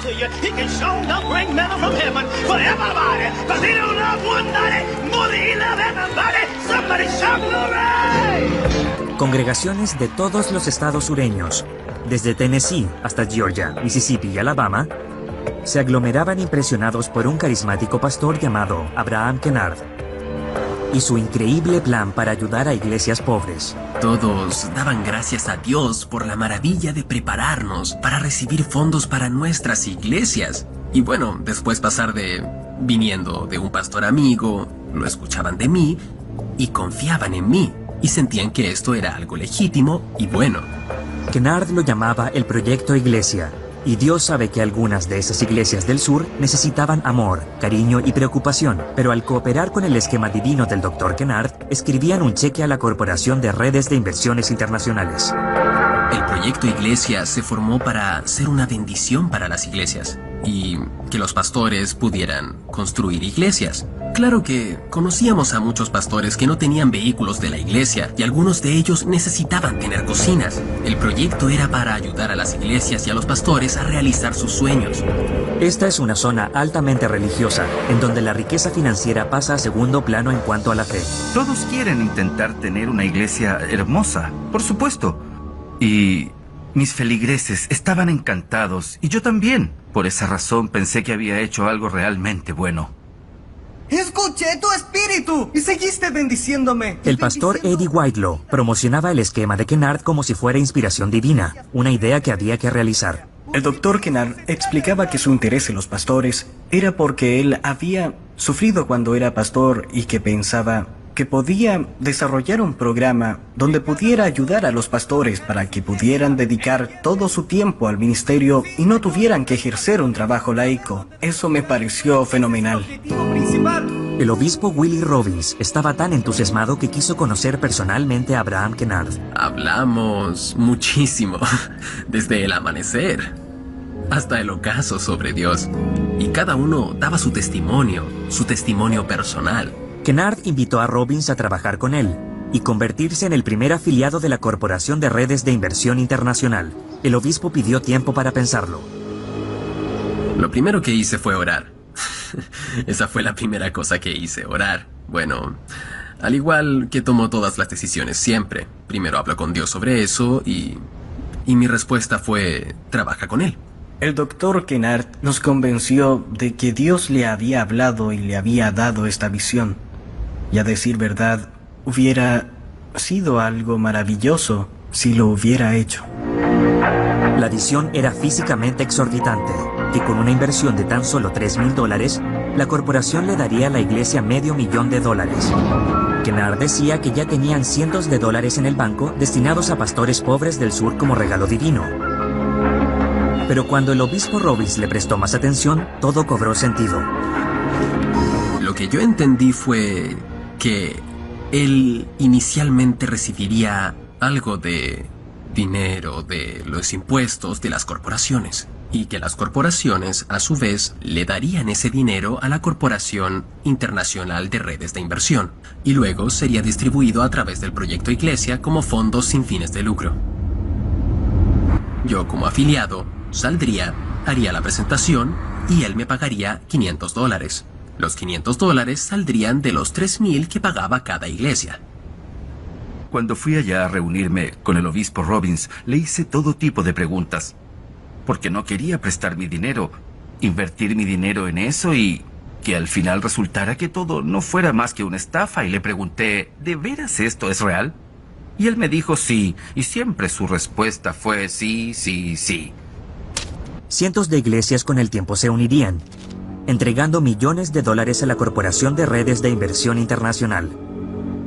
to you, he can show enough bring manna from heaven for everybody. Cause he don't love one body more than he love everybody. Somebody shout glory. Congregaciones de todos los estados sureños, desde Tennessee hasta Georgia, Mississippi y Alabama, se aglomeraban impresionados por un carismático pastor llamado Abraham Kennard y su increíble plan para ayudar a iglesias pobres. Todos daban gracias a Dios por la maravilla de prepararnos para recibir fondos para nuestras iglesias. Y bueno, después pasar de viniendo de un pastor amigo, lo escuchaban de mí y confiaban en mí y sentían que esto era algo legítimo y bueno. Kennard lo llamaba el Proyecto Iglesia, y Dios sabe que algunas de esas iglesias del sur necesitaban amor, cariño y preocupación, pero al cooperar con el esquema divino del Dr. Kennard, escribían un cheque a la Corporación de Redes de Inversiones Internacionales. El Proyecto Iglesia se formó para ser una bendición para las iglesias y que los pastores pudieran construir iglesias. Claro que conocíamos a muchos pastores que no tenían vehículos de la iglesia y algunos de ellos necesitaban tener cocinas. El proyecto era para ayudar a las iglesias y a los pastores a realizar sus sueños. Esta es una zona altamente religiosa, en donde la riqueza financiera pasa a segundo plano en cuanto a la fe. Todos quieren intentar tener una iglesia hermosa, por supuesto. Y mis feligreses estaban encantados, y yo también. Por esa razón pensé que había hecho algo realmente bueno. ¡Escuché tu espíritu! Y seguiste bendiciéndome. El pastor Eddie Whitelaw promocionaba el esquema de Kennard como si fuera inspiración divina, una idea que había que realizar. El doctor Kennard explicaba que su interés en los pastores era porque él había sufrido cuando era pastor y que pensaba que podía desarrollar un programa donde pudiera ayudar a los pastores para que pudieran dedicar todo su tiempo al ministerio y no tuvieran que ejercer un trabajo laico. Eso me pareció fenomenal. El obispo Willie Robbins estaba tan entusiasmado que quiso conocer personalmente a Abraham Kennard. Hablamos muchísimo, desde el amanecer hasta el ocaso sobre Dios. Y cada uno daba su testimonio personal. Kennard invitó a Robbins a trabajar con él y convertirse en el primer afiliado de la Corporación de Redes de Inversión Internacional. El obispo pidió tiempo para pensarlo. Lo primero que hice fue orar. Esa fue la primera cosa que hice, orar. Bueno, al igual que tomo todas las decisiones siempre. Primero hablo con Dios sobre eso y mi respuesta fue, trabaja con Él. El doctor Kennard nos convenció de que Dios le había hablado y le había dado esta visión. Y a decir verdad, hubiera sido algo maravilloso si lo hubiera hecho. La visión era físicamente exorbitante, que con una inversión de tan solo $3,000, la corporación le daría a la iglesia $500,000. Kennard decía que ya tenían cientos de dólares en el banco destinados a pastores pobres del sur como regalo divino. Pero cuando el obispo Robbins le prestó más atención, todo cobró sentido. Lo que yo entendí fue que él inicialmente recibiría algo de dinero de los impuestos de las corporaciones y que las corporaciones a su vez le darían ese dinero a la Corporación Internacional de Redes de Inversión y luego sería distribuido a través del Proyecto Iglesia como fondos sin fines de lucro. Yo como afiliado saldría, haría la presentación y él me pagaría $500. Los $500 saldrían de los $3,000 que pagaba cada iglesia. Cuando fui allá a reunirme con el obispo Robbins, le hice todo tipo de preguntas. Porque no quería prestar mi dinero, invertir mi dinero en eso y que al final resultara que todo no fuera más que una estafa. Y le pregunté, ¿de veras esto es real? Y él me dijo sí, y siempre su respuesta fue sí, sí, sí. Cientos de iglesias con el tiempo se unirían, entregando millones de dólares a la Corporación de Redes de Inversión Internacional.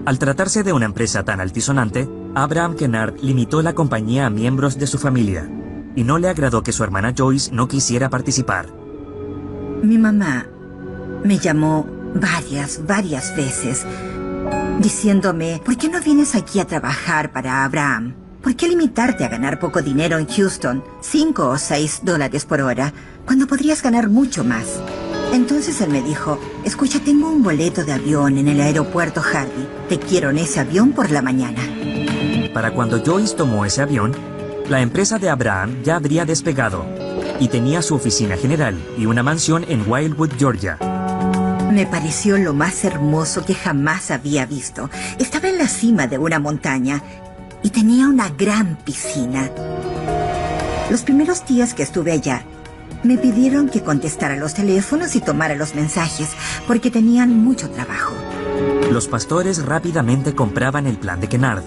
Al tratarse de una empresa tan altisonante, Abraham Kennard limitó la compañía a miembros de su familia, y no le agradó que su hermana Joyce no quisiera participar. Mi mamá me llamó varias veces, diciéndome, ¿por qué no vienes aquí a trabajar para Abraham? ¿Por qué limitarte a ganar poco dinero en Houston, $5 o $6 por hora, cuando podrías ganar mucho más? Entonces él me dijo, escucha, tengo un boleto de avión en el aeropuerto Hardy. Te quiero en ese avión por la mañana. Para cuando Joyce tomó ese avión, la empresa de Abraham ya habría despegado, y tenía su oficina general y una mansión en Wildwood, Georgia. Me pareció lo más hermoso que jamás había visto. Estaba en la cima de una montaña y tenía una gran piscina. Los primeros días que estuve allá, me pidieron que contestara los teléfonos y tomara los mensajes, porque tenían mucho trabajo. Los pastores rápidamente compraban el plan de Kennard.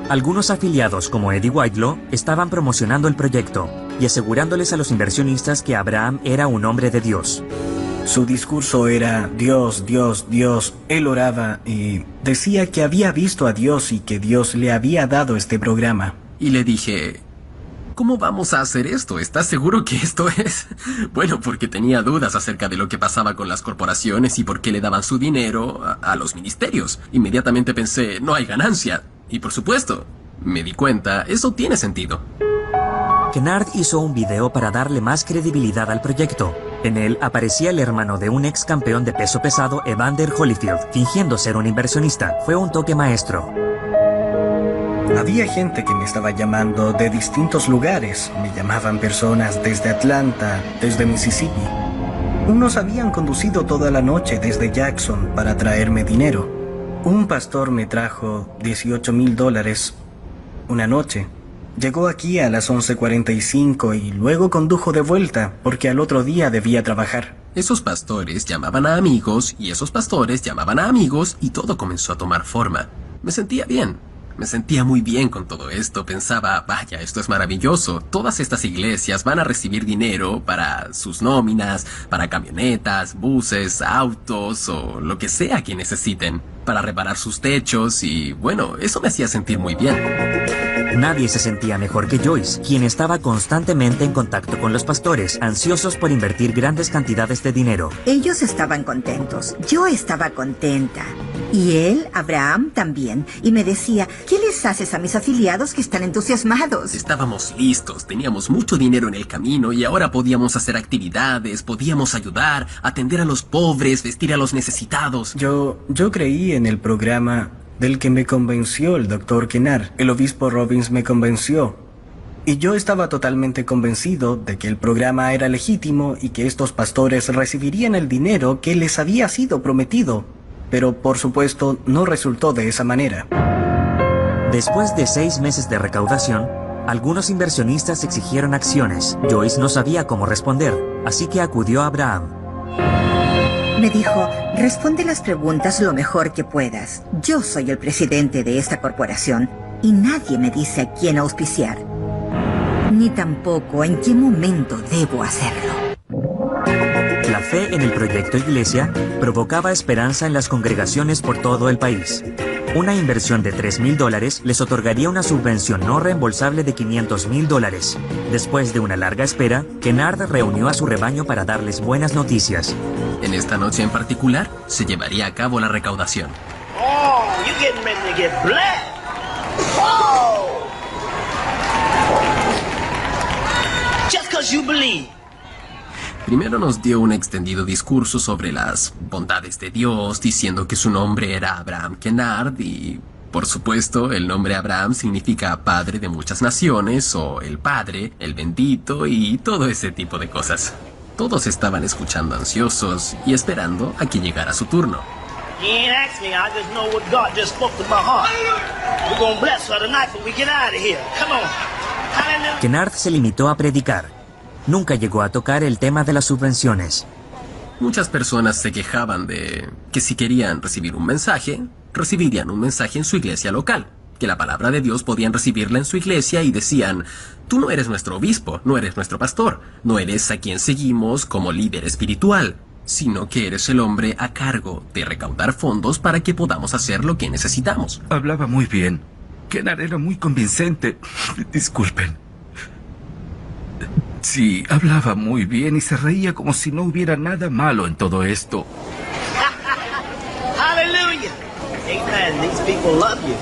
Algunos afiliados, como Eddie Whitelaw, estaban promocionando el proyecto y asegurándoles a los inversionistas que Abraham era un hombre de Dios. Su discurso era Dios, Dios, Dios. Él oraba y decía que había visto a Dios y que Dios le había dado este programa. Y le dije, ¿cómo vamos a hacer esto? ¿Estás seguro que esto es? Bueno, porque tenía dudas acerca de lo que pasaba con las corporaciones y por qué le daban su dinero a los ministerios. Inmediatamente pensé, no hay ganancia. Y por supuesto, me di cuenta, eso tiene sentido. Kennard hizo un video para darle más credibilidad al proyecto. En él aparecía el hermano de un ex campeón de peso pesado, Evander Holyfield, fingiendo ser un inversionista. Fue un toque maestro. Había gente que me estaba llamando de distintos lugares. Me llamaban personas desde Atlanta, desde Mississippi. Unos habían conducido toda la noche desde Jackson para traerme dinero. Un pastor me trajo $18,000 una noche. Llegó aquí a las 11:45 y luego condujo de vuelta porque al otro día debía trabajar. Esos pastores llamaban a amigos y esos pastores llamaban a amigos y todo comenzó a tomar forma. Me sentía bien. Me sentía muy bien con todo esto. Pensaba, vaya, esto es maravilloso. Todas estas iglesias van a recibir dinero para sus nóminas, para camionetas, buses, autos o lo que sea que necesiten, para reparar sus techos y, bueno, eso me hacía sentir muy bien. Nadie se sentía mejor que Joyce, quien estaba constantemente en contacto con los pastores, ansiosos por invertir grandes cantidades de dinero. Ellos estaban contentos. Yo estaba contenta. Y él, Abraham, también. Y me decía, ¿qué les haces a mis afiliados que están entusiasmados? Estábamos listos, teníamos mucho dinero en el camino y ahora podíamos hacer actividades, podíamos ayudar, atender a los pobres, vestir a los necesitados. Yo creí en el programa del que me convenció el Dr. Kennard. El obispo Robbins me convenció. Y yo estaba totalmente convencido de que el programa era legítimo y que estos pastores recibirían el dinero que les había sido prometido. Pero, por supuesto, no resultó de esa manera. Después de 6 meses de recaudación, algunos inversionistas exigieron acciones. Joyce no sabía cómo responder, así que acudió a Abraham. Me dijo, responde las preguntas lo mejor que puedas. Yo soy el presidente de esta corporación y nadie me dice a quién auspiciar. Ni tampoco en qué momento debo hacerlo. La fe en el proyecto Iglesia provocaba esperanza en las congregaciones por todo el país. Una inversión de $3,000 les otorgaría una subvención no reembolsable de $500,000. Después de una larga espera, Kennard reunió a su rebaño para darles buenas noticias. En esta noche en particular, se llevaría a cabo la recaudación. Oh, you're getting ready to get blessed. Oh! Just because you believe. Primero nos dio un extendido discurso sobre las bondades de Dios, diciendo que su nombre era Abraham Kennard y, por supuesto, el nombre Abraham significa padre de muchas naciones o el padre, el bendito y todo ese tipo de cosas. Todos estaban escuchando ansiosos y esperando a que llegara su turno. You ain't asked me, I just know what God just spoke to my heart. We're gonna bless her tonight when we get out of here. Come on. Hallelujah. Kennard se limitó a predicar. Nunca llegó a tocar el tema de las subvenciones. Muchas personas se quejaban de que si querían recibir un mensaje, recibirían un mensaje en su iglesia local, que la palabra de Dios podían recibirla en su iglesia y decían, tú no eres nuestro obispo, no eres nuestro pastor, no eres a quien seguimos como líder espiritual, sino que eres el hombre a cargo de recaudar fondos para que podamos hacer lo que necesitamos. Hablaba muy bien. Kennard era muy convincente. Disculpen. Sí, hablaba muy bien y se reía como si no hubiera nada malo en todo esto. Hallelujah. Amen. These people love you.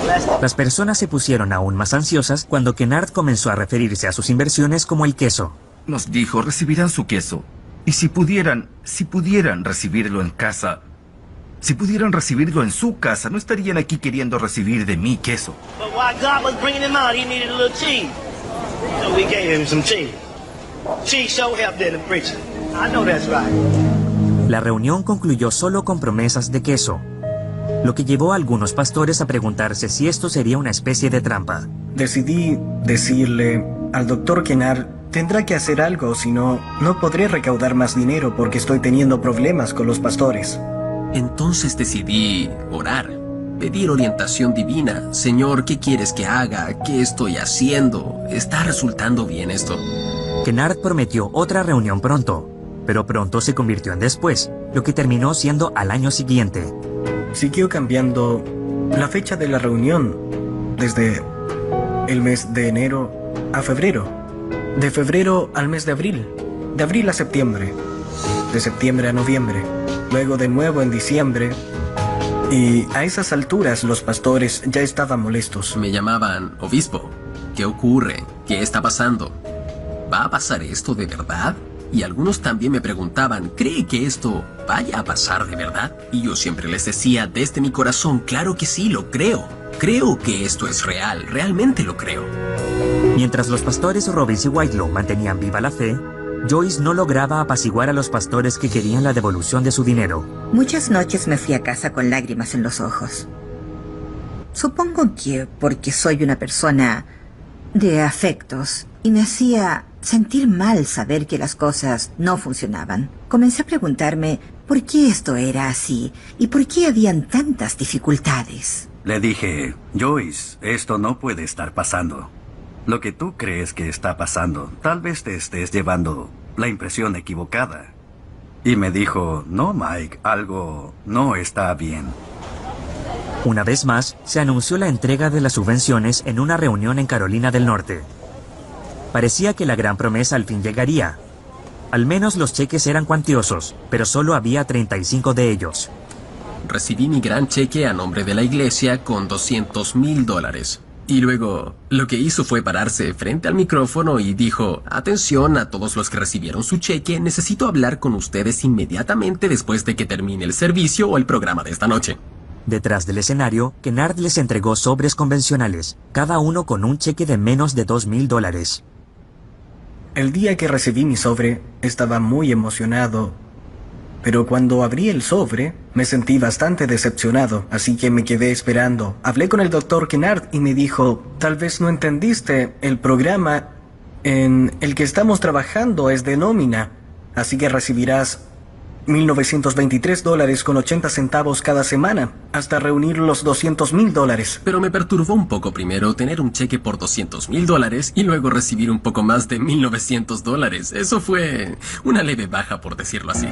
Bless them. Las personas se pusieron aún más ansiosas cuando Kennard comenzó a referirse a sus inversiones como el queso. Nos dijo, recibirán su queso. Y si pudieran recibirlo en casa, si pudieran recibirlo en su casa, no estarían aquí queriendo recibir de mí queso. But while God was bringing him out, he needed a little cheese. So we gave him some cheese. She sure helped in the preaching. I know that's right. La reunión concluyó solo con promesas de queso, lo que llevó a algunos pastores a preguntarse si esto sería una especie de trampa. Decidí decirle al doctor Kennard, tendrá que hacer algo, si no, no podré recaudar más dinero porque estoy teniendo problemas con los pastores. Entonces decidí orar, pedir orientación divina. Señor, ¿qué quieres que haga? ¿Qué estoy haciendo? ¿Está resultando bien esto? Kennard prometió otra reunión pronto, pero pronto se convirtió en después, lo que terminó siendo al año siguiente. Siguió cambiando la fecha de la reunión desde el mes de enero a febrero, de febrero al mes de abril a septiembre, de septiembre a noviembre, luego de nuevo en diciembre, y a esas alturas los pastores ya estaban molestos. Me llamaban, obispo, ¿qué ocurre? ¿Qué está pasando? ¿Va a pasar esto de verdad? Y algunos también me preguntaban, ¿cree que esto vaya a pasar de verdad? Y yo siempre les decía desde mi corazón, claro que sí, lo creo. Creo que esto es real, realmente lo creo. Mientras los pastores Robbins y Whitelaw mantenían viva la fe, Joyce no lograba apaciguar a los pastores que querían la devolución de su dinero. Muchas noches me fui a casa con lágrimas en los ojos. Supongo que porque soy una persona de afectos y me hacía sentir mal saber que las cosas no funcionaban. Comencé a preguntarme por qué esto era así y por qué habían tantas dificultades. Le dije, Joyce, esto no puede estar pasando. Lo que tú crees que está pasando, tal vez te estés llevando la impresión equivocada. Y me dijo, no, Mike, algo no está bien. Una vez más, se anunció la entrega de las subvenciones en una reunión en Carolina del Norte. Parecía que la gran promesa al fin llegaría. Al menos los cheques eran cuantiosos, pero solo había 35 de ellos. Recibí mi gran cheque a nombre de la iglesia con $200,000. Y luego, lo que hizo fue pararse frente al micrófono y dijo, atención a todos los que recibieron su cheque, necesito hablar con ustedes inmediatamente después de que termine el servicio o el programa de esta noche. Detrás del escenario, Kennard les entregó sobres convencionales, cada uno con un cheque de menos de $2,000. El día que recibí mi sobre, estaba muy emocionado, pero cuando abrí el sobre, me sentí bastante decepcionado, así que me quedé esperando. Hablé con el doctor Kennard y me dijo, tal vez no entendiste, el programa en el que estamos trabajando es de nómina, así que recibirás $1,923.80 cada semana, hasta reunir los $200,000. Pero me perturbó un poco primero tener un cheque por $200,000 y luego recibir un poco más de $1,900. Eso fue una leve baja, por decirlo así.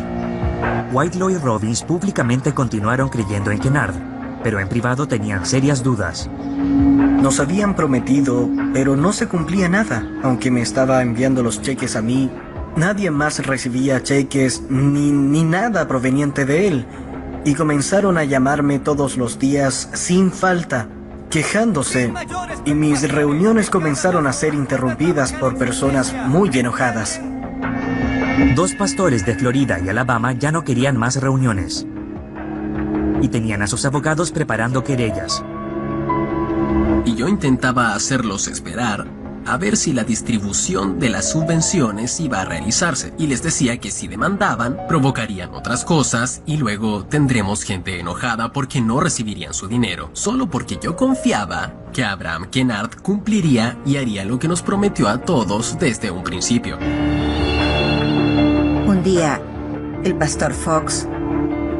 Whitelaw y Robbins públicamente continuaron creyendo en Kennard, pero en privado tenían serias dudas. Nos habían prometido, pero no se cumplía nada, aunque me estaba enviando los cheques a mí. Nadie más recibía cheques ni nada proveniente de él, y comenzaron a llamarme todos los días sin falta, quejándose, y mis reuniones comenzaron a ser interrumpidas por personas muy enojadas. 2 pastores de Florida y Alabama ya no querían más reuniones, y tenían a sus abogados preparando querellas. Y yo intentaba hacerlos esperar a ver si la distribución de las subvenciones iba a realizarse, y les decía que si demandaban, provocarían otras cosas, y luego tendremos gente enojada porque no recibirían su dinero, solo porque yo confiaba que Abraham Kennard cumpliría y haría lo que nos prometió a todos desde un principio. Un día, el pastor Fox,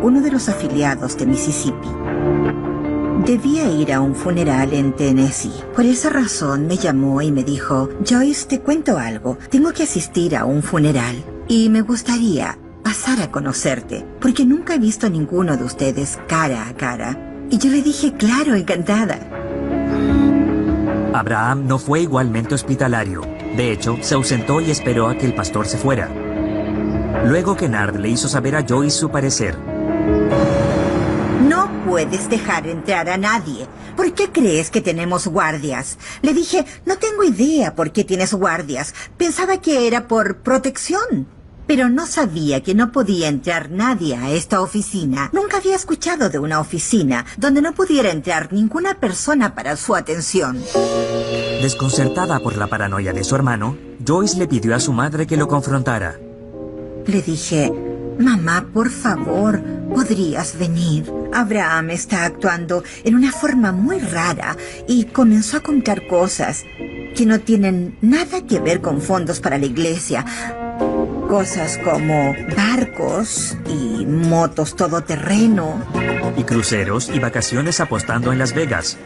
uno de los afiliados de Mississippi, debía ir a un funeral en Tennessee. Por esa razón me llamó y me dijo, Joyce, te cuento algo. Tengo que asistir a un funeral y me gustaría pasar a conocerte, porque nunca he visto a ninguno de ustedes cara a cara. Y yo le dije, claro, encantada. Abraham no fue igualmente hospitalario. De hecho, se ausentó y esperó a que el pastor se fuera. Luego Kennard le hizo saber a Joyce su parecer. No puedes dejar entrar a nadie. ¿Por qué crees que tenemos guardias? Le dije, no tengo idea por qué tienes guardias. Pensaba que era por protección. Pero no sabía que no podía entrar nadie a esta oficina. Nunca había escuchado de una oficina donde no pudiera entrar ninguna persona para su atención. Desconcertada por la paranoia de su hermano, Joyce le pidió a su madre que lo confrontara. Le dije, mamá, por favor, ¿podrías venir? Abraham está actuando en una forma muy rara y comenzó a contar cosas que no tienen nada que ver con fondos para la iglesia. Cosas como barcos y motos todoterreno. Y cruceros y vacaciones apostando en Las Vegas.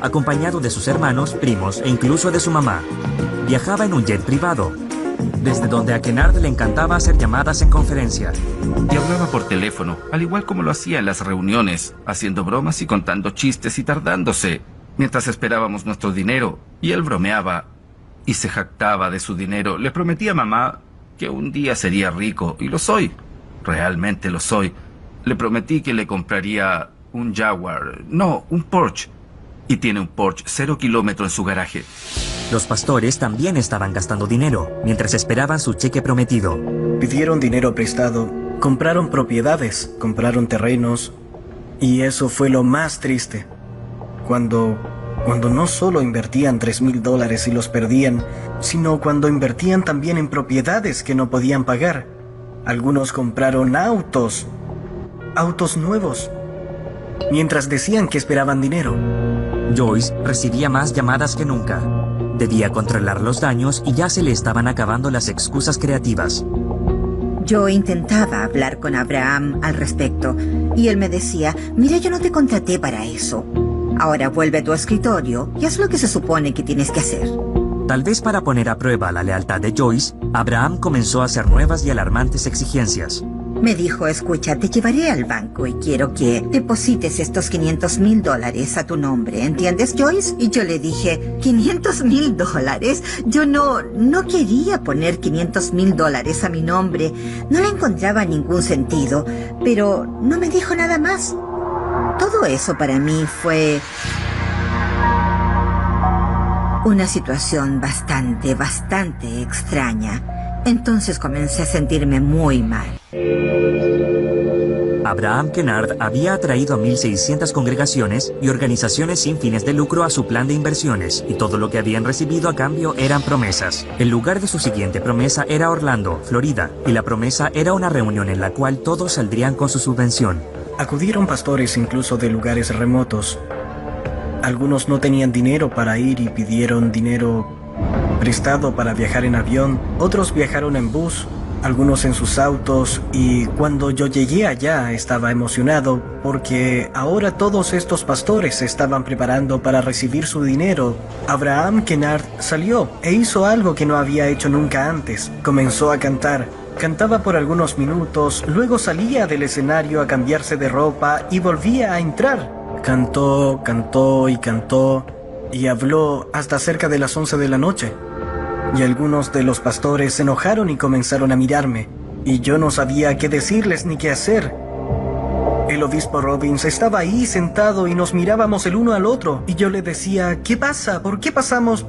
Acompañado de sus hermanos, primos e incluso de su mamá. Viajaba en un jet privado, desde donde a Kennard le encantaba hacer llamadas en conferencia. Y hablaba por teléfono, al igual como lo hacía en las reuniones, haciendo bromas y contando chistes y tardándose, mientras esperábamos nuestro dinero. Y él bromeaba y se jactaba de su dinero. Le prometí a mamá que un día sería rico, y lo soy. Realmente lo soy. Le prometí que le compraría un Jaguar, no, un Porsche. Y tiene un Porsche 0 kilómetros en su garaje. Los pastores también estaban gastando dinero, mientras esperaban su cheque prometido. Pidieron dinero prestado, compraron propiedades, compraron terrenos, y eso fue lo más triste. Cuando no solo invertían $3,000 y los perdían, sino cuando invertían también en propiedades que no podían pagar. Algunos compraron autos nuevos, mientras decían que esperaban dinero. Joyce recibía más llamadas que nunca. Debía controlar los daños y ya se le estaban acabando las excusas creativas. Yo intentaba hablar con Abraham al respecto y él me decía, mira, yo no te contraté para eso. Ahora vuelve a tu escritorio y haz lo que se supone que tienes que hacer. Tal vez para poner a prueba la lealtad de Joyce, Abraham comenzó a hacer nuevas y alarmantes exigencias. Me dijo, escucha, te llevaré al banco y quiero que deposites estos $500,000 a tu nombre, ¿entiendes, Joyce? Y yo le dije, ¿$500,000? Yo no quería poner $500,000 a mi nombre. No le encontraba ningún sentido, pero no me dijo nada más. Todo eso para mí fue una situación bastante extraña. Entonces comencé a sentirme muy mal. Abraham Kennard había atraído a 1,600 congregaciones y organizaciones sin fines de lucro a su plan de inversiones, y todo lo que habían recibido a cambio eran promesas. El lugar de su siguiente promesa era Orlando, Florida, y la promesa era una reunión en la cual todos saldrían con su subvención. Acudieron pastores incluso de lugares remotos. Algunos no tenían dinero para ir y pidieron dinero prestado para viajar en avión. Otros viajaron en bus, algunos en sus autos, y cuando yo llegué allá estaba emocionado porque ahora todos estos pastores se estaban preparando para recibir su dinero. Abraham Kennard salió e hizo algo que no había hecho nunca antes. Comenzó a cantar. Cantaba por algunos minutos, luego salía del escenario a cambiarse de ropa y volvía a entrar. Cantó y habló hasta cerca de las 11 de la noche. Y algunos de los pastores se enojaron y comenzaron a mirarme, y yo no sabía qué decirles ni qué hacer. El obispo Robbins estaba ahí sentado y nos mirábamos el uno al otro, y yo le decía, ¿qué pasa? ¿Por qué pasamos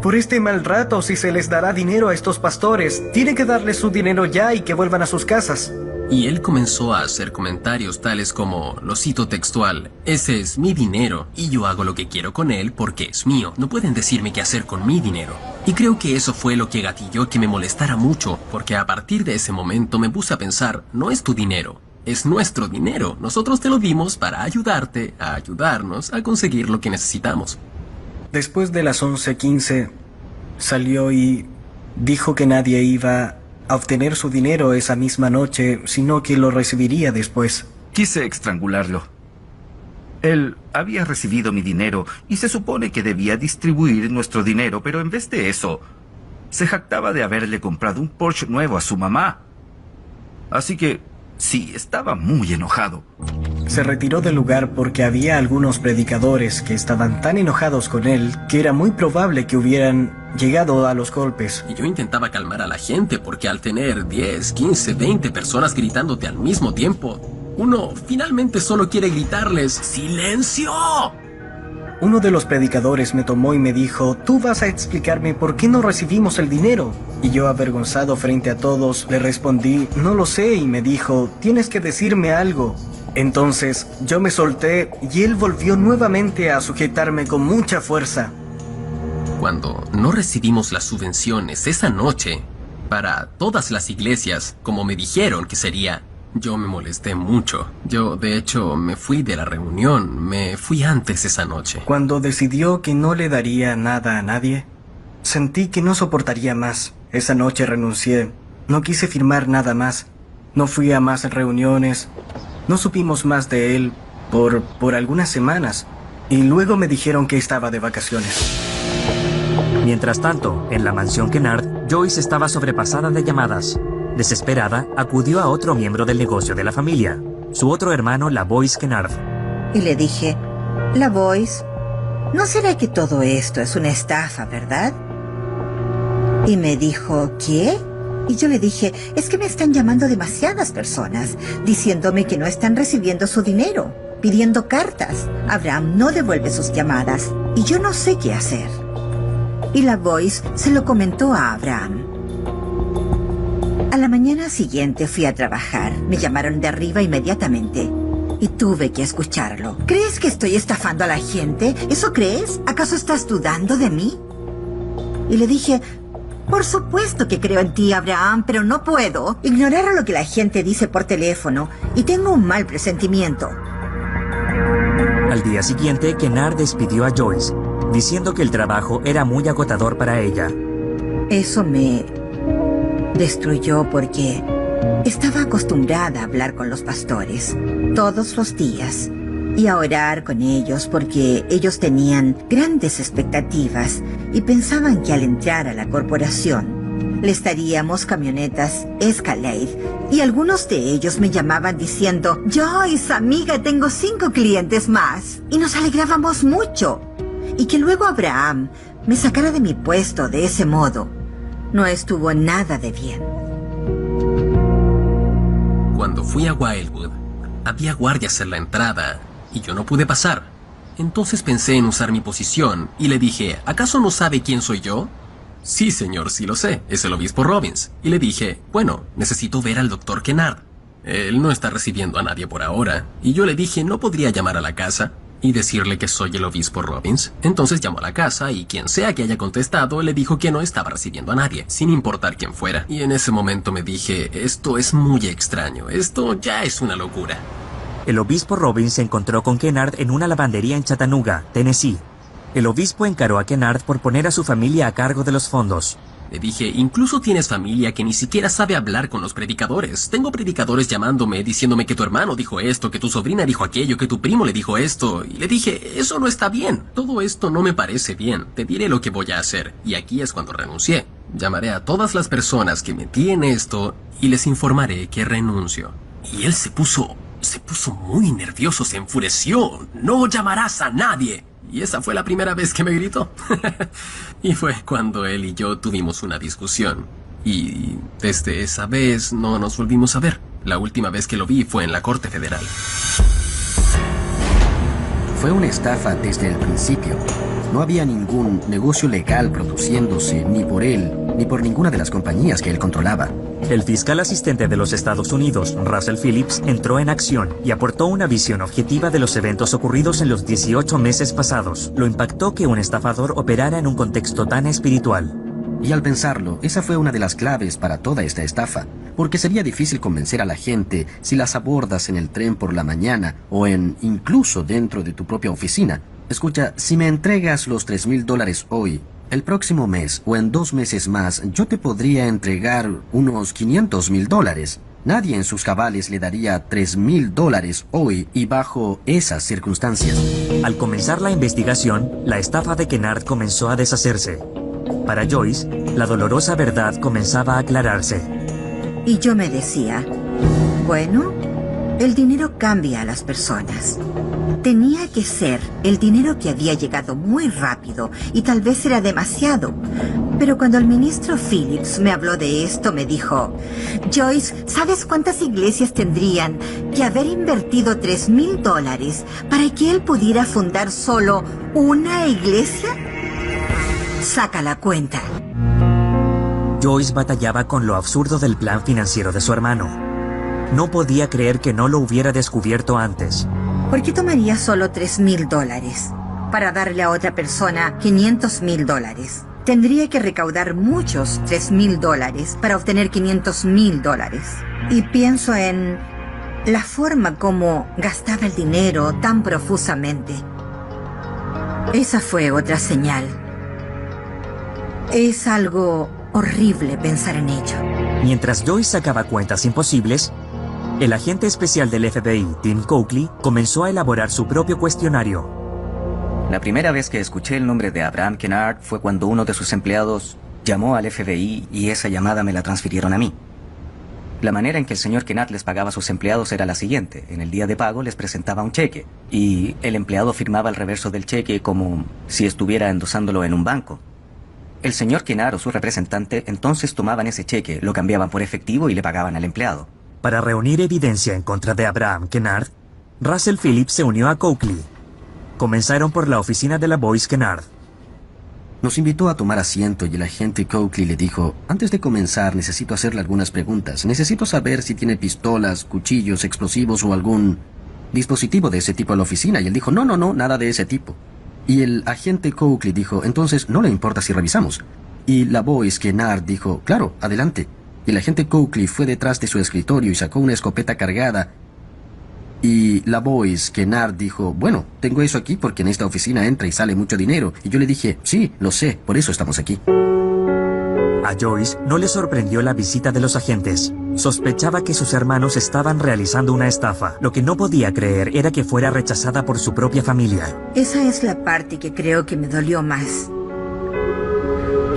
por este mal rato si se les dará dinero a estos pastores? Tiene que darles su dinero ya y que vuelvan a sus casas. Y él comenzó a hacer comentarios tales como, lo cito textual, ese es mi dinero y yo hago lo que quiero con él porque es mío. No pueden decirme qué hacer con mi dinero. Y creo que eso fue lo que gatilló que me molestara mucho, porque a partir de ese momento me puse a pensar, no es tu dinero, es nuestro dinero. Nosotros te lo dimos para ayudarte, a ayudarnos a conseguir lo que necesitamos. Después de las 11:15, salió y dijo que nadie iba a obtener su dinero esa misma noche, sino que lo recibiría después. Quise estrangularlo. Él había recibido mi dinero y se supone que debía distribuir nuestro dinero, pero en vez de eso, se jactaba de haberle comprado un Porsche nuevo a su mamá. Así que, sí, estaba muy enojado. Se retiró del lugar porque había algunos predicadores que estaban tan enojados con él que era muy probable que hubieran llegado a los golpes. Y yo intentaba calmar a la gente porque al tener 10, 15, 20 personas gritándote al mismo tiempo, uno finalmente solo quiere gritarles ¡silencio! Uno de los predicadores me tomó y me dijo, tú vas a explicarme por qué no recibimos el dinero. Y yo, avergonzado frente a todos, le respondí, no lo sé, y me dijo, tienes que decirme algo. Entonces yo me solté y él volvió nuevamente a sujetarme con mucha fuerza. Cuando no recibimos las subvenciones esa noche para todas las iglesias, como me dijeron que sería, yo me molesté mucho. Yo, de hecho, me fui de la reunión. Me fui antes esa noche. Cuando decidió que no le daría nada a nadie, sentí que no soportaría más. Esa noche renuncié. No quise firmar nada más. No fui a más reuniones. No supimos más de él por algunas semanas. Y luego me dijeron que estaba de vacaciones. Mientras tanto, en la mansión Kennard, Joyce estaba sobrepasada de llamadas. Desesperada, acudió a otro miembro del negocio de la familia, su otro hermano, LaVoice Kennard. Y le dije, LaVoice, ¿no será que todo esto es una estafa, verdad? Y me dijo, ¿qué? Y yo le dije, es que me están llamando demasiadas personas, diciéndome que no están recibiendo su dinero, pidiendo cartas. Abraham no devuelve sus llamadas, y yo no sé qué hacer. Y LaVoice se lo comentó a Abraham. A la mañana siguiente fui a trabajar. Me llamaron de arriba inmediatamente. Y tuve que escucharlo. ¿Crees que estoy estafando a la gente? ¿Eso crees? ¿Acaso estás dudando de mí? Y le dije, por supuesto que creo en ti, Abraham, pero no puedo ignorar lo que la gente dice por teléfono. Y tengo un mal presentimiento. Al día siguiente, Kennard despidió a Joyce, diciendo que el trabajo era muy agotador para ella. Eso me destruyó porque estaba acostumbrada a hablar con los pastores todos los días y a orar con ellos porque ellos tenían grandes expectativas y pensaban que al entrar a la corporación les daríamos camionetas Escalade y algunos de ellos me llamaban diciendo, Joyce, amiga, tengo 5 clientes más, y nos alegrábamos mucho. Y que luego Abraham me sacara de mi puesto de ese modo no estuvo nada de bien. Cuando fui a Wildwood, había guardias en la entrada y yo no pude pasar. Entonces pensé en usar mi posición y le dije, ¿acaso no sabe quién soy yo? Sí, señor, sí lo sé, es el obispo Robbins. Y le dije, bueno, necesito ver al doctor Kennard. Él no está recibiendo a nadie por ahora. Y yo le dije, ¿no podría llamar a la casa y decirle que soy el obispo Robbins? Entonces llamó a la casa y quien sea que haya contestado le dijo que no estaba recibiendo a nadie, sin importar quién fuera. Y en ese momento me dije, esto es muy extraño, esto ya es una locura. El obispo Robbins se encontró con Kennard en una lavandería en Chattanooga, Tennessee. El obispo encaró a Kennard por poner a su familia a cargo de los fondos. Le dije, incluso tienes familia que ni siquiera sabe hablar con los predicadores. Tengo predicadores llamándome, diciéndome que tu hermano dijo esto, que tu sobrina dijo aquello, que tu primo le dijo esto. Y le dije, eso no está bien. Todo esto no me parece bien. Te diré lo que voy a hacer. Y aquí es cuando renuncié. Llamaré a todas las personas que metí en esto y les informaré que renuncio. Y él se puso muy nervioso, se enfureció. No llamarás a nadie. Y esa fue la primera vez que me gritó. Y fue cuando él y yo tuvimos una discusión. Y desde esa vez no nos volvimos a ver. La última vez que lo vi fue en la Corte Federal. Fue una estafa desde el principio. No había ningún negocio legal produciéndose ni por él ni por ninguna de las compañías que él controlaba. El fiscal asistente de los Estados Unidos, Russell Phillips, entró en acción y aportó una visión objetiva de los eventos ocurridos en los 18 meses pasados. Lo impactó que un estafador operara en un contexto tan espiritual. Y al pensarlo, esa fue una de las claves para toda esta estafa, porque sería difícil convencer a la gente si las abordas en el tren por la mañana o incluso dentro de tu propia oficina. Escucha, si me entregas los $3,000 hoy, el próximo mes o en 2 meses más, yo te podría entregar unos $500,000. Nadie en sus cabales le daría $3,000 hoy y bajo esas circunstancias. Al comenzar la investigación, la estafa de Kennard comenzó a deshacerse. Para Joyce, la dolorosa verdad comenzaba a aclararse. Y yo me decía, bueno, el dinero cambia a las personas. Tenía que ser el dinero que había llegado muy rápido y tal vez era demasiado. Pero cuando el ministro Phillips me habló de esto, me dijo, Joyce, ¿sabes cuántas iglesias tendrían que haber invertido $3,000 para que él pudiera fundar solo una iglesia? Saca la cuenta. Joyce batallaba con lo absurdo del plan financiero de su hermano. No podía creer que no lo hubiera descubierto antes. ¿Por qué tomaría solo $3,000? para darle a otra persona $500,000. Tendría que recaudar muchos $3,000 para obtener $500,000. Y pienso en la forma como gastaba el dinero tan profusamente. Esa fue otra señal. Es algo horrible pensar en ello. Mientras Joyce sacaba cuentas imposibles, el agente especial del FBI, Tim Coakley, comenzó a elaborar su propio cuestionario. La primera vez que escuché el nombre de Abraham Kennard fue cuando uno de sus empleados llamó al FBI y esa llamada me la transfirieron a mí. La manera en que el señor Kennard les pagaba a sus empleados era la siguiente. En el día de pago les presentaba un cheque y el empleado firmaba el reverso del cheque como si estuviera endosándolo en un banco. El señor Kennard o su representante entonces tomaban ese cheque, lo cambiaban por efectivo y le pagaban al empleado. Para reunir evidencia en contra de Abraham Kennard, Russell Phillips se unió a Coakley. Comenzaron por la oficina de la Boyce Kennard. Nos invitó a tomar asiento y el agente Coakley le dijo, antes de comenzar necesito hacerle algunas preguntas. Necesito saber si tiene pistolas, cuchillos, explosivos o algún dispositivo de ese tipo en la oficina. Y él dijo, no, nada de ese tipo. Y el agente Coakley dijo, entonces no le importa si revisamos. Y la Boyce Kennard dijo, claro, adelante. Y el agente Coakley fue detrás de su escritorio y sacó una escopeta cargada. Y la Boyce Kennard dijo, bueno, tengo eso aquí porque en esta oficina entra y sale mucho dinero. Y yo le dije, sí, lo sé, por eso estamos aquí. A Joyce no le sorprendió la visita de los agentes. Sospechaba que sus hermanos estaban realizando una estafa. Lo que no podía creer era que fuera rechazada por su propia familia. Esa es la parte que creo que me dolió más.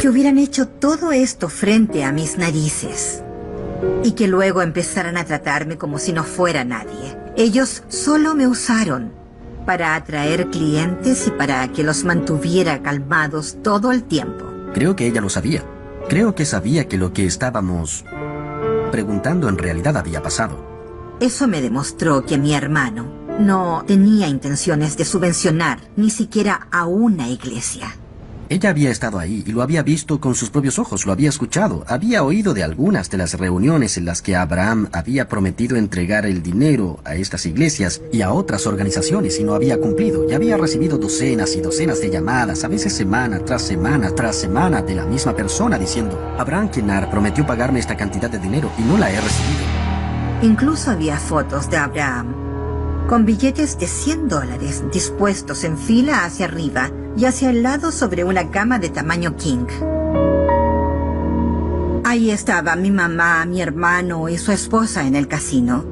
Que hubieran hecho todo esto frente a mis narices. Y que luego empezaran a tratarme como si no fuera nadie. Ellos solo me usaron para atraer clientes y para que los mantuviera calmados todo el tiempo. Creo que ella lo sabía. Creo que sabía que lo que estábamos preguntando en realidad había pasado. Eso me demostró que mi hermano no tenía intenciones de subvencionar ni siquiera a una iglesia. Ella había estado ahí y lo había visto con sus propios ojos, lo había escuchado, había oído de algunas de las reuniones en las que Abraham había prometido entregar el dinero a estas iglesias y a otras organizaciones y no había cumplido, y había recibido docenas y docenas de llamadas, a veces semana tras semana tras semana, de la misma persona diciendo, Abraham Kennard prometió pagarme esta cantidad de dinero y no la he recibido. Incluso había fotos de Abraham con billetes de $100 dispuestos en fila hacia arriba y hacia el lado sobre una cama de tamaño king. Ahí estaba mi mamá, mi hermano y su esposa en el casino.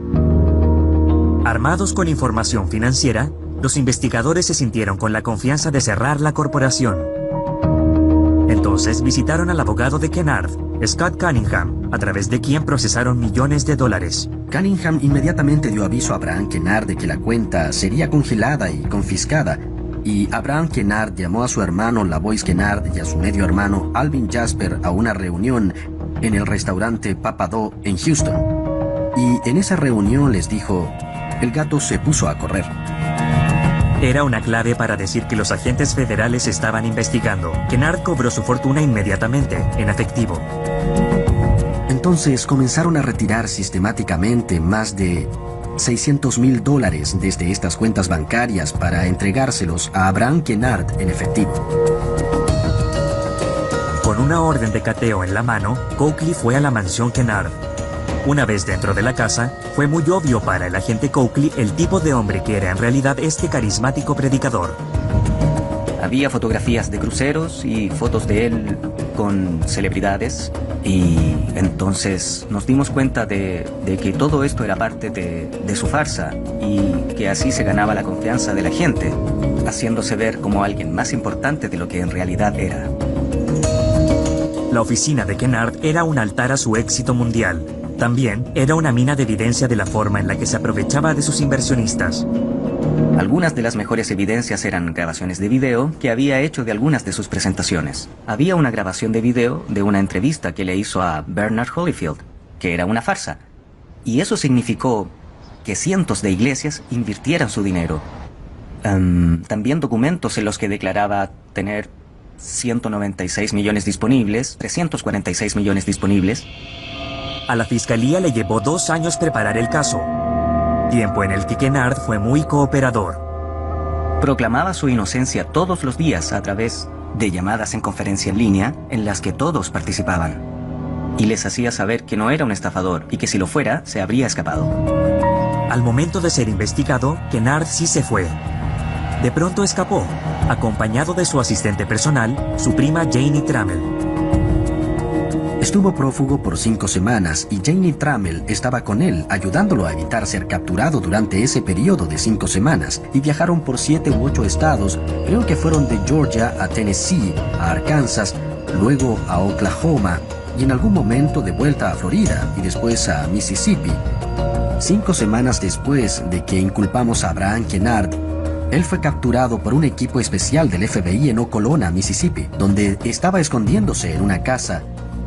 Armados con información financiera, los investigadores se sintieron con la confianza de cerrar la corporación. Entonces visitaron al abogado de Kennard, Scott Cunningham, a través de quien procesaron millones de dólares. Cunningham inmediatamente dio aviso a Abraham Kennard de que la cuenta sería congelada y confiscada, y Abraham Kennard llamó a su hermano La Boyce Kennard y a su medio hermano Alvin Jasper a una reunión en el restaurante Papado en Houston. Y en esa reunión les dijo, el gato se puso a correr. Era una clave para decir que los agentes federales estaban investigando. Kennard cobró su fortuna inmediatamente, en efectivo. Entonces comenzaron a retirar sistemáticamente más de $600,000 desde estas cuentas bancarias para entregárselos a Abraham Kennard en efectivo. Con una orden de cateo en la mano, Coakley fue a la mansión Kennard. Una vez dentro de la casa, fue muy obvio para el agente Coakley el tipo de hombre que era en realidad este carismático predicador. Había fotografías de cruceros y fotos de él con celebridades, y entonces nos dimos cuenta de que todo esto era parte de su farsa y que así se ganaba la confianza de la gente, haciéndose ver como alguien más importante de lo que en realidad era. La oficina de Kennard era un altar a su éxito mundial. También era una mina de evidencia de la forma en la que se aprovechaba de sus inversionistas. Algunas de las mejores evidencias eran grabaciones de video que había hecho de algunas de sus presentaciones. Había una grabación de video de una entrevista que le hizo a Bernard Holyfield, que era una farsa. Y eso significó que cientos de iglesias invirtieran su dinero. También documentos en los que declaraba tener 196 millones disponibles, 346 millones disponibles. A la fiscalía le llevó 2 años preparar el caso, tiempo en el que Kennard fue muy cooperador. Proclamaba su inocencia todos los días a través de llamadas en conferencia en línea en las que todos participaban. Y les hacía saber que no era un estafador y que si lo fuera, se habría escapado. Al momento de ser investigado, Kennard sí se fue. De pronto escapó, acompañado de su asistente personal, su prima Janie Trammell. Estuvo prófugo por 5 semanas y Janie Trammell estaba con él, ayudándolo a evitar ser capturado durante ese periodo de 5 semanas, y viajaron por 7 u 8 estados. Creo que fueron de Georgia a Tennessee, a Arkansas, luego a Oklahoma y en algún momento de vuelta a Florida y después a Mississippi. 5 semanas después de que inculpamos a Abraham Kennard, él fue capturado por un equipo especial del FBI en Okolona, Mississippi, donde estaba escondiéndose en una casa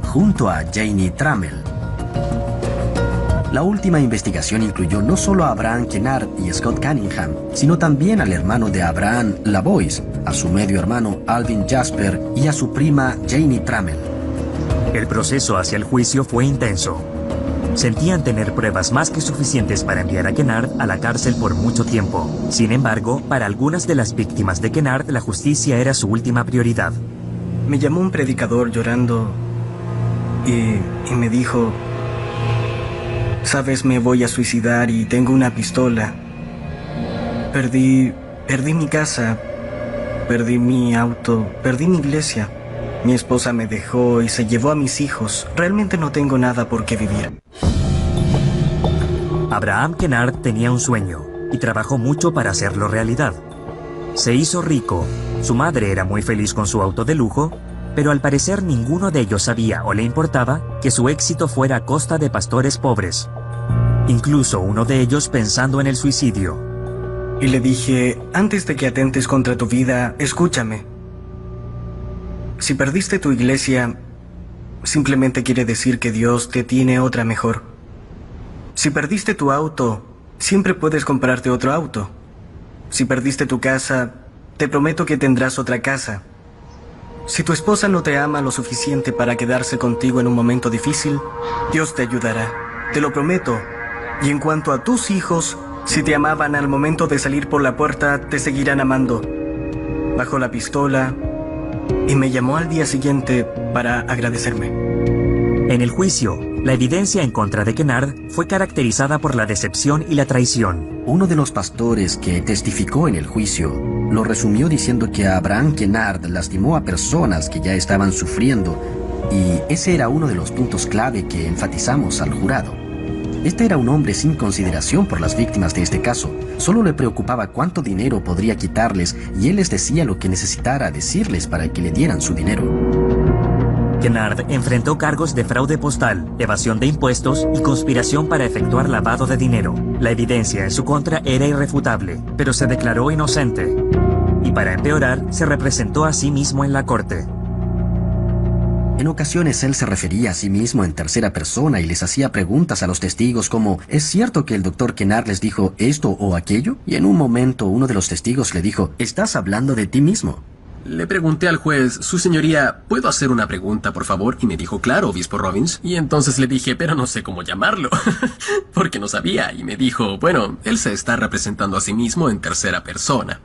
junto a Janie Trammell. La última investigación incluyó no solo a Abraham Kennard y Scott Cunningham, sino también al hermano de Abraham Lavois, a su medio hermano Alvin Jasper y a su prima Janie Trammell. El proceso hacia el juicio fue intenso. Sentían tener pruebas más que suficientes para enviar a Kennard a la cárcel por mucho tiempo. Sin embargo, para algunas de las víctimas de Kennard, la justicia era su última prioridad. Me llamó un predicador llorando y me dijo: sabes, me voy a suicidar y tengo una pistola. Perdí mi casa, perdí mi auto, perdí mi iglesia. Mi esposa me dejó y se llevó a mis hijos. Realmente no tengo nada por qué vivir. Abraham Kennard tenía un sueño y trabajó mucho para hacerlo realidad. Se hizo rico, su madre era muy feliz con su auto de lujo, pero al parecer ninguno de ellos sabía o le importaba que su éxito fuera a costa de pastores pobres. Incluso uno de ellos pensando en el suicidio. Y le dije: antes de que atentes contra tu vida, escúchame. Si perdiste tu iglesia, simplemente quiere decir que Dios te tiene otra mejor. Si perdiste tu auto, siempre puedes comprarte otro auto. Si perdiste tu casa, te prometo que tendrás otra casa. Si tu esposa no te ama lo suficiente para quedarse contigo en un momento difícil, Dios te ayudará, te lo prometo. Y en cuanto a tus hijos, si te amaban al momento de salir por la puerta, te seguirán amando. Bajó la pistola y me llamó al día siguiente para agradecerme. En el juicio, la evidencia en contra de Kennard fue caracterizada por la decepción y la traición. Uno de los pastores que testificó en el juicio lo resumió diciendo que Abraham Kennard lastimó a personas que ya estaban sufriendo, y ese era uno de los puntos clave que enfatizamos al jurado. Este era un hombre sin consideración por las víctimas de este caso. Solo le preocupaba cuánto dinero podría quitarles y él les decía lo que necesitara decirles para que le dieran su dinero. Kennard enfrentó cargos de fraude postal, evasión de impuestos y conspiración para efectuar lavado de dinero. La evidencia en su contra era irrefutable, pero se declaró inocente. Y para empeorar, se representó a sí mismo en la corte. En ocasiones él se refería a sí mismo en tercera persona y les hacía preguntas a los testigos como: ¿es cierto que el doctor Kennard les dijo esto o aquello? Y en un momento uno de los testigos le dijo: ¿estás hablando de ti mismo? Le pregunté al juez: su señoría, ¿puedo hacer una pregunta, por favor? Y me dijo: claro, obispo Robbins. Y entonces le dije: pero no sé cómo llamarlo, porque no sabía. Y me dijo: bueno, él se está representando a sí mismo en tercera persona,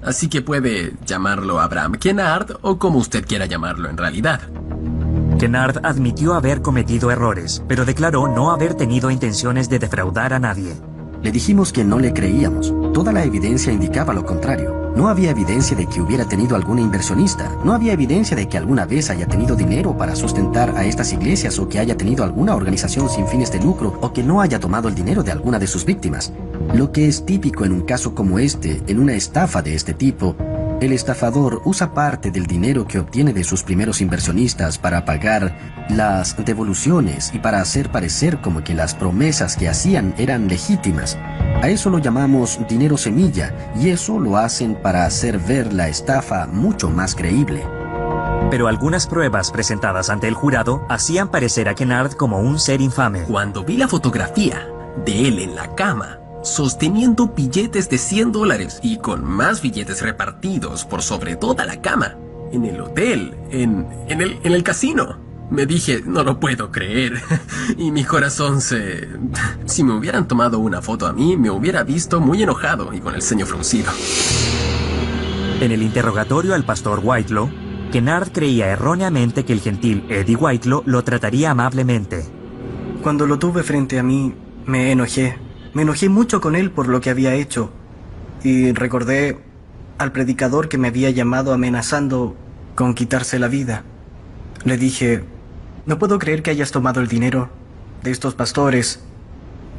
así que puede llamarlo Abraham Kennard o como usted quiera llamarlo en realidad. Kennard admitió haber cometido errores, pero declaró no haber tenido intenciones de defraudar a nadie. Le dijimos que no le creíamos. Toda la evidencia indicaba lo contrario. No había evidencia de que hubiera tenido alguna inversionista. No había evidencia de que alguna vez haya tenido dinero para sustentar a estas iglesias, o que haya tenido alguna organización sin fines de lucro, o que no haya tomado el dinero de alguna de sus víctimas. Lo que es típico en un caso como este, en una estafa de este tipo: el estafador usa parte del dinero que obtiene de sus primeros inversionistas para pagar las devoluciones y para hacer parecer como que las promesas que hacían eran legítimas. A eso lo llamamos dinero semilla, y eso lo hacen para hacer ver la estafa mucho más creíble. Pero algunas pruebas presentadas ante el jurado hacían parecer a Kennard como un ser infame. Cuando vi la fotografía de él en la cama, sosteniendo billetes de $100 y con más billetes repartidos por sobre toda la cama, en el hotel, en el casino, me dije: no lo puedo creer. Y mi corazón se... Si me hubieran tomado una foto a mí, me hubiera visto muy enojado y con el ceño fruncido. En el interrogatorio al pastor Whitelaw, Kennard creía erróneamente que el gentil Eddie Whitelaw lo trataría amablemente. Cuando lo tuve frente a mí, me enojé. Me enojé mucho con él por lo que había hecho. Y recordé al predicador que me había llamado amenazando con quitarse la vida. Le dije, no puedo creer que hayas tomado el dinero de estos pastores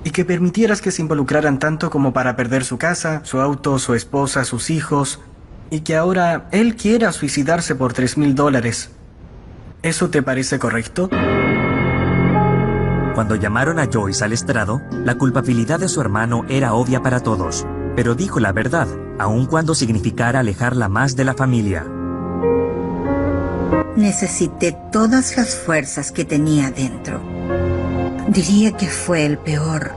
y que permitieras que se involucraran tanto como para perder su casa, su auto, su esposa, sus hijos, y que ahora él quiera suicidarse por $3,000. ¿Eso te parece correcto? Cuando llamaron a Joyce al estrado, la culpabilidad de su hermano era obvia para todos, pero dijo la verdad, aun cuando significara alejarla más de la familia. Necesité todas las fuerzas que tenía dentro. Diría que fue el peor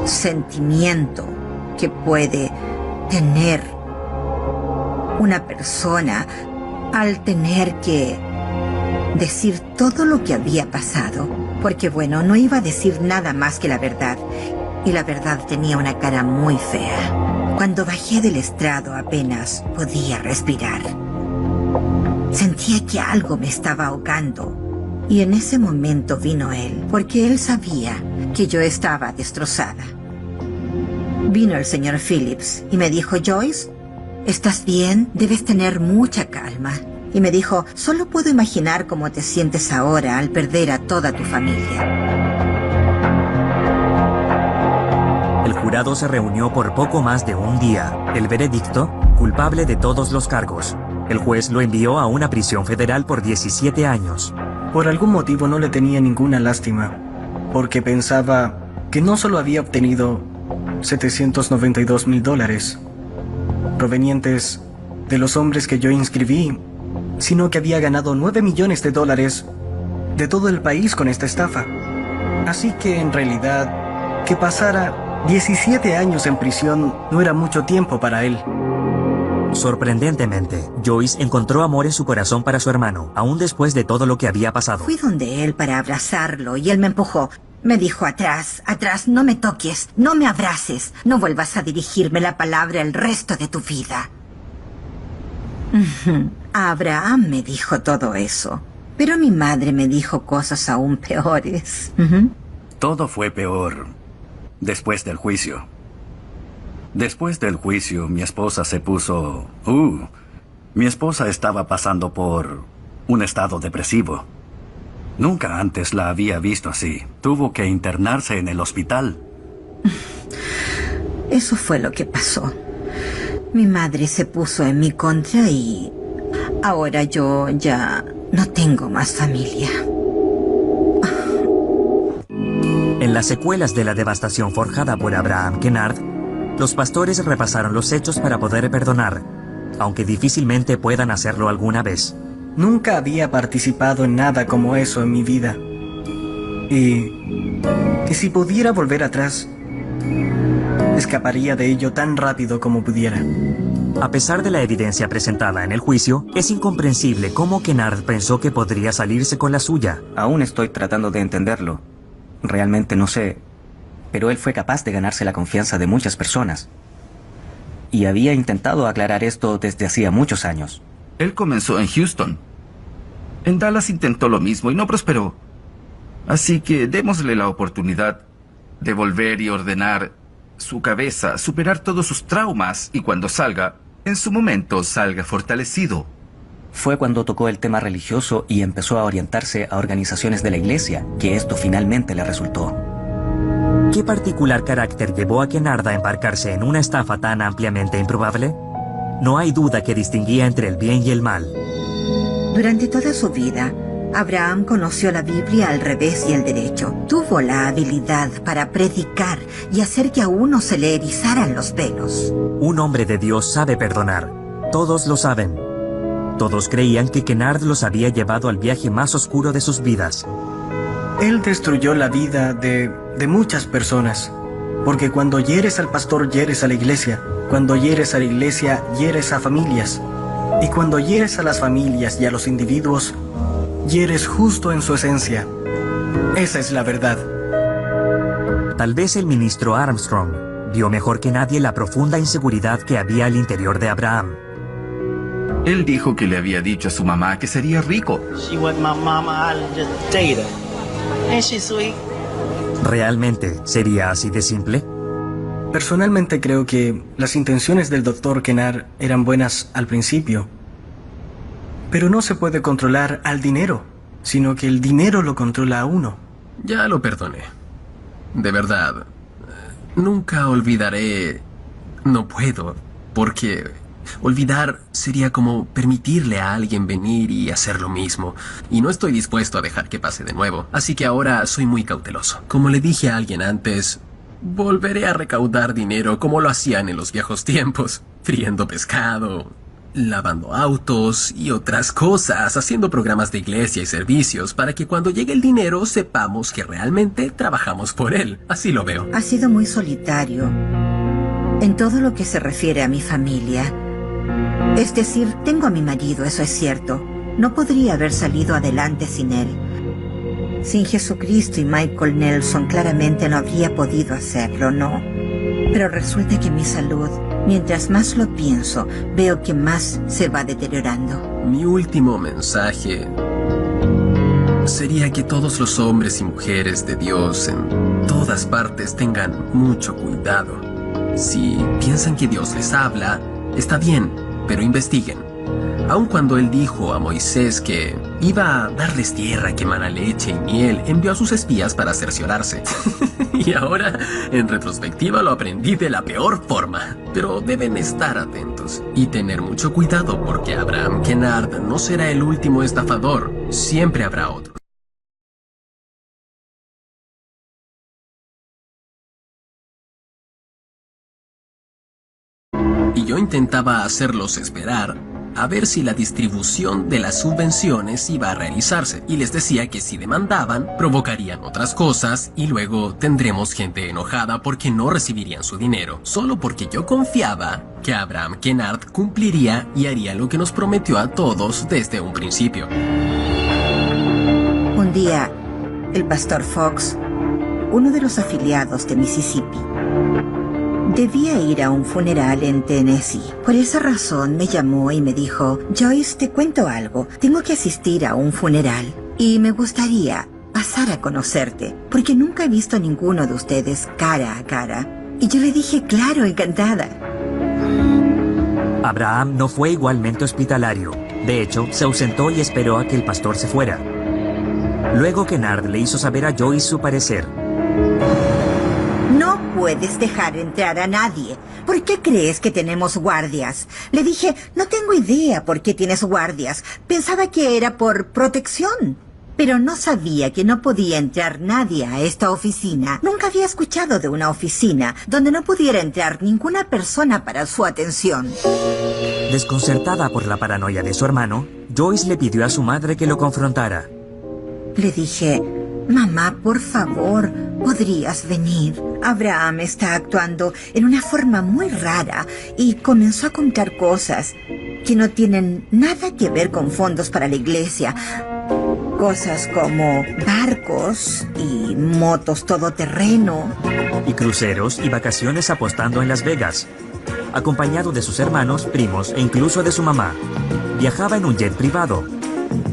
sentimiento que puede tener una persona al tener que decir todo lo que había pasado. Porque bueno, no iba a decir nada más que la verdad. Y la verdad tenía una cara muy fea. Cuando bajé del estrado apenas podía respirar. Sentía que algo me estaba ahogando. Y en ese momento vino él, porque él sabía que yo estaba destrozada. Vino el señor Phillips y me dijo, Joyce, ¿estás bien? Debes tener mucha calma. Y me dijo, solo puedo imaginar cómo te sientes ahora al perder a toda tu familia. El jurado se reunió por poco más de un día. El veredicto, culpable de todos los cargos. El juez lo envió a una prisión federal por 17 años. Por algún motivo no le tenía ninguna lástima, porque pensaba que no solo había obtenido $792,000 provenientes de los hombres que yo inscribí, sino que había ganado $9 millones de todo el país con esta estafa. Así que en realidad, que pasara 17 años en prisión no era mucho tiempo para él. Sorprendentemente, Joyce encontró amor en su corazón para su hermano, aún después de todo lo que había pasado. Fui donde él para abrazarlo y él me empujó. Me dijo, atrás, atrás, no me toques, no me abraces, no vuelvas a dirigirme la palabra el resto de tu vida. Abraham me dijo todo eso, pero mi madre me dijo cosas aún peores. Todo fue peor después del juicio. Después del juicio, mi esposa se puso... mi esposa estaba pasando por un estado depresivo. Nunca antes la había visto así. Tuvo que internarse en el hospital. Eso fue lo que pasó. Mi madre se puso en mi contra y ahora yo ya no tengo más familia. En las secuelas de la devastación forjada por Abraham Kennard, los pastores repasaron los hechos para poder perdonar, aunque difícilmente puedan hacerlo alguna vez. Nunca había participado en nada como eso en mi vida. Y si pudiera volver atrás, escaparía de ello tan rápido como pudiera. A pesar de la evidencia presentada en el juicio, es incomprensible cómo Kennard pensó que podría salirse con la suya. Aún estoy tratando de entenderlo. Realmente no sé. Pero él fue capaz de ganarse la confianza de muchas personas. Y había intentado aclarar esto desde hacía muchos años. Él comenzó en Houston. En Dallas intentó lo mismo y no prosperó. Así que démosle la oportunidad de volver y ordenar su cabeza, superar todos sus traumas y cuando salga, en su momento salga fortalecido. Fue cuando tocó el tema religioso y empezó a orientarse a organizaciones de la iglesia que esto finalmente le resultó. ¿Qué particular carácter llevó a Kennard a embarcarse en una estafa tan ampliamente improbable? No hay duda que distinguía entre el bien y el mal. Durante toda su vida, Abraham conoció la Biblia al revés y al derecho. Tuvo la habilidad para predicar y hacer que a uno se le erizaran los pelos. Un hombre de Dios sabe perdonar. Todos lo saben. Todos creían que Kennard los había llevado al viaje más oscuro de sus vidas. Él destruyó la vida de muchas personas. Porque cuando hieres al pastor, hieres a la iglesia. Cuando hieres a la iglesia, hieres a familias. Y cuando hieres a las familias y a los individuos, hieres justo en su esencia. Esa es la verdad. Tal vez el ministro Armstrong vio mejor que nadie la profunda inseguridad que había al interior de Abraham. Él dijo que le había dicho a su mamá que sería rico. She wasn't my mama, I'd just date her. Ain't she sweet? ¿Realmente sería así de simple? Personalmente creo que las intenciones del Dr. Kennard eran buenas al principio. Pero no se puede controlar al dinero, sino que el dinero lo controla a uno. Ya lo perdoné. De verdad. Nunca olvidaré... No puedo, porque olvidar sería como permitirle a alguien venir y hacer lo mismo. Y no estoy dispuesto a dejar que pase de nuevo. Así que ahora soy muy cauteloso. Como le dije a alguien antes, volveré a recaudar dinero como lo hacían en los viejos tiempos. Friendo pescado, lavando autos y otras cosas, haciendo programas de iglesia y servicios para que cuando llegue el dinero sepamos que realmente trabajamos por él. Así lo veo. Ha sido muy solitario en todo lo que se refiere a mi familia. Es decir, tengo a mi marido, eso es cierto. No podría haber salido adelante sin él. Sin Jesucristo y Michael Nelson claramente no habría podido hacerlo, ¿no? Pero resulta que mi salud, mientras más lo pienso, veo que más se va deteriorando. Mi último mensaje sería que todos los hombres y mujeres de Dios en todas partes tengan mucho cuidado. Si piensan que Dios les habla, está bien, pero investiguen. Aun cuando él dijo a Moisés que iba a darles tierra que emana leche y miel, envió a sus espías para cerciorarse. Y ahora, en retrospectiva, lo aprendí de la peor forma. Pero deben estar atentos y tener mucho cuidado porque Abraham Kennard no será el último estafador. Siempre habrá otro. Y yo intentaba hacerlos esperar a ver si la distribución de las subvenciones iba a realizarse. Y les decía que si demandaban, provocarían otras cosas y luego tendremos gente enojada porque no recibirían su dinero. Solo porque yo confiaba que Abraham Kennard cumpliría y haría lo que nos prometió a todos desde un principio. Un día, el pastor Fox, uno de los afiliados de Mississippi, debía ir a un funeral en Tennessee. Por esa razón me llamó y me dijo, Joyce, te cuento algo. Tengo que asistir a un funeral y me gustaría pasar a conocerte, porque nunca he visto a ninguno de ustedes cara a cara. Y yo le dije, claro, encantada. Abraham no fue igualmente hospitalario. De hecho, se ausentó y esperó a que el pastor se fuera. Luego Kennard le hizo saber a Joyce su parecer. No puedes dejar entrar a nadie. ¿Por qué crees que tenemos guardias? Le dije, no tengo idea por qué tienes guardias. Pensaba que era por protección. Pero no sabía que no podía entrar nadie a esta oficina. Nunca había escuchado de una oficina donde no pudiera entrar ninguna persona para su atención. Desconcertada por la paranoia de su hermano, Joyce le pidió a su madre que lo confrontara. Le dije, mamá, por favor, ¿podrías venir? Abraham está actuando en una forma muy rara y comenzó a contar cosas que no tienen nada que ver con fondos para la iglesia. Cosas como barcos y motos todoterreno. Y cruceros y vacaciones apostando en Las Vegas. Acompañado de sus hermanos, primos e incluso de su mamá. Viajaba en un jet privado,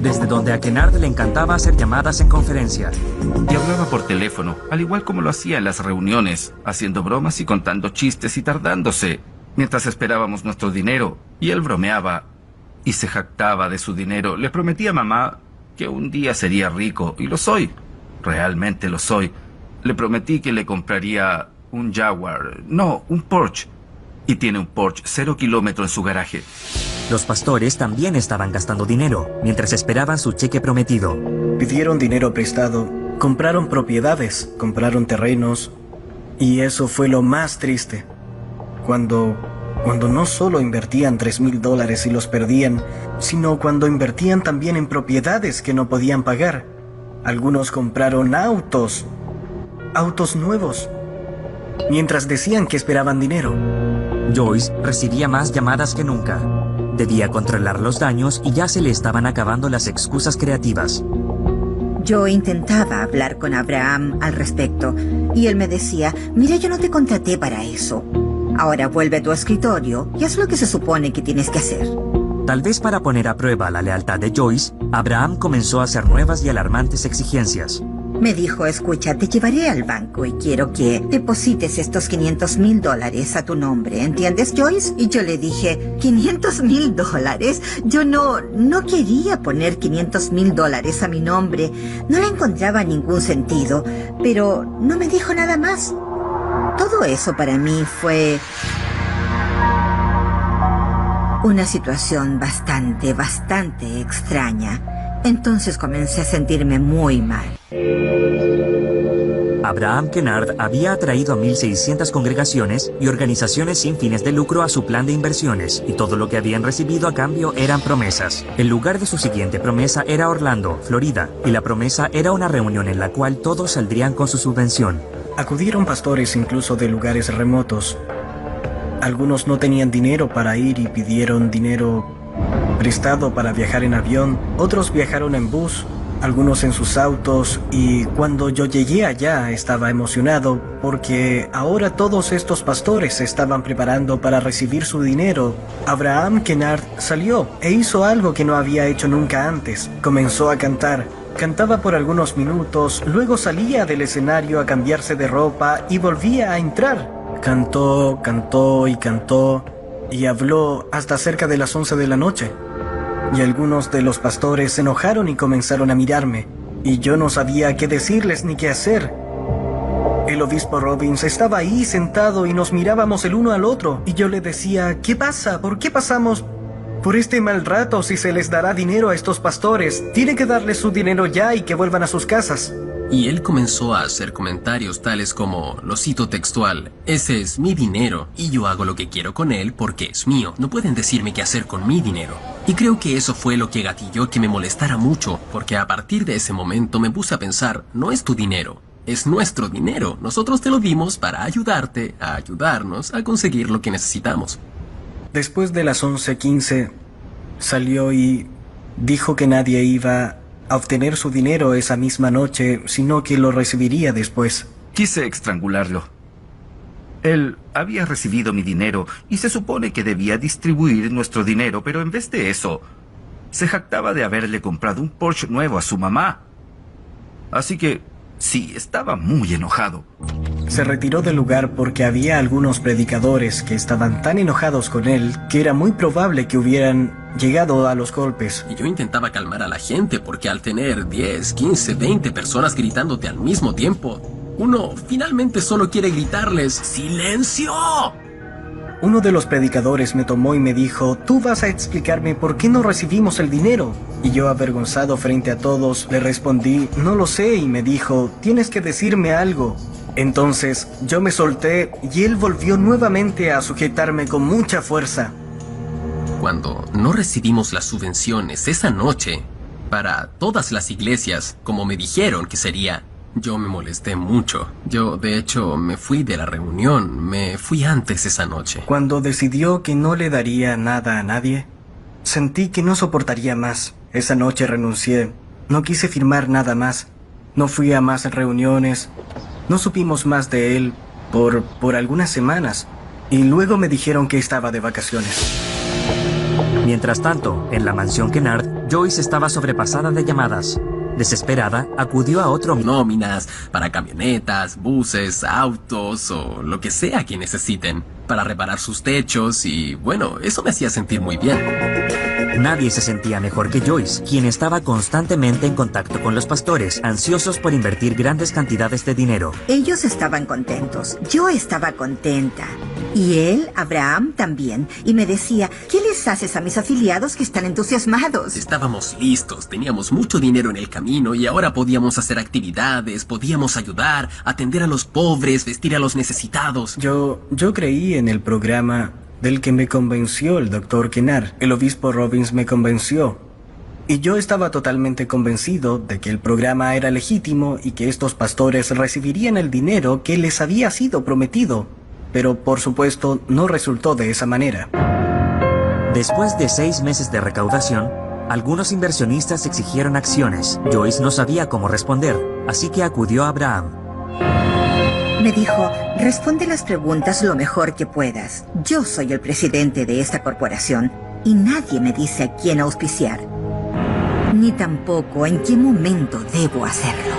desde donde a Kennard le encantaba hacer llamadas en conferencia. Y hablaba por teléfono, al igual como lo hacía en las reuniones, haciendo bromas y contando chistes y tardándose, mientras esperábamos nuestro dinero. Y él bromeaba y se jactaba de su dinero. Le prometí a mamá que un día sería rico, y lo soy. Realmente lo soy. Le prometí que le compraría un Jaguar, no, un Porsche. Y tiene un Porsche 0 kilómetros en su garaje. Los pastores también estaban gastando dinero, mientras esperaban su cheque prometido. Pidieron dinero prestado, compraron propiedades, compraron terrenos, y eso fue lo más triste. Cuando no solo invertían $3,000 y los perdían, sino cuando invertían también en propiedades que no podían pagar. Algunos compraron autos nuevos, mientras decían que esperaban dinero. Joyce recibía más llamadas que nunca. Debía controlar los daños y ya se le estaban acabando las excusas creativas. Yo intentaba hablar con Abraham al respecto, y él me decía, mira, yo no te contraté para eso. Ahora vuelve a tu escritorio y haz lo que se supone que tienes que hacer. Tal vez para poner a prueba la lealtad de Joyce, Abraham comenzó a hacer nuevas y alarmantes exigencias. Me dijo, escucha, te llevaré al banco y quiero que deposites estos $500,000 a tu nombre. ¿Entiendes, Joyce? Y yo le dije, ¿$500,000? Yo no quería poner $500,000 a mi nombre. No le encontraba ningún sentido, pero no me dijo nada más. Todo eso para mí fue una situación bastante extraña. Entonces comencé a sentirme muy mal. Abraham Kennard había atraído a 1,600 congregaciones y organizaciones sin fines de lucro a su plan de inversiones, y todo lo que habían recibido a cambio eran promesas. El lugar de su siguiente promesa era Orlando, Florida, y la promesa era una reunión en la cual todos saldrían con su subvención. Acudieron pastores incluso de lugares remotos. Algunos no tenían dinero para ir y pidieron dinero prestado para viajar en avión. Otros viajaron en bus, algunos en sus autos, y cuando yo llegué allá estaba emocionado porque ahora todos estos pastores se estaban preparando para recibir su dinero. Abraham Kennard salió e hizo algo que no había hecho nunca antes. Comenzó a cantar. Cantaba por algunos minutos, luego salía del escenario a cambiarse de ropa y volvía a entrar. Cantó y habló hasta cerca de las 11 de la noche. Y algunos de los pastores se enojaron y comenzaron a mirarme, y yo no sabía qué decirles ni qué hacer. El obispo Robbins estaba ahí sentado y nos mirábamos el uno al otro, y yo le decía, ¿qué pasa? ¿Por qué pasamos por este mal rato si se les dará dinero a estos pastores? Tiene que darles su dinero ya y que vuelvan a sus casas. Y él comenzó a hacer comentarios tales como, lo cito textual, ese es mi dinero y yo hago lo que quiero con él porque es mío. No pueden decirme qué hacer con mi dinero. Y creo que eso fue lo que gatilló que me molestara mucho, porque a partir de ese momento me puse a pensar, no es tu dinero, es nuestro dinero. Nosotros te lo dimos para ayudarte, a ayudarnos a conseguir lo que necesitamos. Después de las 11:15, salió y dijo que nadie iba a obtener su dinero esa misma noche, sino que lo recibiría después. Quise estrangularlo. Él había recibido mi dinero y se supone que debía distribuir nuestro dinero, pero en vez de eso, se jactaba de haberle comprado un Porsche nuevo a su mamá. Así que, sí, estaba muy enojado. Se retiró del lugar porque había algunos predicadores que estaban tan enojados con él que era muy probable que hubieran llegado a los golpes. Y yo intentaba calmar a la gente porque al tener 10, 15, 20 personas gritándote al mismo tiempo, uno finalmente solo quiere gritarles ¡silencio! Uno de los predicadores me tomó y me dijo, tú vas a explicarme por qué no recibimos el dinero. Y yo, avergonzado frente a todos, le respondí, no lo sé, y me dijo, tienes que decirme algo. Entonces yo me solté y él volvió nuevamente a sujetarme con mucha fuerza. Cuando no recibimos las subvenciones esa noche para todas las iglesias, como me dijeron que sería, yo me molesté mucho. Yo, de hecho, me fui de la reunión, me fui antes esa noche. Cuando decidió que no le daría nada a nadie, sentí que no soportaría más. Esa noche renuncié. No quise firmar nada más. No fui a más reuniones. No supimos más de él por algunas semanas. Y luego me dijeron que estaba de vacaciones. Mientras tanto, en la mansión Kennard, Joyce estaba sobrepasada de llamadas. Desesperada, acudió a otro... nóminas para camionetas, buses, autos o lo que sea que necesiten para reparar sus techos y, bueno, eso me hacía sentir muy bien. Nadie se sentía mejor que Joyce, quien estaba constantemente en contacto con los pastores, ansiosos por invertir grandes cantidades de dinero. Ellos estaban contentos, yo estaba contenta. Y él, Abraham, también. Y me decía, ¿qué les haces a mis afiliados que están entusiasmados? Estábamos listos, teníamos mucho dinero en el camino y ahora podíamos hacer actividades, podíamos ayudar, atender a los pobres, vestir a los necesitados. Yo creí en el programa del que me convenció el Dr. Kennard. El obispo Robbins me convenció. Y yo estaba totalmente convencido de que el programa era legítimo y que estos pastores recibirían el dinero que les había sido prometido. Pero, por supuesto, no resultó de esa manera. Después de 6 meses de recaudación, algunos inversionistas exigieron acciones. Joyce no sabía cómo responder, así que acudió a Abraham. Me dijo, responde las preguntas lo mejor que puedas. Yo soy el presidente de esta corporación y nadie me dice a quién auspiciar, ni tampoco en qué momento debo hacerlo.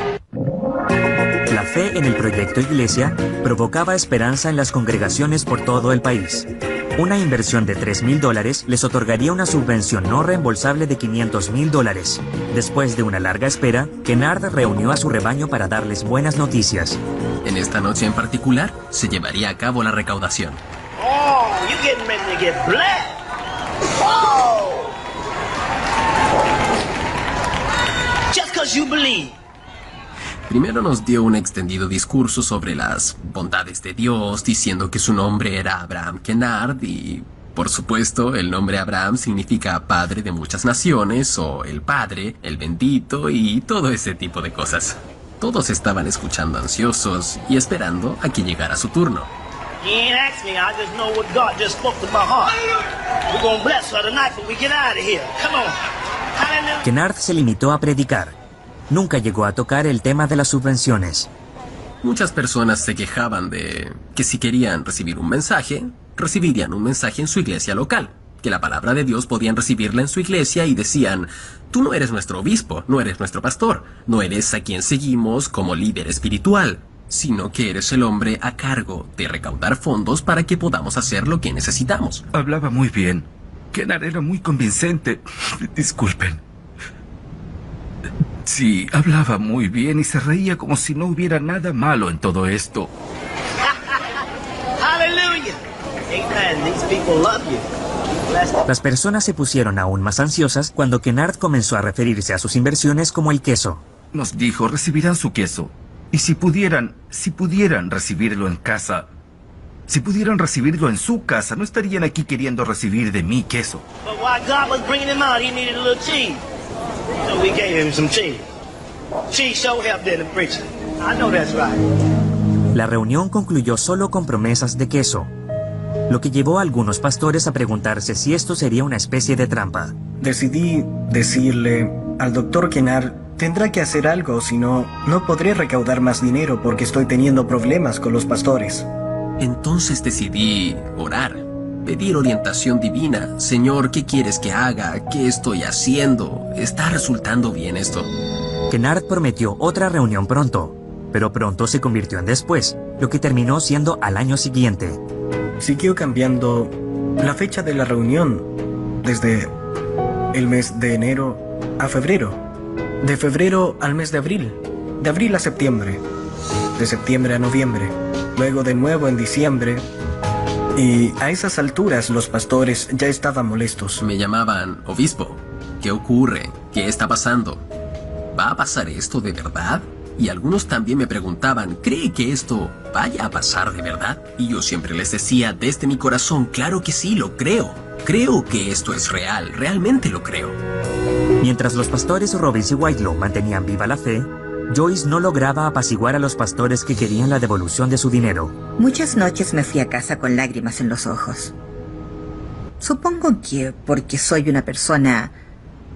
La fe en el proyecto Iglesia provocaba esperanza en las congregaciones por todo el país. Una inversión de $3,000 les otorgaría una subvención no reembolsable de $500,000. Después de una larga espera, Kennard reunió a su rebaño para darles buenas noticias. En esta noche en particular, se llevaría a cabo la recaudación. Oh, you're getting ready to get blessed. Oh! Just because you believe. Primero nos dio un extendido discurso sobre las bondades de Dios, diciendo que su nombre era Abraham Kennard y, por supuesto, el nombre Abraham significa padre de muchas naciones, o el padre, el bendito y todo ese tipo de cosas. Todos estaban escuchando ansiosos y esperando a que llegara su turno. You ain't asked me, I just know what God just spoke to my heart. We're gonna bless her tonight when we get out of here. Come on. Hallelujah. Kennard se limitó a predicar. Nunca llegó a tocar el tema de las subvenciones. Muchas personas se quejaban de que si querían recibir un mensaje, recibirían un mensaje en su iglesia local, que la palabra de Dios podían recibirla en su iglesia y decían, tú no eres nuestro obispo, no eres nuestro pastor, no eres a quien seguimos como líder espiritual, sino que eres el hombre a cargo de recaudar fondos para que podamos hacer lo que necesitamos. Hablaba muy bien. Kennard era muy convincente. Disculpen. Sí, hablaba muy bien y se reía como si no hubiera nada malo en todo esto. Hallelujah. Amen. These people love you. Bless them. Las personas se pusieron aún más ansiosas cuando Kennard comenzó a referirse a sus inversiones como el queso. Nos dijo, recibirán su queso. Y si pudieran recibirlo en casa, si pudieran recibirlo en su casa, no estarían aquí queriendo recibir de mi queso. But while God was bringing him out, he needed a little cheese. So we gave him some cheese. Cheese sure helped in the preaching. I know that's right. La reunión concluyó solo con promesas de queso, lo que llevó a algunos pastores a preguntarse si esto sería una especie de trampa. Decidí decirle al doctor Kennard, tendrá que hacer algo, si no, no podré recaudar más dinero porque estoy teniendo problemas con los pastores. Entonces decidí orar, pedir orientación divina. Señor, ¿qué quieres que haga? ¿Qué estoy haciendo? ¿Está resultando bien esto? Kennard prometió otra reunión pronto, pero pronto se convirtió en después, lo que terminó siendo al año siguiente. Siguió cambiando la fecha de la reunión desde el mes de enero a febrero, de febrero al mes de abril a septiembre, de septiembre a noviembre, luego de nuevo en diciembre, y a esas alturas los pastores ya estaban molestos. Me llamaban, obispo, ¿qué ocurre? ¿Qué está pasando? ¿Va a pasar esto de verdad? Y algunos también me preguntaban, ¿cree que esto vaya a pasar de verdad? Y yo siempre les decía desde mi corazón, claro que sí, lo creo. Creo que esto es real, realmente lo creo. Mientras los pastores Robbins y Whitelaw mantenían viva la fe, Joyce no lograba apaciguar a los pastores que querían la devolución de su dinero. Muchas noches me fui a casa con lágrimas en los ojos. Supongo que porque soy una persona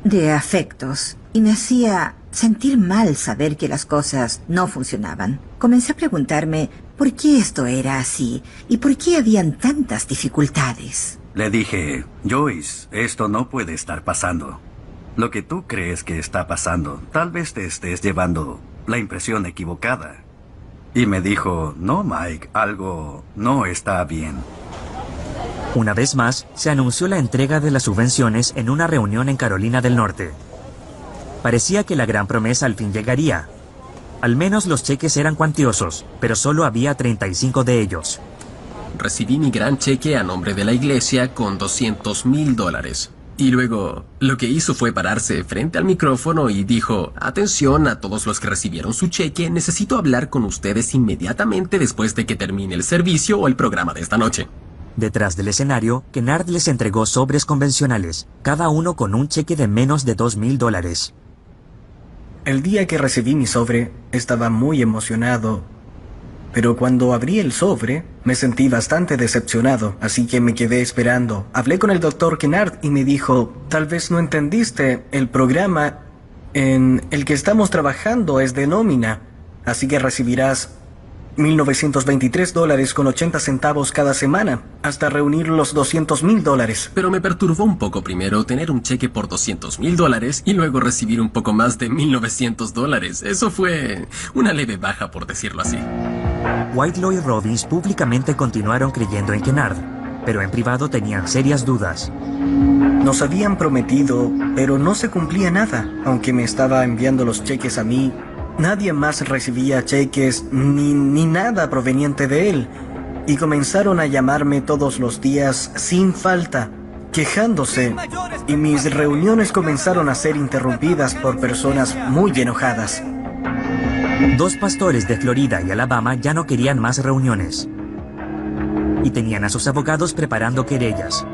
de afectos y me hacía sentir mal saber que las cosas no funcionaban. Comencé a preguntarme por qué esto era así y por qué habían tantas dificultades. Le dije, Joyce, esto no puede estar pasando. Lo que tú crees que está pasando, tal vez te estés llevando la impresión equivocada. Y me dijo, no, Mike, algo no está bien. Una vez más, se anunció la entrega de las subvenciones en una reunión en Carolina del Norte. Parecía que la gran promesa al fin llegaría. Al menos los cheques eran cuantiosos, pero solo había 35 de ellos. Recibí mi gran cheque a nombre de la iglesia con $200,000. Y luego, lo que hizo fue pararse frente al micrófono y dijo, atención a todos los que recibieron su cheque, necesito hablar con ustedes inmediatamente después de que termine el servicio o el programa de esta noche. Detrás del escenario, Kennard les entregó sobres convencionales, cada uno con un cheque de menos de $2,000. El día que recibí mi sobre, estaba muy emocionado, pero cuando abrí el sobre, me sentí bastante decepcionado, así que me quedé esperando. Hablé con el doctor Kennard y me dijo, tal vez no entendiste, el programa en el que estamos trabajando es de nómina, así que recibirás $1,923.80 cada semana, hasta reunir los $200,000. Pero me perturbó un poco primero tener un cheque por $200,000 y luego recibir un poco más de $1,900. Eso fue una leve baja, por decirlo así. Whitelaw y Robbins públicamente continuaron creyendo en Kennard, pero en privado tenían serias dudas. Nos habían prometido, pero no se cumplía nada. Aunque me estaba enviando los cheques a mí, nadie más recibía cheques ni nada proveniente de él. Y comenzaron a llamarme todos los días sin falta, quejándose. Y mis reuniones comenzaron a ser interrumpidas por personas muy enojadas. 2 pastores de Florida y Alabama ya no querían más reuniones. Y tenían a sus abogados preparando querellas.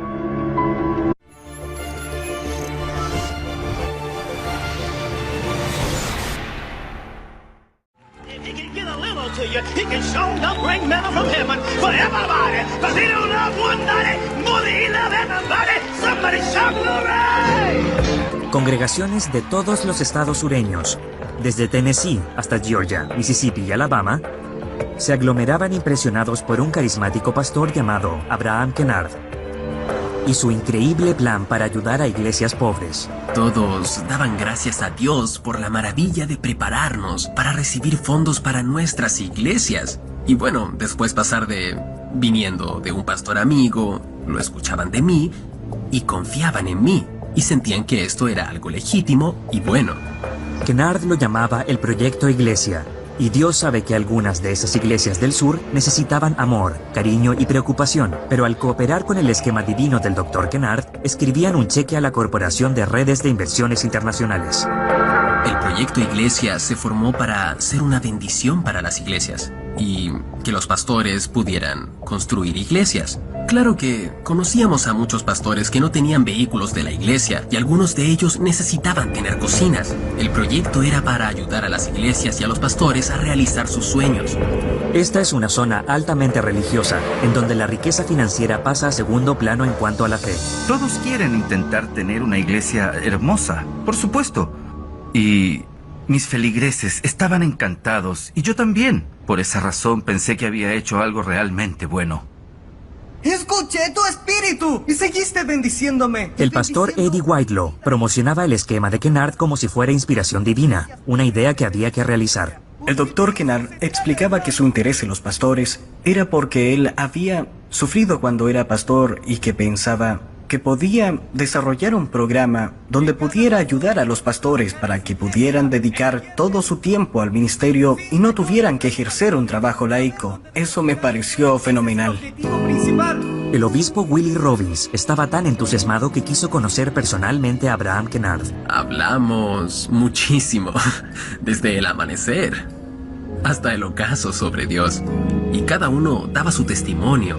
He can show enough bring manna from heaven for everybody. Cause he don't love one body more than he love everybody. Somebody shout glory! Congregaciones de todos los estados sureños, desde Tennessee hasta Georgia, Mississippi y Alabama, se aglomeraban impresionados por un carismático pastor llamado Abraham Kennard y su increíble plan para ayudar a iglesias pobres. Todos daban gracias a Dios por la maravilla de prepararnos para recibir fondos para nuestras iglesias. Y bueno, después pasar de viniendo de un pastor amigo, lo escuchaban de mí y confiaban en mí y sentían que esto era algo legítimo y bueno. Kennard lo llamaba el Proyecto Iglesia, y Dios sabe que algunas de esas iglesias del sur necesitaban amor, cariño y preocupación, pero al cooperar con el esquema divino del Dr. Kennard, escribían un cheque a la Corporación de Redes de Inversiones Internacionales. El Proyecto Iglesia se formó para ser una bendición para las iglesias y que los pastores pudieran construir iglesias. Claro que conocíamos a muchos pastores que no tenían vehículos de la iglesia y algunos de ellos necesitaban tener cocinas. El proyecto era para ayudar a las iglesias y a los pastores a realizar sus sueños. Esta es una zona altamente religiosa, en donde la riqueza financiera pasa a segundo plano en cuanto a la fe. Todos quieren intentar tener una iglesia hermosa, por supuesto. Y mis feligreses estaban encantados, y yo también. Por esa razón pensé que había hecho algo realmente bueno. Escuché tu espíritu y seguiste bendiciéndome. El pastor Eddie Whitelaw promocionaba el esquema de Kennard como si fuera inspiración divina, una idea que había que realizar. El Dr. Kennard explicaba que su interés en los pastores era porque él había sufrido cuando era pastor y que pensaba que podía desarrollar un programa donde pudiera ayudar a los pastores para que pudieran dedicar todo su tiempo al ministerio y no tuvieran que ejercer un trabajo laico. Eso me pareció fenomenal. El obispo Willie Robbins estaba tan entusiasmado que quiso conocer personalmente a Abraham Kennard. Hablamos muchísimo, desde el amanecer hasta el ocaso sobre Dios. Y cada uno daba su testimonio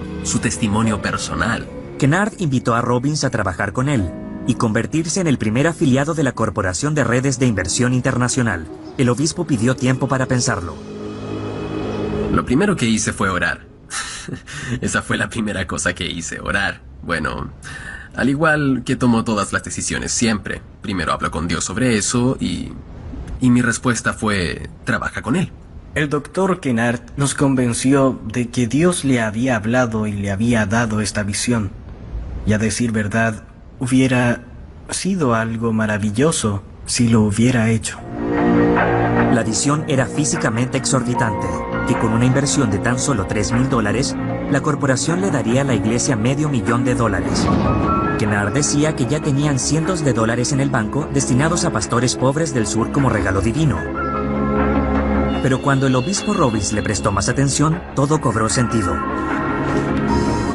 personal. Kennard invitó a Robbins a trabajar con él y convertirse en el primer afiliado de la Corporación de Redes de Inversión Internacional. El obispo pidió tiempo para pensarlo. Lo primero que hice fue orar. Esa fue la primera cosa que hice, orar. Bueno, al igual que tomo todas las decisiones siempre. Primero hablo con Dios sobre eso y mi respuesta fue, trabaja con él. El Dr. Kennard nos convenció de que Dios le había hablado y le había dado esta visión. Y a decir verdad, hubiera sido algo maravilloso si lo hubiera hecho. La visión era físicamente exorbitante, que con una inversión de tan solo $3,000, la corporación le daría a la iglesia $500,000. Kennard decía que ya tenían cientos de dólares en el banco destinados a pastores pobres del sur como regalo divino. Pero cuando el obispo Robbins le prestó más atención, todo cobró sentido.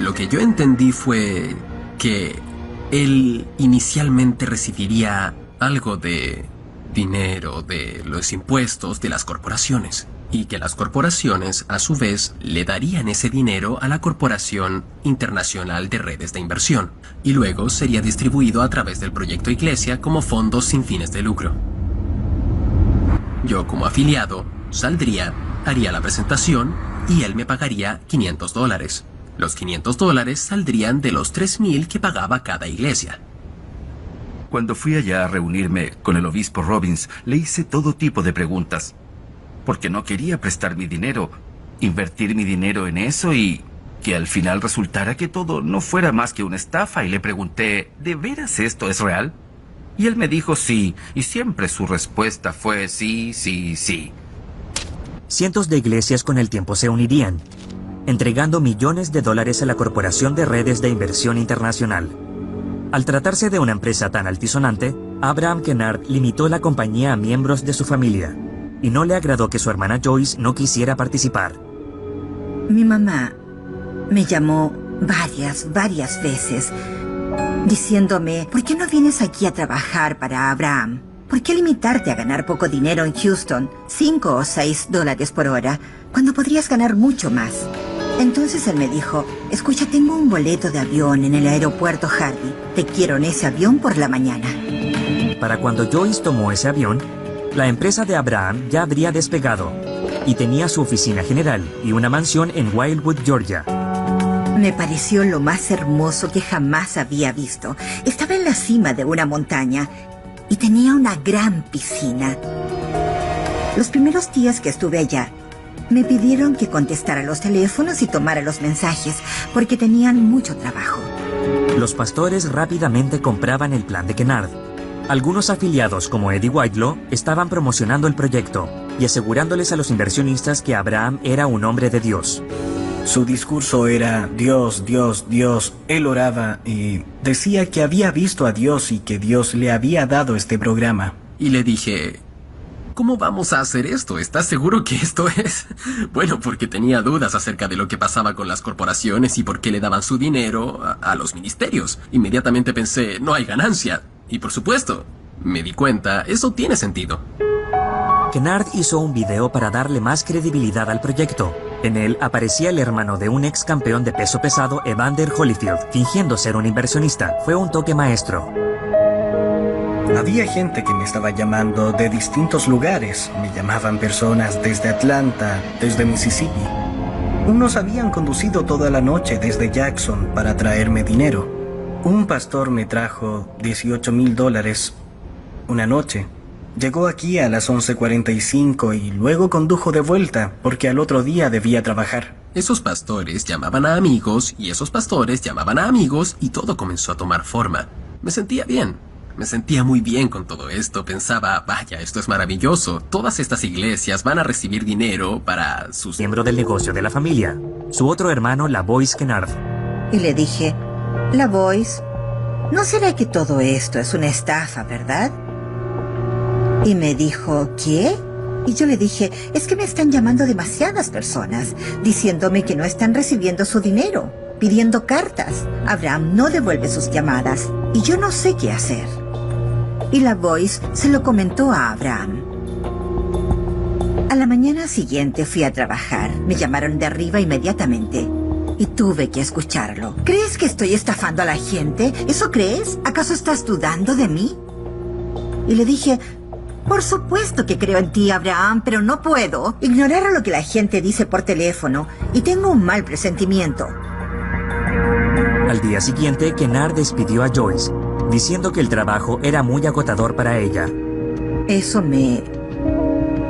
Lo que yo entendí fue que él inicialmente recibiría algo de dinero de los impuestos de las corporaciones y que las corporaciones a su vez le darían ese dinero a la Corporación Internacional de Redes de Inversión y luego sería distribuido a través del Proyecto Iglesia como fondos sin fines de lucro. Yo como afiliado saldría, haría la presentación y él me pagaría $500. Los $500 saldrían de los $3,000 que pagaba cada iglesia. Cuando fui allá a reunirme con el obispo Robbins, le hice todo tipo de preguntas, porque no quería prestar mi dinero, invertir mi dinero en eso y que al final resultara que todo no fuera más que una estafa. Y le pregunté, ¿de veras esto es real? Y él me dijo sí, y siempre su respuesta fue sí, sí, sí. Cientos de iglesias con el tiempo se unirían, entregando millones de dólares a la Corporación de Redes de Inversión Internacional. Al tratarse de una empresa tan altisonante, Abraham Kennard limitó la compañía a miembros de su familia, y no le agradó que su hermana Joyce no quisiera participar. Mi mamá me llamó varias veces, diciéndome, ¿por qué no vienes aquí a trabajar para Abraham? ¿Por qué limitarte a ganar poco dinero en Houston, 5 o 6 dólares por hora, cuando podrías ganar mucho más? Entonces él me dijo, escucha, tengo un boleto de avión en el aeropuerto Harvey. Te quiero en ese avión por la mañana. Para cuando Joyce tomó ese avión, la empresa de Abraham ya habría despegado y tenía su oficina general y una mansión en Wildwood, Georgia. Me pareció lo más hermoso que jamás había visto. Estaba en la cima de una montaña y tenía una gran piscina. Los primeros días que estuve allá, me pidieron que contestara los teléfonos y tomara los mensajes, porque tenían mucho trabajo. Los pastores rápidamente compraban el plan de Kennard. Algunos afiliados, como Eddie Whitelaw, estaban promocionando el proyecto y asegurándoles a los inversionistas que Abraham era un hombre de Dios. Su discurso era Dios, Dios, Dios. Él oraba y decía que había visto a Dios y que Dios le había dado este programa. Y le dije, ¿cómo vamos a hacer esto? ¿Estás seguro que esto es? Bueno, porque tenía dudas acerca de lo que pasaba con las corporaciones y por qué le daban su dinero a los ministerios. Inmediatamente pensé, no hay ganancia. Y por supuesto, me di cuenta, eso tiene sentido. Kennard hizo un video para darle más credibilidad al proyecto. En él aparecía el hermano de un ex campeón de peso pesado, Evander Holyfield, fingiendo ser un inversionista. Fue un toque maestro. Había gente que me estaba llamando de distintos lugares. Me llamaban personas desde Atlanta, desde Mississippi. Unos habían conducido toda la noche desde Jackson para traerme dinero. Un pastor me trajo $18,000 una noche. Llegó aquí a las 11:45 y luego condujo de vuelta porque al otro día debía trabajar. Esos pastores llamaban a amigos y esos pastores llamaban a amigos y todo comenzó a tomar forma. Me sentía bien. Me sentía muy bien con todo esto. Pensaba, vaya, esto es maravilloso. Todas estas iglesias van a recibir dinero para sus... Miembro del negocio de la familia, su otro hermano, LaVoice Kennard. Y le dije, LaVoice, ¿no será que todo esto es una estafa, verdad? Y me dijo, ¿qué? Y yo le dije, es que me están llamando demasiadas personas, diciéndome que no están recibiendo su dinero, pidiendo cartas. Abraham no devuelve sus llamadas, y yo no sé qué hacer. Y LaVoice se lo comentó a Abraham. A la mañana siguiente fui a trabajar. Me llamaron de arriba inmediatamente. Y tuve que escucharlo. ¿Crees que estoy estafando a la gente? ¿Eso crees? ¿Acaso estás dudando de mí? Y le dije, por supuesto que creo en ti, Abraham, pero no puedo ignorar lo que la gente dice por teléfono. Y tengo un mal presentimiento. Al día siguiente, Kennard despidió a Joyce, diciendo que el trabajo era muy agotador para ella. Eso me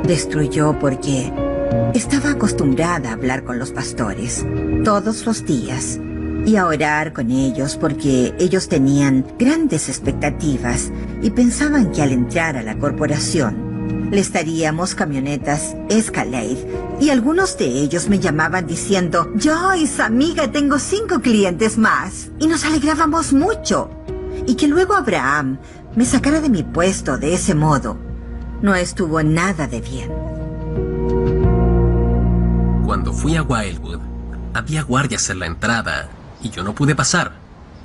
destruyó porque estaba acostumbrada a hablar con los pastores todos los días y a orar con ellos porque ellos tenían grandes expectativas y pensaban que al entrar a la corporación les daríamos camionetas Escalade, y algunos de ellos me llamaban diciendo, Joyce, amiga, tengo 5 clientes más, y nos alegrábamos mucho. Y que luego Abraham me sacara de mi puesto de ese modo no estuvo nada de bien. Cuando fui a Wildwood, había guardias en la entrada y yo no pude pasar.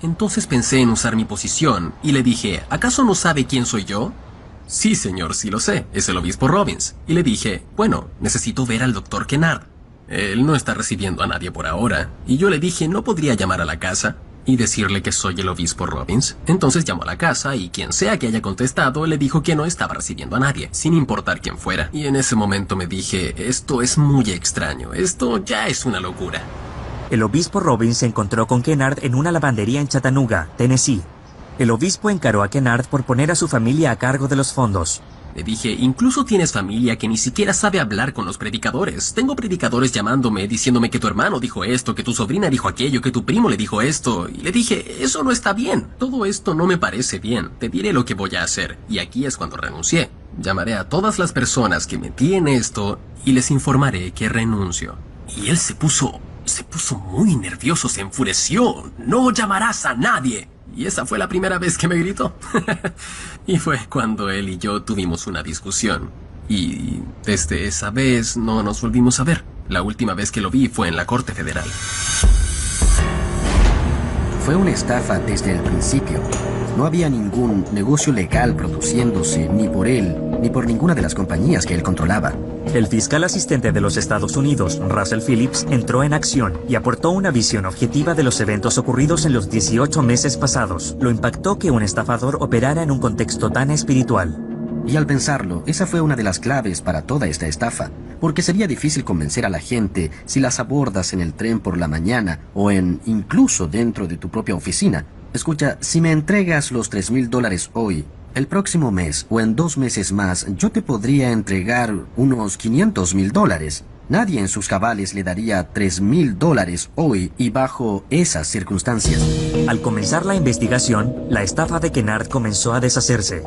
Entonces pensé en usar mi posición y le dije, ¿acaso no sabe quién soy yo? Sí, señor, sí lo sé, es el obispo Robbins. Y le dije, bueno, necesito ver al doctor Kennard. Él no está recibiendo a nadie por ahora. Y yo le dije, ¿no podría llamar a la casa y decirle que soy el obispo Robbins? Entonces llamó a la casa y quien sea que haya contestado le dijo que no estaba recibiendo a nadie, sin importar quién fuera. Y en ese momento me dije, esto es muy extraño, esto ya es una locura. El obispo Robbins se encontró con Kennard en una lavandería en Chattanooga, Tennessee. El obispo encaró a Kennard por poner a su familia a cargo de los fondos. Le dije, incluso tienes familia que ni siquiera sabe hablar con los predicadores. Tengo predicadores llamándome, diciéndome que tu hermano dijo esto, que tu sobrina dijo aquello, que tu primo le dijo esto. Y le dije, eso no está bien. Todo esto no me parece bien. Te diré lo que voy a hacer. Y aquí es cuando renuncié. Llamaré a todas las personas que metí en esto y les informaré que renuncio. Y él se puso muy nervioso, se enfureció. No llamarás a nadie. Y esa fue la primera vez que me gritó. Y fue cuando él y yo tuvimos una discusión. Y desde esa vez no nos volvimos a ver. La última vez que lo vi fue en la Corte Federal. Fue una estafa desde el principio. No había ningún negocio legal produciéndose, ni por él, ni por ninguna de las compañías que él controlaba. El fiscal asistente de los Estados Unidos, Russell Phillips, entró en acción y aportó una visión objetiva de los eventos ocurridos en los 18 meses pasados. Lo impactó que un estafador operara en un contexto tan espiritual. Y al pensarlo, esa fue una de las claves para toda esta estafa, porque sería difícil convencer a la gente si las abordas en el tren por la mañana o incluso dentro de tu propia oficina. Escucha, si me entregas los $3,000 hoy, el próximo mes o en 2 meses más, yo te podría entregar unos $500,000. Nadie en sus cabales le daría $3,000 hoy y bajo esas circunstancias. Al comenzar la investigación, la estafa de Kennard comenzó a deshacerse.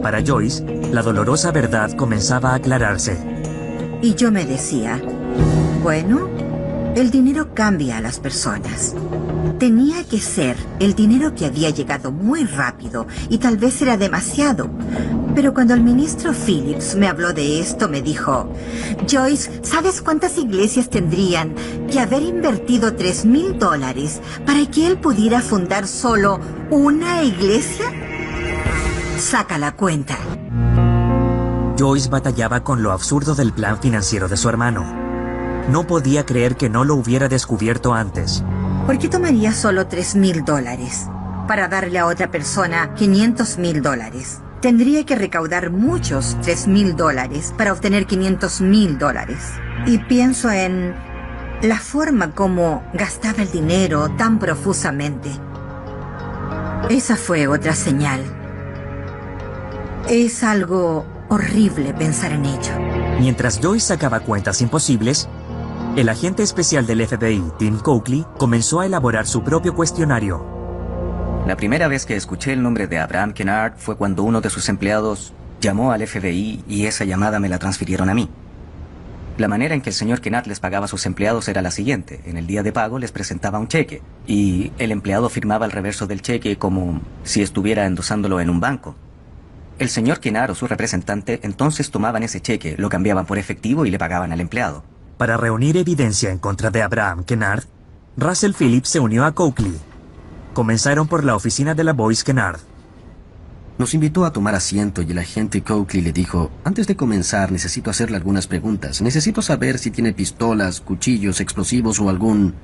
Para Joyce, la dolorosa verdad comenzaba a aclararse. Y yo me decía, bueno, el dinero cambia a las personas. Tenía que ser el dinero que había llegado muy rápido y tal vez era demasiado. Pero cuando el ministro Phillips me habló de esto, me dijo, Joyce, ¿sabes cuántas iglesias tendrían que haber invertido $3,000 para que él pudiera fundar solo una iglesia? Saca la cuenta. Joyce batallaba con lo absurdo del plan financiero de su hermano. No podía creer que no lo hubiera descubierto antes. ¿Por qué tomaría solo $3,000 para darle a otra persona $500,000? Tendría que recaudar muchos $3,000 para obtener $500,000. Y pienso en la forma como gastaba el dinero tan profusamente. Esa fue otra señal. Es algo horrible pensar en ello. Mientras Joyce sacaba cuentas imposibles, el agente especial del FBI, Tim Coakley, comenzó a elaborar su propio cuestionario. La primera vez que escuché el nombre de Abraham Kennard fue cuando uno de sus empleados llamó al FBI y esa llamada me la transfirieron a mí. La manera en que el señor Kennard les pagaba a sus empleados era la siguiente. En el día de pago les presentaba un cheque y el empleado firmaba el reverso del cheque como si estuviera endosándolo en un banco. El señor Kennard o su representante entonces tomaban ese cheque, lo cambiaban por efectivo y le pagaban al empleado. Para reunir evidencia en contra de Abraham Kennard, Russell Phillips se unió a Coakley. Comenzaron por la oficina de la Boyce Kennard. Nos invitó a tomar asiento y el agente Coakley le dijo, antes de comenzar necesito hacerle algunas preguntas. Necesito saber si tiene pistolas, cuchillos, explosivos o algún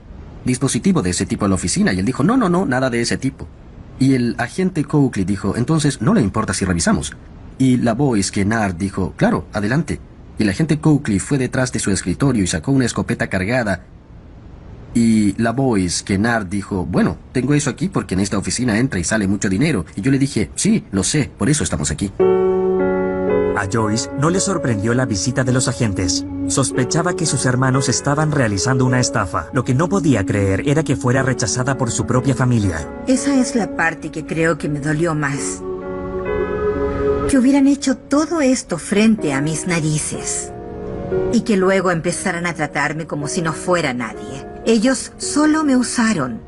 dispositivo de ese tipo en la oficina. Y él dijo, no, nada de ese tipo. Y el agente Coakley dijo, entonces no le importa si revisamos. Y la Boyce Kennard dijo, claro, adelante. Y el agente Coakley fue detrás de su escritorio y sacó una escopeta cargada. Y la Boyce Kennard dijo, bueno, tengo eso aquí porque en esta oficina entra y sale mucho dinero. Y yo le dije, sí, lo sé, por eso estamos aquí. A Joyce no le sorprendió la visita de los agentes. Sospechaba que sus hermanos estaban realizando una estafa. Lo que no podía creer era que fuera rechazada por su propia familia. Esa es la parte que creo que me dolió más. Que hubieran hecho todo esto frente a mis narices. Y que luego empezaran a tratarme como si no fuera nadie. Ellos solo me usaron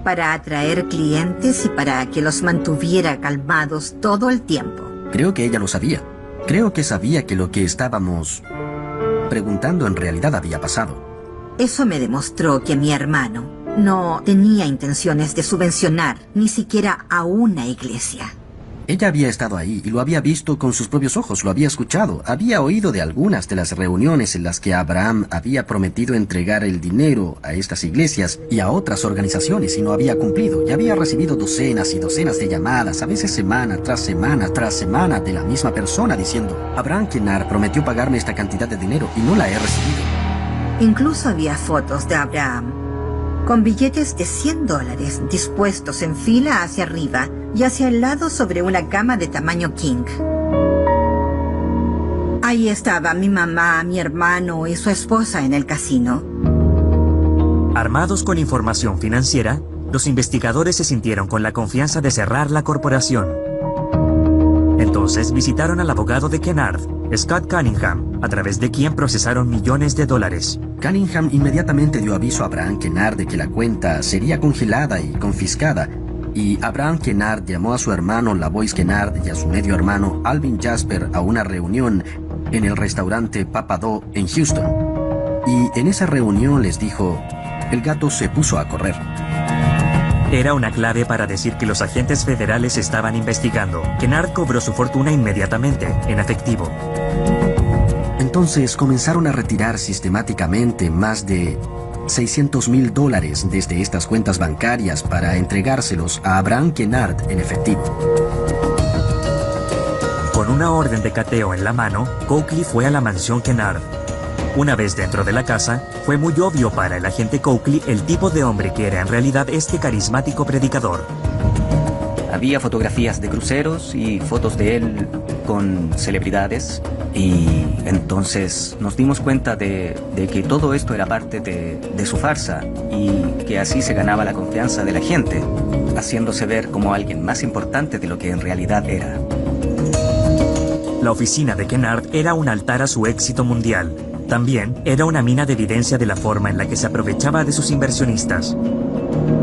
para atraer clientes y para que los mantuviera calmados todo el tiempo. Creo que ella lo sabía. Creo que sabía que lo que estábamos preguntando en realidad había pasado. Eso me demostró que mi hermano no tenía intenciones de subvencionar ni siquiera a una iglesia. Ella había estado ahí y lo había visto con sus propios ojos, lo había escuchado, había oído de algunas de las reuniones en las que Abraham había prometido entregar el dinero a estas iglesias y a otras organizaciones y no había cumplido, y había recibido docenas y docenas de llamadas, a veces semana tras semana tras semana, de la misma persona diciendo, Abraham Kennard prometió pagarme esta cantidad de dinero y no la he recibido. Incluso había fotos de Abraham con billetes de $100 dispuestos en fila hacia arriba y hacia el lado sobre una cama de tamaño king. Ahí estaba mi mamá, mi hermano y su esposa en el casino. Armados con información financiera, los investigadores se sintieron con la confianza de cerrar la corporación. Entonces visitaron al abogado de Kennard, Scott Cunningham, a través de quien procesaron millones de dólares. Cunningham inmediatamente dio aviso a Abraham Kennard de que la cuenta sería congelada y confiscada, y Abraham Kennard llamó a su hermano Lavois Kennard y a su medio hermano Alvin Jasper a una reunión en el restaurante Papado en Houston. Y en esa reunión les dijo, el gato se puso a correr. Era una clave para decir que los agentes federales estaban investigando. Kennard cobró su fortuna inmediatamente, en efectivo. Entonces comenzaron a retirar sistemáticamente más de $600,000 desde estas cuentas bancarias para entregárselos a Abraham Kennard en efectivo. Con una orden de cateo en la mano, Coakley fue a la mansión Kennard. Una vez dentro de la casa, fue muy obvio para el agente Coakley el tipo de hombre que era en realidad este carismático predicador. Había fotografías de cruceros y fotos de él con celebridades, y entonces nos dimos cuenta de que todo esto era parte de su farsa y que así se ganaba la confianza de la gente, haciéndose ver como alguien más importante de lo que en realidad era. La oficina de Kennard era un altar a su éxito mundial. También era una mina de evidencia de la forma en la que se aprovechaba de sus inversionistas.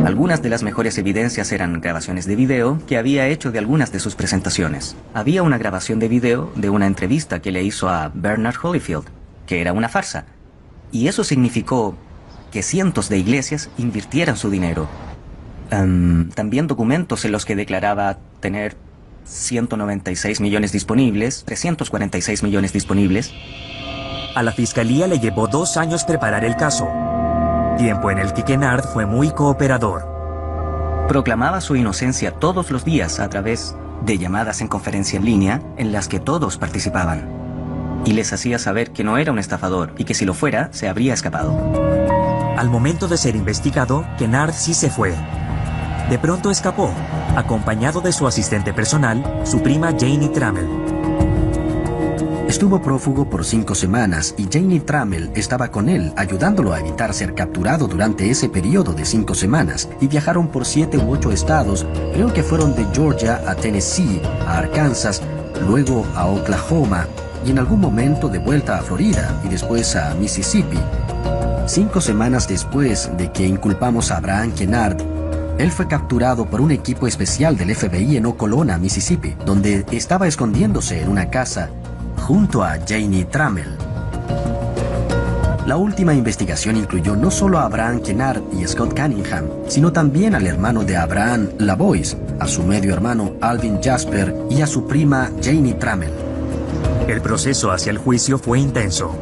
Algunas de las mejores evidencias eran grabaciones de video que había hecho de algunas de sus presentaciones. Había una grabación de video de una entrevista que le hizo a Bernard Holyfield, que era una farsa. Y eso significó que cientos de iglesias invirtieran su dinero. También documentos en los que declaraba tener 196 millones disponibles, 346 millones disponibles. A la fiscalía le llevó 2 años preparar el caso, tiempo en el que Kennard fue muy cooperador. Proclamaba su inocencia todos los días a través de llamadas en conferencia en línea en las que todos participaban. Y les hacía saber que no era un estafador y que si lo fuera, se habría escapado. Al momento de ser investigado, Kennard sí se fue. De pronto escapó, acompañado de su asistente personal, su prima Janie Trammell. Estuvo prófugo por 5 semanas y Janie Trammell estaba con él, ayudándolo a evitar ser capturado durante ese periodo de 5 semanas, y viajaron por 7 u 8 estados. Creo que fueron de Georgia a Tennessee, a Arkansas, luego a Oklahoma y en algún momento de vuelta a Florida y después a Mississippi. 5 semanas después de que inculpamos a Abraham Kennard, él fue capturado por un equipo especial del FBI en Okolona, Mississippi, donde estaba escondiéndose en una casa junto a Janie Trammell. La última investigación incluyó no solo a Abraham Kennard y Scott Cunningham, sino también al hermano de Abraham Lavois, a su medio hermano Alvin Jasper y a su prima Janie Trammell. El proceso hacia el juicio fue intenso.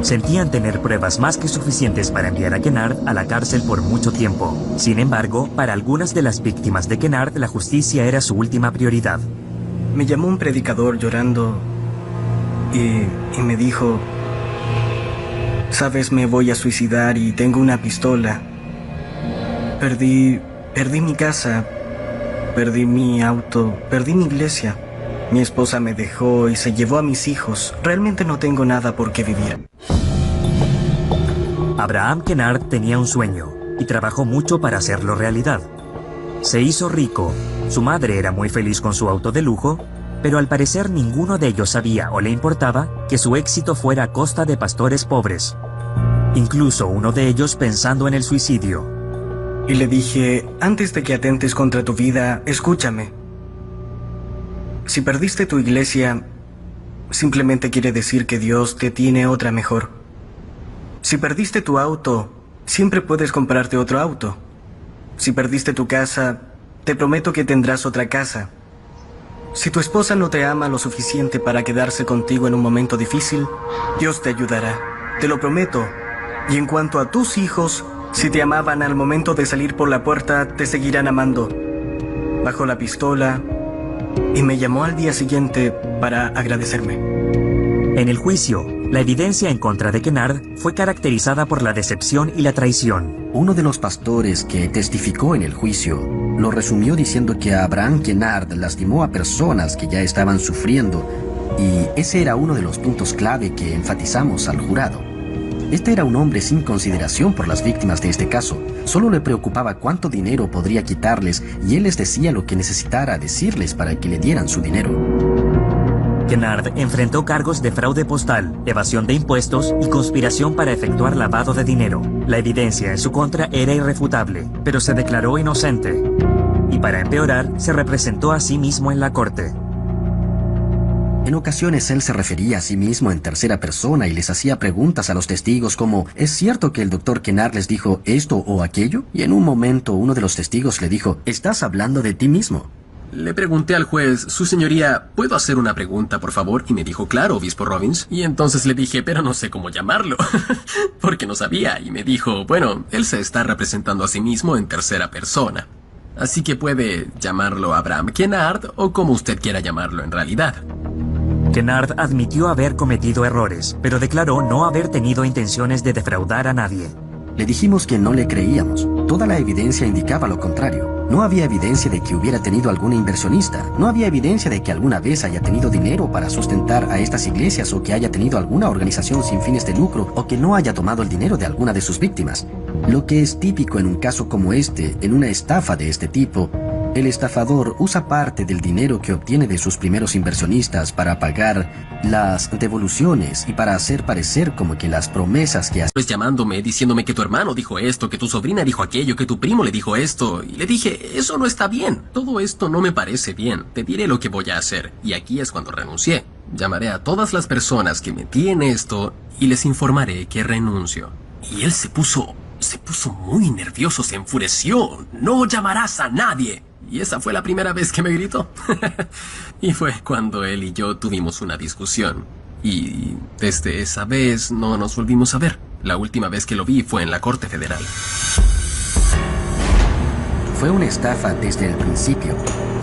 Sentían tener pruebas más que suficientes para enviar a Kennard a la cárcel por mucho tiempo. Sin embargo, para algunas de las víctimas de Kennard, la justicia era su última prioridad. Me llamó un predicador llorando y me dijo, sabes, me voy a suicidar y tengo una pistola. Perdí mi casa, perdí mi auto, perdí mi iglesia. Mi esposa me dejó y se llevó a mis hijos. Realmente no tengo nada por qué vivir. Abraham Kennard tenía un sueño y trabajó mucho para hacerlo realidad. Se hizo rico, su madre era muy feliz con su auto de lujo, pero al parecer ninguno de ellos sabía o le importaba que su éxito fuera a costa de pastores pobres. Incluso uno de ellos pensando en el suicidio. Y le dije, antes de que atentes contra tu vida, escúchame. Si perdiste tu iglesia, simplemente quiere decir que Dios te tiene otra mejor. Si perdiste tu auto, siempre puedes comprarte otro auto. Si perdiste tu casa, te prometo que tendrás otra casa. Si tu esposa no te ama lo suficiente para quedarse contigo en un momento difícil, Dios te ayudará, te lo prometo. Y en cuanto a tus hijos, si te amaban al momento de salir por la puerta, te seguirán amando. Bajó la pistola y me llamó al día siguiente para agradecerme. En el juicio, la evidencia en contra de Kennard fue caracterizada por la decepción y la traición. Uno de los pastores que testificó en el juicio lo resumió diciendo que Abraham Kennard lastimó a personas que ya estaban sufriendo Y ese era uno de los puntos clave que enfatizamos al jurado. Este era un hombre sin consideración por las víctimas de este caso. Solo le preocupaba cuánto dinero podría quitarles y él les decía lo que necesitara decirles para que le dieran su dinero. Kennard enfrentó cargos de fraude postal, evasión de impuestos y conspiración para efectuar lavado de dinero. La evidencia en su contra era irrefutable, pero se declaró inocente. Y para empeorar, se representó a sí mismo en la corte. En ocasiones él se refería a sí mismo en tercera persona y les hacía preguntas a los testigos como ¿es cierto que el doctor Kennard les dijo esto o aquello? Y en un momento uno de los testigos le dijo ¿estás hablando de ti mismo? Le pregunté al juez, su señoría, ¿puedo hacer una pregunta, por favor? Y me dijo, claro, obispo Robbins. Y entonces le dije, pero no sé cómo llamarlo, porque no sabía. Y me dijo, bueno, él se está representando a sí mismo en tercera persona. Así que puede llamarlo Abraham Kennard o como usted quiera llamarlo en realidad. Kennard admitió haber cometido errores, pero declaró no haber tenido intenciones de defraudar a nadie. Le dijimos que no le creíamos. Toda la evidencia indicaba lo contrario. No había evidencia de que hubiera tenido algún inversionista. No había evidencia de que alguna vez haya tenido dinero para sustentar a estas iglesias o que haya tenido alguna organización sin fines de lucro o que no haya tomado el dinero de alguna de sus víctimas. Lo que es típico en un caso como este, en una estafa de este tipo, el estafador usa parte del dinero que obtiene de sus primeros inversionistas para pagar las devoluciones y para hacer parecer como que las promesas que hace. Pues llamándome, diciéndome que tu hermano dijo esto, que tu sobrina dijo aquello, que tu primo le dijo esto. Y le dije, eso no está bien. Todo esto no me parece bien. Te diré lo que voy a hacer. Y aquí es cuando renuncié. Llamaré a todas las personas que metí en esto y les informaré que renuncio. Y él se puso muy nervioso, se enfureció. No llamarás a nadie. Y esa fue la primera vez que me gritó. Y fue cuando él y yo tuvimos una discusión. Y desde esa vez no nos volvimos a ver. La última vez que lo vi fue en la Corte Federal. Fue una estafa desde el principio.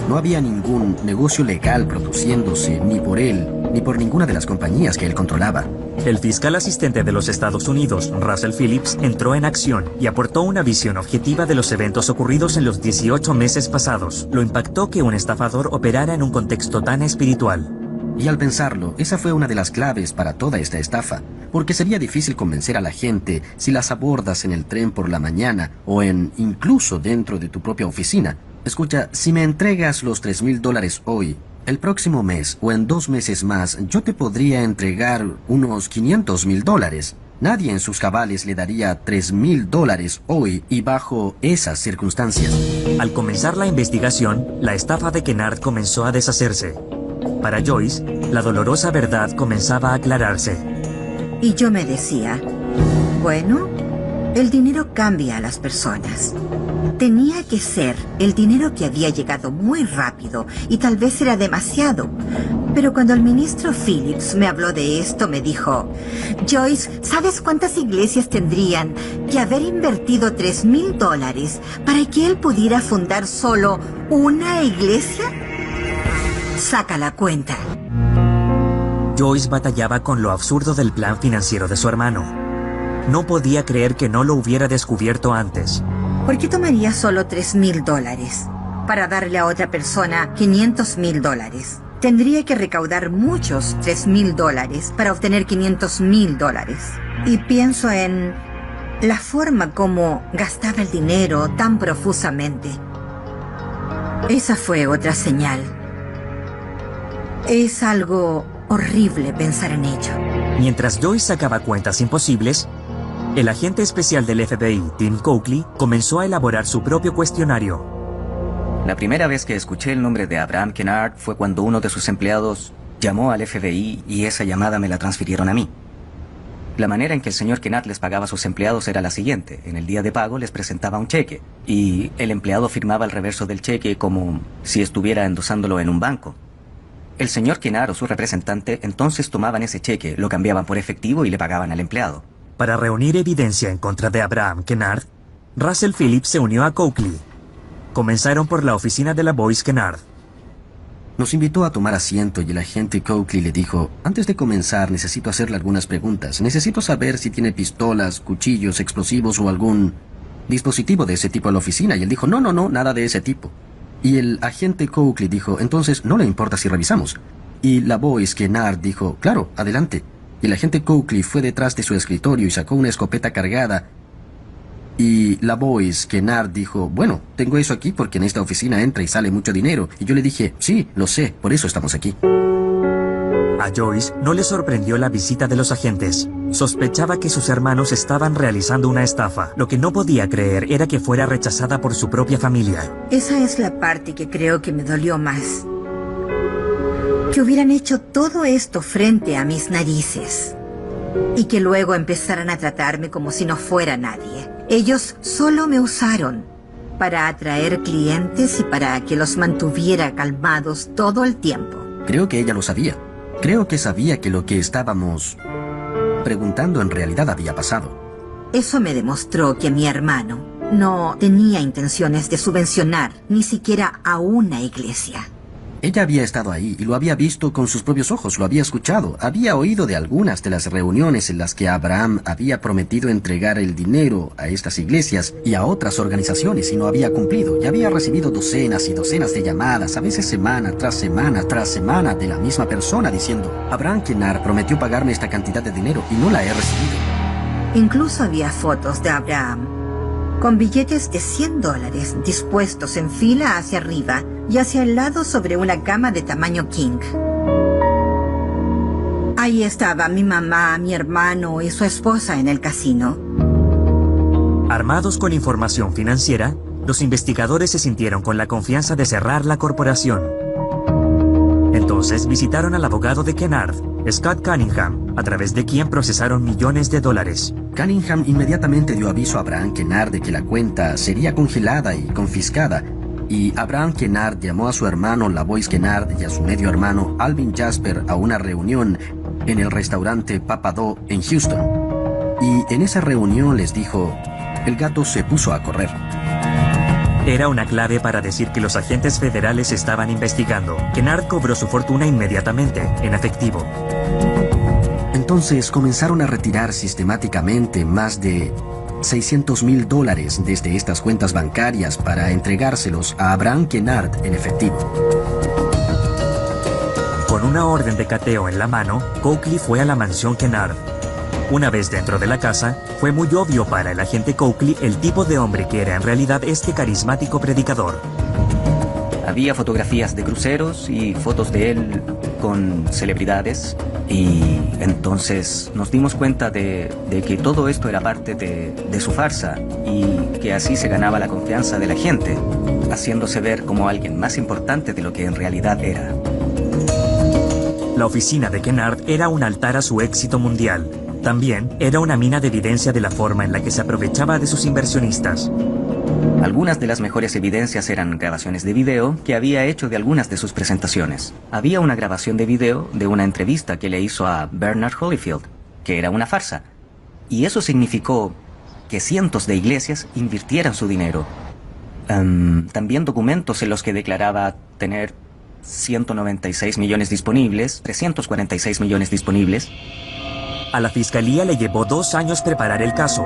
No había ningún negocio legal produciéndose ni por él ni por ninguna de las compañías que él controlaba. El fiscal asistente de los Estados Unidos, Russell Phillips, entró en acción y aportó una visión objetiva de los eventos ocurridos en los 18 meses pasados. Lo impactó que un estafador operara en un contexto tan espiritual. Y al pensarlo, esa fue una de las claves para toda esta estafa, porque sería difícil convencer a la gente si las abordas en el tren por la mañana o incluso dentro de tu propia oficina. Escucha, si me entregas los $3,000 hoy, el próximo mes o en 2 meses más, yo te podría entregar unos $500,000. Nadie en sus cabales le daría $3,000 hoy y bajo esas circunstancias. Al comenzar la investigación, la estafa de Kennard comenzó a deshacerse. Para Joyce, la dolorosa verdad comenzaba a aclararse. Y yo me decía, bueno, el dinero cambia a las personas. Tenía que ser el dinero que había llegado muy rápido y tal vez era demasiado. Pero cuando el ministro Phillips me habló de esto, me dijo, Joyce, ¿sabes cuántas iglesias tendrían que haber invertido $3,000 para que él pudiera fundar solo una iglesia? Saca la cuenta. Joyce batallaba con lo absurdo del plan financiero de su hermano. No podía creer que no lo hubiera descubierto antes. ¿Por qué tomaría solo $3,000 para darle a otra persona $500,000? Tendría que recaudar muchos $3,000 para obtener $500,000. Y pienso en la forma como gastaba el dinero tan profusamente. Esa fue otra señal. Es algo horrible pensar en ello. Mientras Joyce sacaba cuentas imposibles, el agente especial del FBI, Tim Coakley, comenzó a elaborar su propio cuestionario. La primera vez que escuché el nombre de Abraham Kennard fue cuando uno de sus empleados llamó al FBI y esa llamada me la transfirieron a mí. La manera en que el señor Kennard les pagaba a sus empleados era la siguiente. En el día de pago les presentaba un cheque y el empleado firmaba el reverso del cheque como si estuviera endosándolo en un banco. El señor Kennard o su representante entonces tomaban ese cheque, lo cambiaban por efectivo y le pagaban al empleado. Para reunir evidencia en contra de Abraham Kennard, Russell Phillips se unió a Coakley. Comenzaron por la oficina de la Boyce Kennard. Nos invitó a tomar asiento y el agente Coakley le dijo, antes de comenzar necesito hacerle algunas preguntas. Necesito saber si tiene pistolas, cuchillos, explosivos o algún dispositivo de ese tipo en la oficina. Y él dijo, no, nada de ese tipo. Y el agente Coakley dijo, entonces no le importa si revisamos. Y Lavois Kennard dijo, claro, adelante. Y el agente Coakley fue detrás de su escritorio y sacó una escopeta cargada. Y Lavois Kennard dijo, bueno, tengo eso aquí porque en esta oficina entra y sale mucho dinero. Y yo le dije, sí, lo sé, por eso estamos aquí. A Joyce no le sorprendió la visita de los agentes. Sospechaba que sus hermanos estaban realizando una estafa. Lo que no podía creer era que fuera rechazada por su propia familia. Esa es la parte que creo que me dolió más. Que hubieran hecho todo esto frente a mis narices. Y que luego empezaran a tratarme como si no fuera nadie. Ellos solo me usaron para atraer clientes y para que los mantuviera calmados todo el tiempo. Creo que ella lo sabía. Creo que sabía que lo que estábamos preguntando en realidad había pasado. Eso me demostró que mi hermano no tenía intenciones de subvencionar ni siquiera a una iglesia. Ella había estado ahí y lo había visto con sus propios ojos, lo había escuchado, había oído de algunas de las reuniones en las que Abraham había prometido entregar el dinero a estas iglesias y a otras organizaciones y no había cumplido, y había recibido docenas y docenas de llamadas, a veces semana tras semana, de la misma persona diciendo, Abraham Kennard prometió pagarme esta cantidad de dinero y no la he recibido. Incluso había fotos de Abraham con billetes de $100 dispuestos en fila hacia arriba y hacia el lado sobre una cama de tamaño king. Ahí estaba mi mamá, mi hermano y su esposa en el casino. Armados con información financiera, los investigadores se sintieron con la confianza de cerrar la corporación. Entonces visitaron al abogado de Kennard, Scott Cunningham, a través de quien procesaron millones de dólares. Cunningham inmediatamente dio aviso a Abraham Kennard de que la cuenta sería congelada y confiscada, y Abraham Kennard llamó a su hermano Lavois Kennard y a su medio hermano Alvin Jasper a una reunión en el restaurante Papado en Houston. Y en esa reunión les dijo, el gato se puso a correr. Era una clave para decir que los agentes federales estaban investigando. Kennard cobró su fortuna inmediatamente, en efectivo. Entonces comenzaron a retirar sistemáticamente más de $600,000 desde estas cuentas bancarias para entregárselos a Abraham Kennard en efectivo. Con una orden de cateo en la mano, Coakley fue a la mansión Kennard. Una vez dentro de la casa, fue muy obvio para el agente Coakley el tipo de hombre que era en realidad este carismático predicador. Había fotografías de cruceros y fotos de él con celebridades, y entonces nos dimos cuenta de que todo esto era parte de su farsa y que así se ganaba la confianza de la gente, haciéndose ver como alguien más importante de lo que en realidad era. La oficina de Kennard era un altar a su éxito mundial. También era una mina de evidencia de la forma en la que se aprovechaba de sus inversionistas. Algunas de las mejores evidencias eran grabaciones de video que había hecho de algunas de sus presentaciones. Había una grabación de video de una entrevista que le hizo a Bernard Holyfield, que era una farsa. Y eso significó que cientos de iglesias invirtieran su dinero. También documentos en los que declaraba tener 196 millones disponibles, 346 millones disponibles. A la fiscalía le llevó 2 años preparar el caso,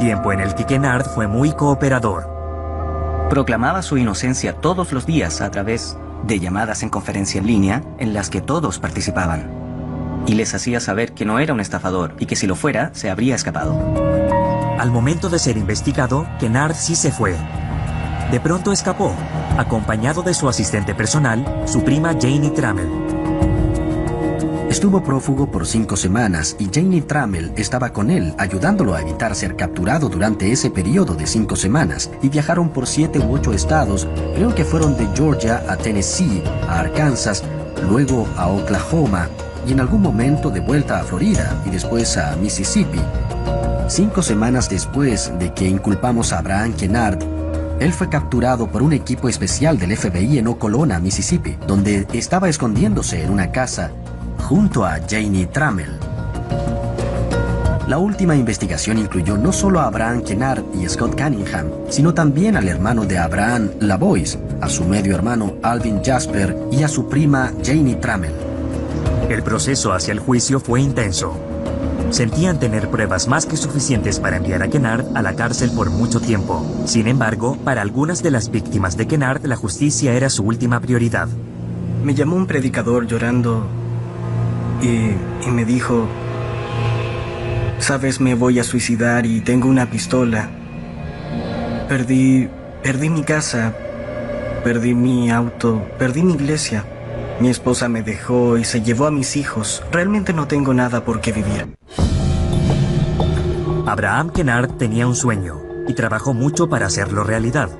tiempo en el que Kennard fue muy cooperador. Proclamaba su inocencia todos los días a través de llamadas en conferencia en línea en las que todos participaban. Y les hacía saber que no era un estafador y que si lo fuera, se habría escapado. Al momento de ser investigado, Kennard sí se fue. De pronto escapó, acompañado de su asistente personal, su prima Janie Trammell. Estuvo prófugo por 5 semanas y Janie Trammell estaba con él, ayudándolo a evitar ser capturado durante ese periodo de 5 semanas, y viajaron por 7 u 8 estados, creo que fueron de Georgia a Tennessee, a Arkansas, luego a Oklahoma, y en algún momento de vuelta a Florida y después a Mississippi. 5 semanas después de que inculpamos a Abraham Kennard, él fue capturado por un equipo especial del FBI en Okolona, Mississippi, donde estaba escondiéndose en una casa junto a Janie Trammell. La última investigación incluyó no solo a Abraham Kennard y Scott Cunningham, sino también al hermano de Abraham, Lavois, a su medio hermano Alvin Jasper y a su prima Janie Trammell. El proceso hacia el juicio fue intenso. Sentían tener pruebas más que suficientes para enviar a Kennard a la cárcel por mucho tiempo. Sin embargo, para algunas de las víctimas de Kennard, la justicia era su última prioridad. me llamó un predicador llorando y me dijo, sabes, me voy a suicidar y tengo una pistola. Perdí mi casa, perdí mi auto, perdí mi iglesia. Mi esposa me dejó y se llevó a mis hijos. Realmente no tengo nada por qué vivir. Abraham Kennard tenía un sueño y trabajó mucho para hacerlo realidad.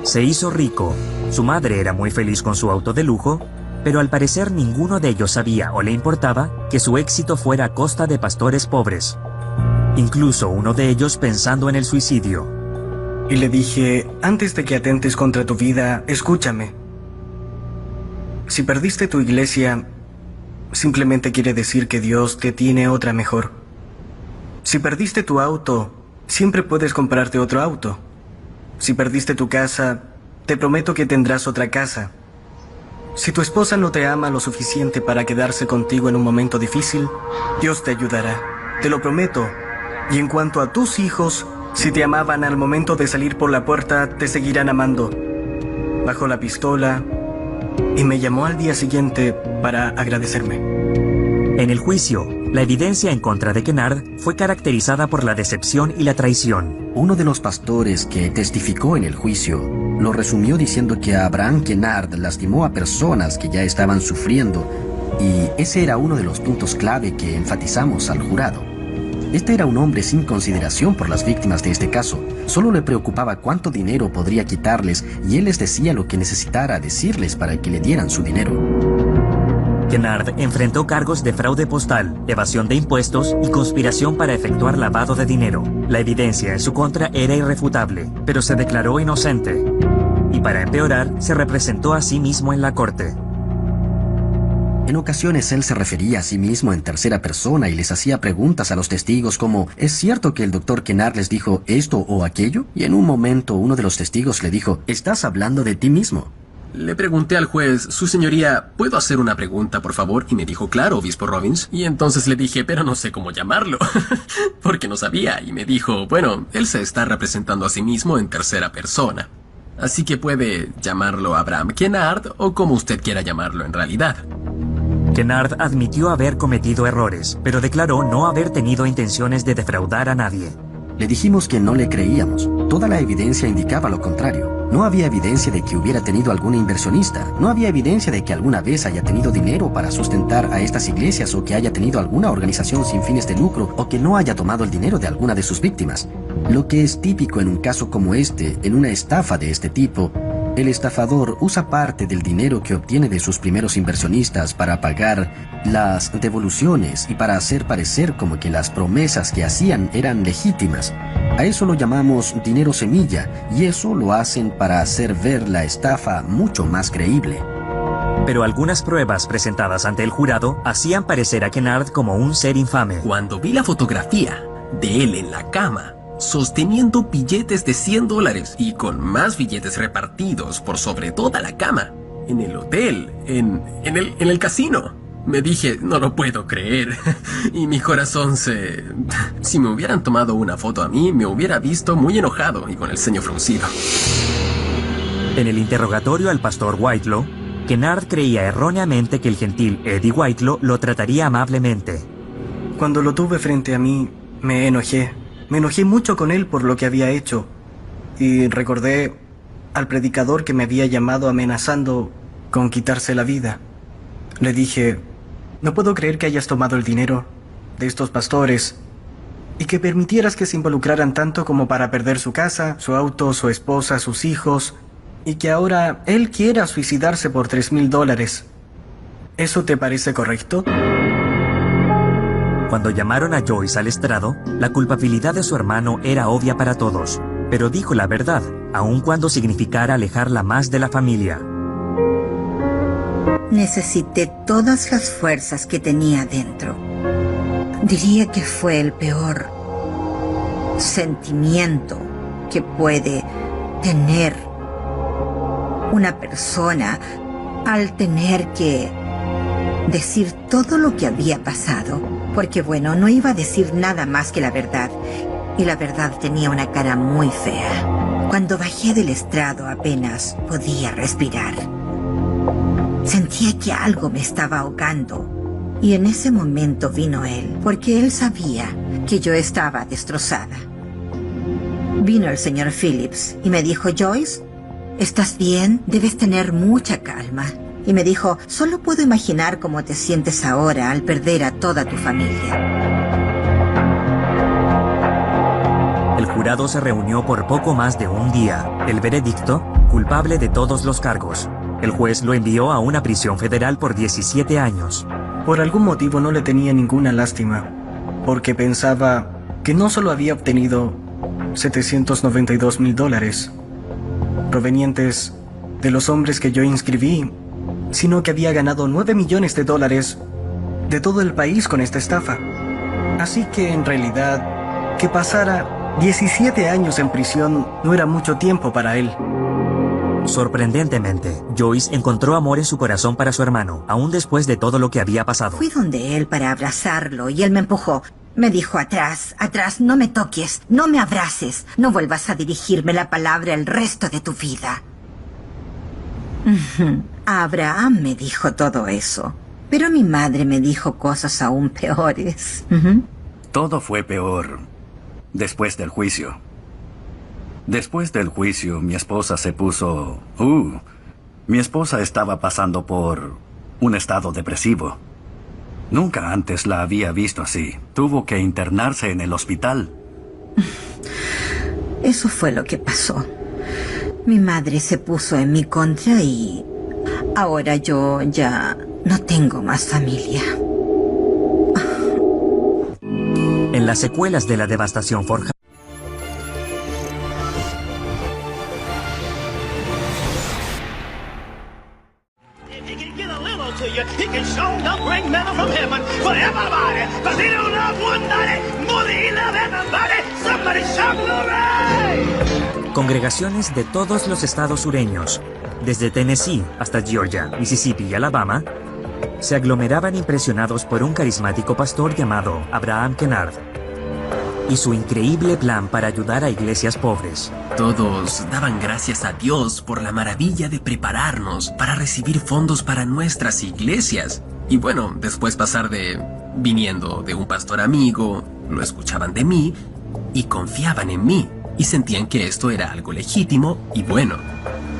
Se hizo rico, su madre era muy feliz con su auto de lujo, pero al parecer ninguno de ellos sabía o le importaba que su éxito fuera a costa de pastores pobres. Incluso uno de ellos pensando en el suicidio. Y le dije, antes de que atentes contra tu vida, escúchame. Si perdiste tu iglesia, simplemente quiere decir que Dios te tiene otra mejor. Si perdiste tu auto, siempre puedes comprarte otro auto. Si perdiste tu casa, te prometo que tendrás otra casa. Si tu esposa no te ama lo suficiente para quedarse contigo en un momento difícil, Dios te ayudará. Te lo prometo. Y en cuanto a tus hijos, si te amaban al momento de salir por la puerta, te seguirán amando. Bajó la pistola y me llamó al día siguiente para agradecerme. En el juicio, la evidencia en contra de Kennard fue caracterizada por la decepción y la traición. Uno de los pastores que testificó en el juicio lo resumió diciendo que Abraham Kennard lastimó a personas que ya estaban sufriendo, y ese era uno de los puntos clave que enfatizamos al jurado. Este era un hombre sin consideración por las víctimas de este caso. Solo le preocupaba cuánto dinero podría quitarles y él les decía lo que necesitara decirles para que le dieran su dinero. Kennard enfrentó cargos de fraude postal, evasión de impuestos y conspiración para efectuar lavado de dinero. La evidencia en su contra era irrefutable, pero se declaró inocente. Y para empeorar, se representó a sí mismo en la corte. En ocasiones él se refería a sí mismo en tercera persona y les hacía preguntas a los testigos como, ¿es cierto que el doctor Kennard les dijo esto o aquello? Y en un momento uno de los testigos le dijo, ¿estás hablando de ti mismo? Le pregunté al juez, su señoría, ¿puedo hacer una pregunta, por favor? Y me dijo, claro, obispo Robbins. Y entonces le dije, pero no sé cómo llamarlo, porque no sabía. Y me dijo, bueno, él se está representando a sí mismo en tercera persona. Así que puede llamarlo Abraham Kennard o como usted quiera llamarlo en realidad. Kennard admitió haber cometido errores, pero declaró no haber tenido intenciones de defraudar a nadie. Le dijimos que no le creíamos. Toda la evidencia indicaba lo contrario. No había evidencia de que hubiera tenido algún inversionista. No había evidencia de que alguna vez haya tenido dinero para sustentar a estas iglesias o que haya tenido alguna organización sin fines de lucro o que no haya tomado el dinero de alguna de sus víctimas. Lo que es típico en un caso como este, en una estafa de este tipo, el estafador usa parte del dinero que obtiene de sus primeros inversionistas para pagar las devoluciones y para hacer parecer como que las promesas que hacían eran legítimas. A eso lo llamamos dinero semilla, y eso lo hacen para hacer ver la estafa mucho más creíble. Pero algunas pruebas presentadas ante el jurado hacían parecer a Kennard como un ser infame. Cuando vi la fotografía de él en la cama, sosteniendo billetes de $100 y con más billetes repartidos por sobre toda la cama, en el hotel, en el casino, me dije, no lo puedo creer. Y mi corazón se... Si me hubieran tomado una foto a mí, me hubiera visto muy enojado y con el ceño fruncido. En el interrogatorio al pastor Whitelaw, Kennard creía erróneamente que el gentil Eddie Whitelaw lo trataría amablemente. Cuando lo tuve frente a mí, me enojé. Me enojé mucho con él por lo que había hecho. Y recordé al predicador que me había llamado amenazando con quitarse la vida. Le dije, no puedo creer que hayas tomado el dinero de estos pastores y que permitieras que se involucraran tanto como para perder su casa, su auto, su esposa, sus hijos, y que ahora él quiera suicidarse por $3,000. ¿Eso te parece correcto? Cuando llamaron a Joyce al estrado, la culpabilidad de su hermano era obvia para todos, pero dijo la verdad, aun cuando significara alejarla más de la familia. Necesité todas las fuerzas que tenía dentro. Diría que fue el peor sentimiento que puede tener una persona al tener que decir todo lo que había pasado. Porque bueno, no iba a decir nada más que la verdad. Y la verdad tenía una cara muy fea. Cuando bajé del estrado apenas podía respirar. Sentí Sentía que algo me estaba ahogando. Y en ese momento vino él, porque él sabía que yo estaba destrozada. Vino el señor Phillips y me dijo, Joyce, ¿estás bien? Debes tener mucha calma. Y me dijo, solo puedo imaginar cómo te sientes ahora al perder a toda tu familia. El jurado se reunió por poco más de un día. El veredicto, culpable de todos los cargos. El juez lo envió a una prisión federal por 17 años. Por algún motivo no le tenía ninguna lástima, porque pensaba que no solo había obtenido $792,000 provenientes de los hombres que yo inscribí, sino que había ganado $9 millones de todo el país con esta estafa. Así que en realidad, que pasara 17 años en prisión no era mucho tiempo para él. Sorprendentemente, Joyce encontró amor en su corazón para su hermano, aún después de todo lo que había pasado. Fui donde él para abrazarlo y él me empujó. Me dijo, atrás, atrás, no me toques, no me abraces, no vuelvas a dirigirme la palabra el resto de tu vida. Abraham me dijo todo eso, pero mi madre me dijo cosas aún peores. Todo fue peor después del juicio. Después del juicio, mi esposa se puso... mi esposa estaba pasando por un estado depresivo. Nunca antes la había visto así. Tuvo que internarse en el hospital. Eso fue lo que pasó. Mi madre se puso en mi contra y... ahora yo ya no tengo más familia. En las secuelas de la devastación forjada, He can show enough bring manna from heaven for everybody, because he don't love one body more than he love everybody. Somebody shout glory! congregaciones de todos los estados sureños, desde Tennessee hasta Georgia, Mississippi y Alabama, se aglomeraban impresionados por un carismático pastor llamado Abraham Kennard y su increíble plan para ayudar a iglesias pobres. Todos daban gracias a Dios por la maravilla de prepararnos para recibir fondos para nuestras iglesias. Y bueno, después pasar de viniendo de un pastor amigo, lo escuchaban de mí y confiaban en mí y sentían que esto era algo legítimo y bueno.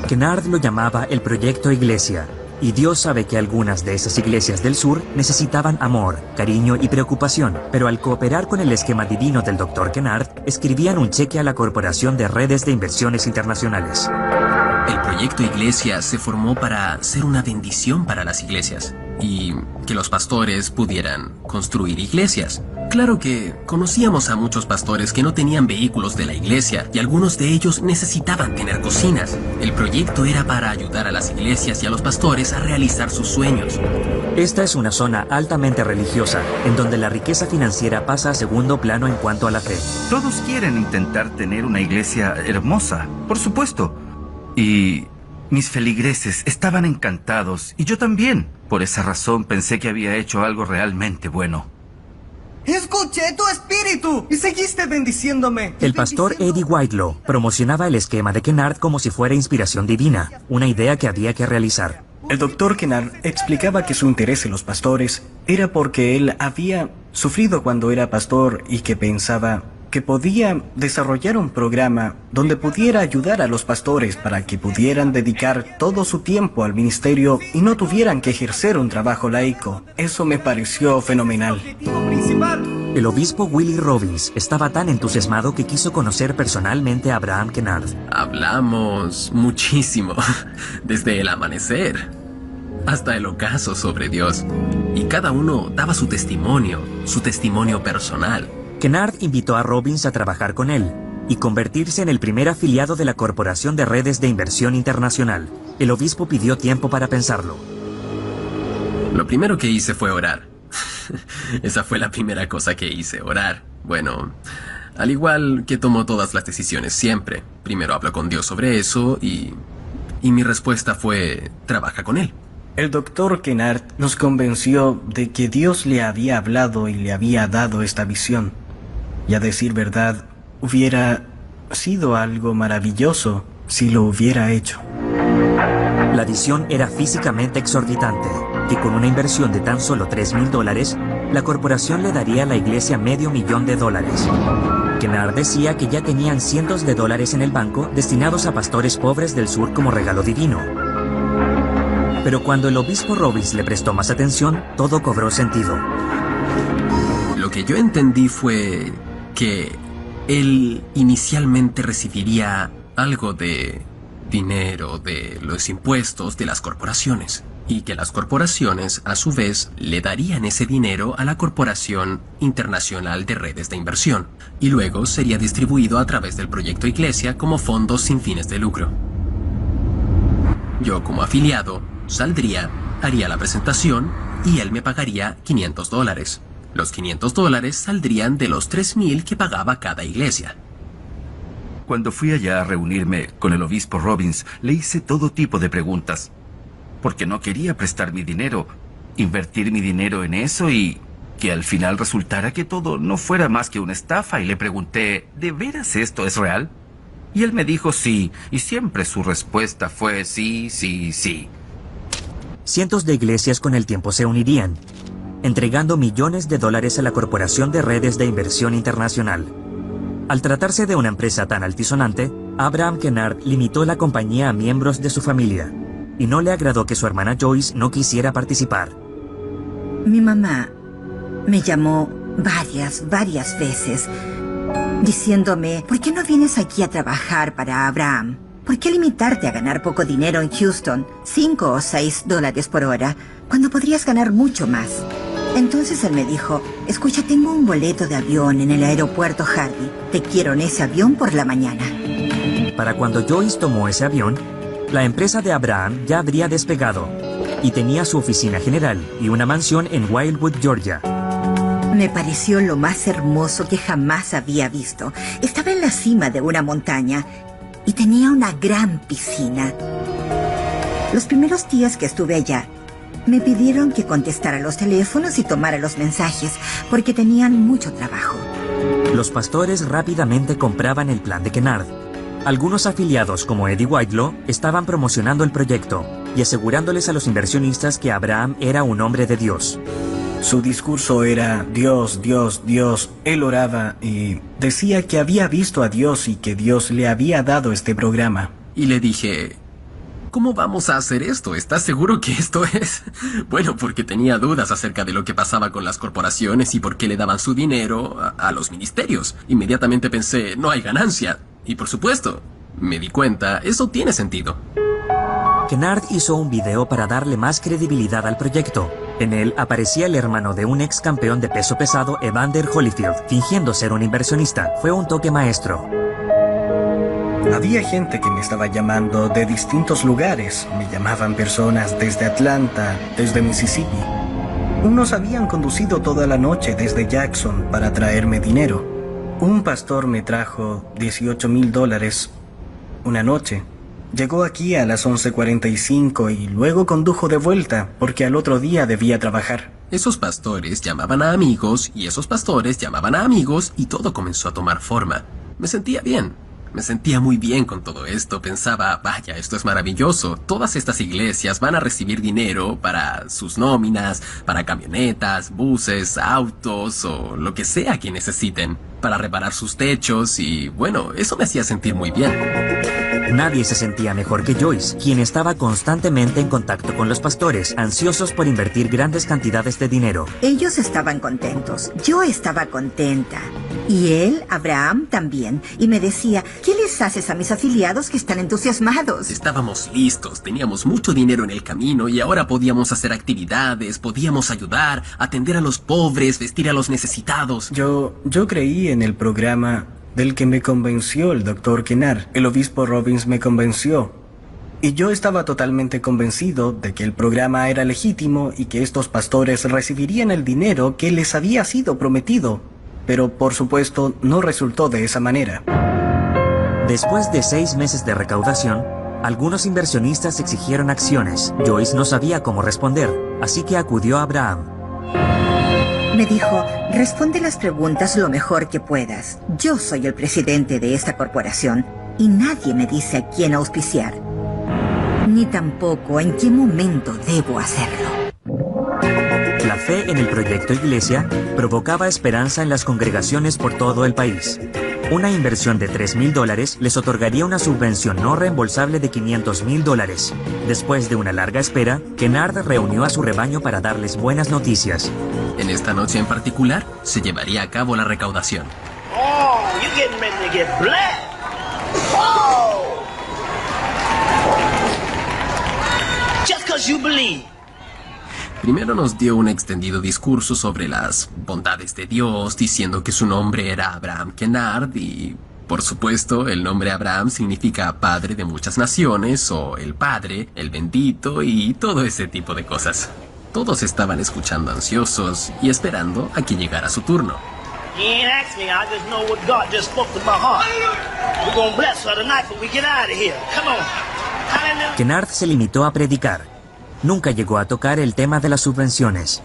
Kennard lo llamaba el Proyecto Iglesia, y Dios sabe que algunas de esas iglesias del sur necesitaban amor, cariño y preocupación, pero al cooperar con el esquema divino del Dr. Kennard, escribían un cheque a la Corporación de Redes de Inversiones Internacionales. El Proyecto Iglesia se formó para ser una bendición para las iglesias y que los pastores pudieran construir iglesias. Claro que conocíamos a muchos pastores que no tenían vehículos de la iglesia y algunos de ellos necesitaban tener cocinas. El proyecto era para ayudar a las iglesias y a los pastores a realizar sus sueños. Esta es una zona altamente religiosa, en donde la riqueza financiera pasa a segundo plano en cuanto a la fe. Todos quieren intentar tener una iglesia hermosa, por supuesto. Y mis feligreses estaban encantados, y yo también. Por esa razón pensé que había hecho algo realmente bueno. ¡Escuché tu espíritu! Y seguiste bendiciéndome. El pastor Eddie Whitelaw promocionaba el esquema de Kennard como si fuera inspiración divina, una idea que había que realizar. El Dr. Kennard explicaba que su interés en los pastores era porque él había sufrido cuando era pastor y que pensaba que podía desarrollar un programa donde pudiera ayudar a los pastores para que pudieran dedicar todo su tiempo al ministerio y no tuvieran que ejercer un trabajo laico. Eso me pareció fenomenal. El obispo Willie Robbins estaba tan entusiasmado que quiso conocer personalmente a Abraham Kennard. Hablamos muchísimo, desde el amanecer hasta el ocaso sobre Dios. Y cada uno daba su testimonio personal. Kennard invitó a Robbins a trabajar con él y convertirse en el primer afiliado de la Corporación de Redes de Inversión Internacional. El obispo pidió tiempo para pensarlo. Lo primero que hice fue orar. Esa fue la primera cosa que hice, orar. Bueno, al igual que tomo todas las decisiones siempre. Primero hablo con Dios sobre eso y mi respuesta fue, trabaja con Él. El Dr. Kennard nos convenció de que Dios le había hablado y le había dado esta visión. Y a decir verdad, hubiera sido algo maravilloso si lo hubiera hecho. La visión era físicamente exorbitante, que con una inversión de tan solo $3,000, la corporación le daría a la iglesia $500,000. Kennard decía que ya tenían cientos de dólares en el banco destinados a pastores pobres del sur como regalo divino. Pero cuando el obispo Robbins le prestó más atención, todo cobró sentido. Lo que yo entendí fue que él inicialmente recibiría algo de dinero de los impuestos de las corporaciones, y que las corporaciones a su vez le darían ese dinero a la Corporación Internacional de Redes de Inversión, y luego sería distribuido a través del proyecto Iglesia como fondos sin fines de lucro. Yo, como afiliado, saldría, haría la presentación y él me pagaría $500. Los $500 saldrían de los $3,000 que pagaba cada iglesia. Cuando fui allá a reunirme con el obispo Robbins, le hice todo tipo de preguntas. Porque no quería prestar mi dinero, invertir mi dinero en eso y que al final resultara que todo no fuera más que una estafa. Y le pregunté, ¿de veras esto es real? Y él me dijo sí, y siempre su respuesta fue sí, sí, sí. Cientos de iglesias con el tiempo se unirían, entregando millones de dólares a la Corporación de Redes de Inversión Internacional. Al tratarse de una empresa tan altisonante, Abraham Kennard limitó la compañía a miembros de su familia, y no le agradó que su hermana Joyce no quisiera participar. Mi mamá me llamó varias veces, diciéndome, ¿por qué no vienes aquí a trabajar para Abraham? ¿Por qué limitarte a ganar poco dinero en Houston, $5 o $6 por hora, cuando podrías ganar mucho más? Entonces él me dijo, escucha, tengo un boleto de avión en el aeropuerto Hardy. Te quiero en ese avión por la mañana. Para cuando Joyce tomó ese avión, la empresa de Abraham ya habría despegado y tenía su oficina general y una mansión en Wildwood, Georgia. Me pareció lo más hermoso que jamás había visto. Estaba en la cima de una montaña y tenía una gran piscina. Los primeros días que estuve allá, me pidieron que contestara los teléfonos y tomara los mensajes, porque tenían mucho trabajo. Los pastores rápidamente compraban el plan de Kennard. Algunos afiliados, como Eddie Whitelaw, estaban promocionando el proyecto y asegurándoles a los inversionistas que Abraham era un hombre de Dios. Su discurso era Dios, Dios, Dios. Él oraba y decía que había visto a Dios y que Dios le había dado este programa. Y le dije, ¿cómo vamos a hacer esto? ¿Estás seguro que esto es? Bueno, porque tenía dudas acerca de lo que pasaba con las corporaciones y por qué le daban su dinero a los ministerios. Inmediatamente pensé, no hay ganancia. Y por supuesto, me di cuenta, eso tiene sentido. Kennard hizo un video para darle más credibilidad al proyecto. En él aparecía el hermano de un ex campeón de peso pesado, Evander Holyfield, fingiendo ser un inversionista. Fue un toque maestro. Había gente que me estaba llamando de distintos lugares. Me llamaban personas desde Atlanta, desde Mississippi. Unos habían conducido toda la noche desde Jackson para traerme dinero. Un pastor me trajo $18,000 una noche. Llegó aquí a las 11:45 y luego condujo de vuelta porque al otro día debía trabajar. Esos pastores llamaban a amigos y esos pastores llamaban a amigos y todo comenzó a tomar forma. Me sentía bien. Me sentía muy bien con todo esto. Pensaba, vaya, esto es maravilloso. Todas estas iglesias van a recibir dinero para sus nóminas, para camionetas, buses, autos o lo que sea que necesiten, para reparar sus techos y, bueno, eso me hacía sentir muy bien. Nadie se sentía mejor que Joyce, quien estaba constantemente en contacto con los pastores, ansiosos por invertir grandes cantidades de dinero. Ellos estaban contentos, yo estaba contenta. Y él, Abraham, también. Y me decía, ¿qué les haces a mis afiliados que están entusiasmados? Estábamos listos, teníamos mucho dinero en el camino y ahora podíamos hacer actividades, podíamos ayudar, atender a los pobres, vestir a los necesitados. Yo creí en el programa del que me convenció el Dr. Kennard. El obispo Robbins me convenció. Y yo estaba totalmente convencido de que el programa era legítimo y que estos pastores recibirían el dinero que les había sido prometido. Pero, por supuesto, no resultó de esa manera. Después de 6 meses de recaudación, algunos inversionistas exigieron acciones. Joyce no sabía cómo responder, así que acudió a Abraham. Me dijo, responde las preguntas lo mejor que puedas. Yo soy el presidente de esta corporación y nadie me dice a quién auspiciar. ni tampoco en qué momento debo hacerlo. La fe en el proyecto Iglesia provocaba esperanza en las congregaciones por todo el país. Una inversión de $3,000 les otorgaría una subvención no reembolsable de $500,000. Después de una larga espera, Kennard reunió a su rebaño para darles buenas noticias. En esta noche en particular, se llevaría a cabo la recaudación. Oh, you're getting ready to get blessed. Oh! Just because you believe. Primero nos dio un extendido discurso sobre las bondades de Dios, diciendo que su nombre era Abraham Kennard y, por supuesto, el nombre Abraham significa padre de muchas naciones, o el padre, el bendito y todo ese tipo de cosas. Todos estaban escuchando ansiosos y esperando a que llegara su turno. You ain't asked me, I just know what God just spoke to my heart. We're gonna bless her tonight when we get out of here. Come on. Hallelujah. Kennard se limitó a predicar. Nunca llegó a tocar el tema de las subvenciones.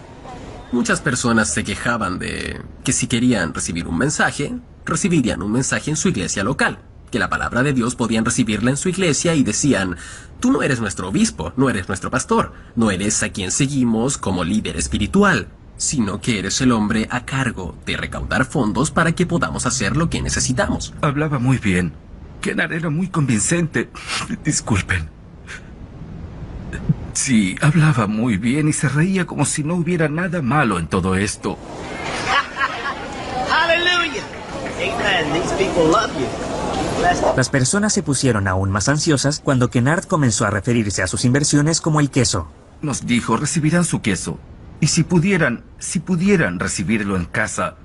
Muchas personas se quejaban de que si querían recibir un mensaje, recibirían un mensaje en su iglesia local, que la palabra de Dios podían recibirla en su iglesia y decían, tú no eres nuestro obispo, no eres nuestro pastor, no eres a quien seguimos como líder espiritual, sino que eres el hombre a cargo de recaudar fondos para que podamos hacer lo que necesitamos. Hablaba muy bien. Kennard era muy convincente. Disculpen. Sí, hablaba muy bien y se reía como si no hubiera nada malo en todo esto. Hallelujah. Amen. These people love you. Bless them. Las personas se pusieron aún más ansiosas cuando Kennard comenzó a referirse a sus inversiones como el queso. Nos dijo, recibirán su queso. Y si pudieran recibirlo en casa,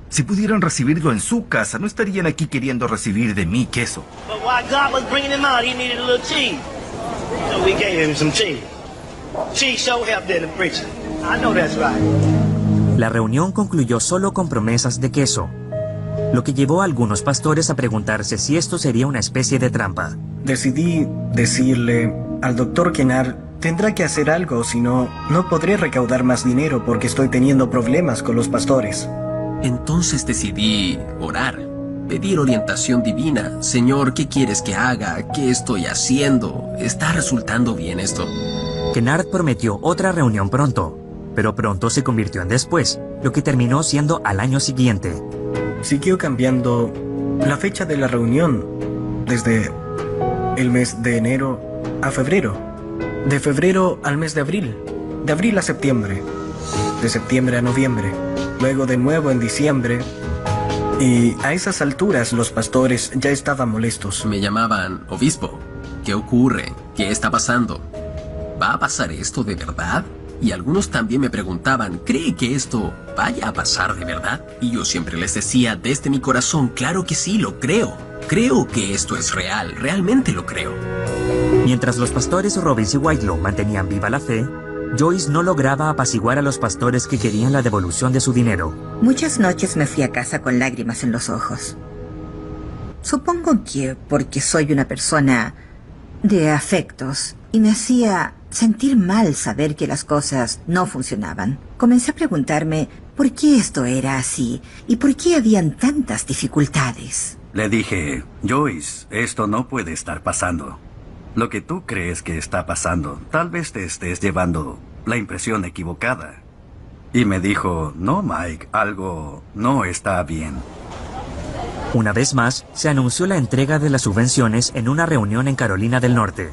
si pudieran recibirlo en su casa, no estarían aquí queriendo recibir de mí queso. But while God was bringing him out, he needed a little cheese. So we gave him some cheese. Cheese sure helped in the preaching. I know that's right. La reunión concluyó solo con promesas de queso, lo que llevó a algunos pastores a preguntarse si esto sería una especie de trampa. Decidí decirle al doctor Kennard, tendrá que hacer algo, si no, no podré recaudar más dinero porque estoy teniendo problemas con los pastores. Entonces decidí orar, pedir orientación divina. Señor, ¿qué quieres que haga? ¿Qué estoy haciendo? ¿Está resultando bien esto? Kennard prometió otra reunión pronto, pero pronto se convirtió en después, lo que terminó siendo al año siguiente. Siguió cambiando la fecha de la reunión desde el mes de enero a febrero, de febrero al mes de abril a septiembre, de septiembre a noviembre, luego de nuevo en diciembre, y a esas alturas los pastores ya estaban molestos. Me llamaban, obispo, ¿qué ocurre? ¿Qué está pasando? ¿Va a pasar esto de verdad? Y algunos también me preguntaban, ¿cree que esto vaya a pasar de verdad? Y yo siempre les decía desde mi corazón, claro que sí, lo creo. Creo que esto es real, realmente lo creo. Mientras los pastores Robbins y Whitelaw mantenían viva la fe, Joyce no lograba apaciguar a los pastores que querían la devolución de su dinero. Muchas noches me fui a casa con lágrimas en los ojos. Supongo que porque soy una persona de afectos y me hacía sentir mal saber que las cosas no funcionaban. Comencé a preguntarme por qué esto era así y por qué habían tantas dificultades. Le dije, Joyce, esto no puede estar pasando. Lo que tú crees que está pasando, tal vez te estés llevando la impresión equivocada. Y me dijo, no, Mike, algo no está bien. Una vez más, se anunció la entrega de las subvenciones en una reunión en Carolina del Norte.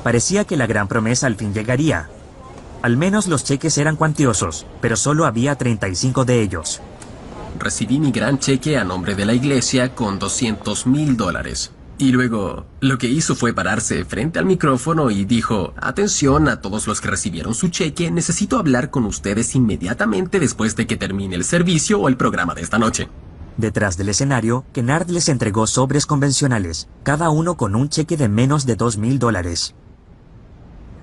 Parecía que la gran promesa al fin llegaría. Al menos los cheques eran cuantiosos, pero solo había 35 de ellos. Recibí mi gran cheque a nombre de la iglesia con $200,000. Y luego, lo que hizo fue pararse frente al micrófono y dijo, atención a todos los que recibieron su cheque, necesito hablar con ustedes inmediatamente después de que termine el servicio o el programa de esta noche. Detrás del escenario, Kennard les entregó sobres convencionales, cada uno con un cheque de menos de $2,000.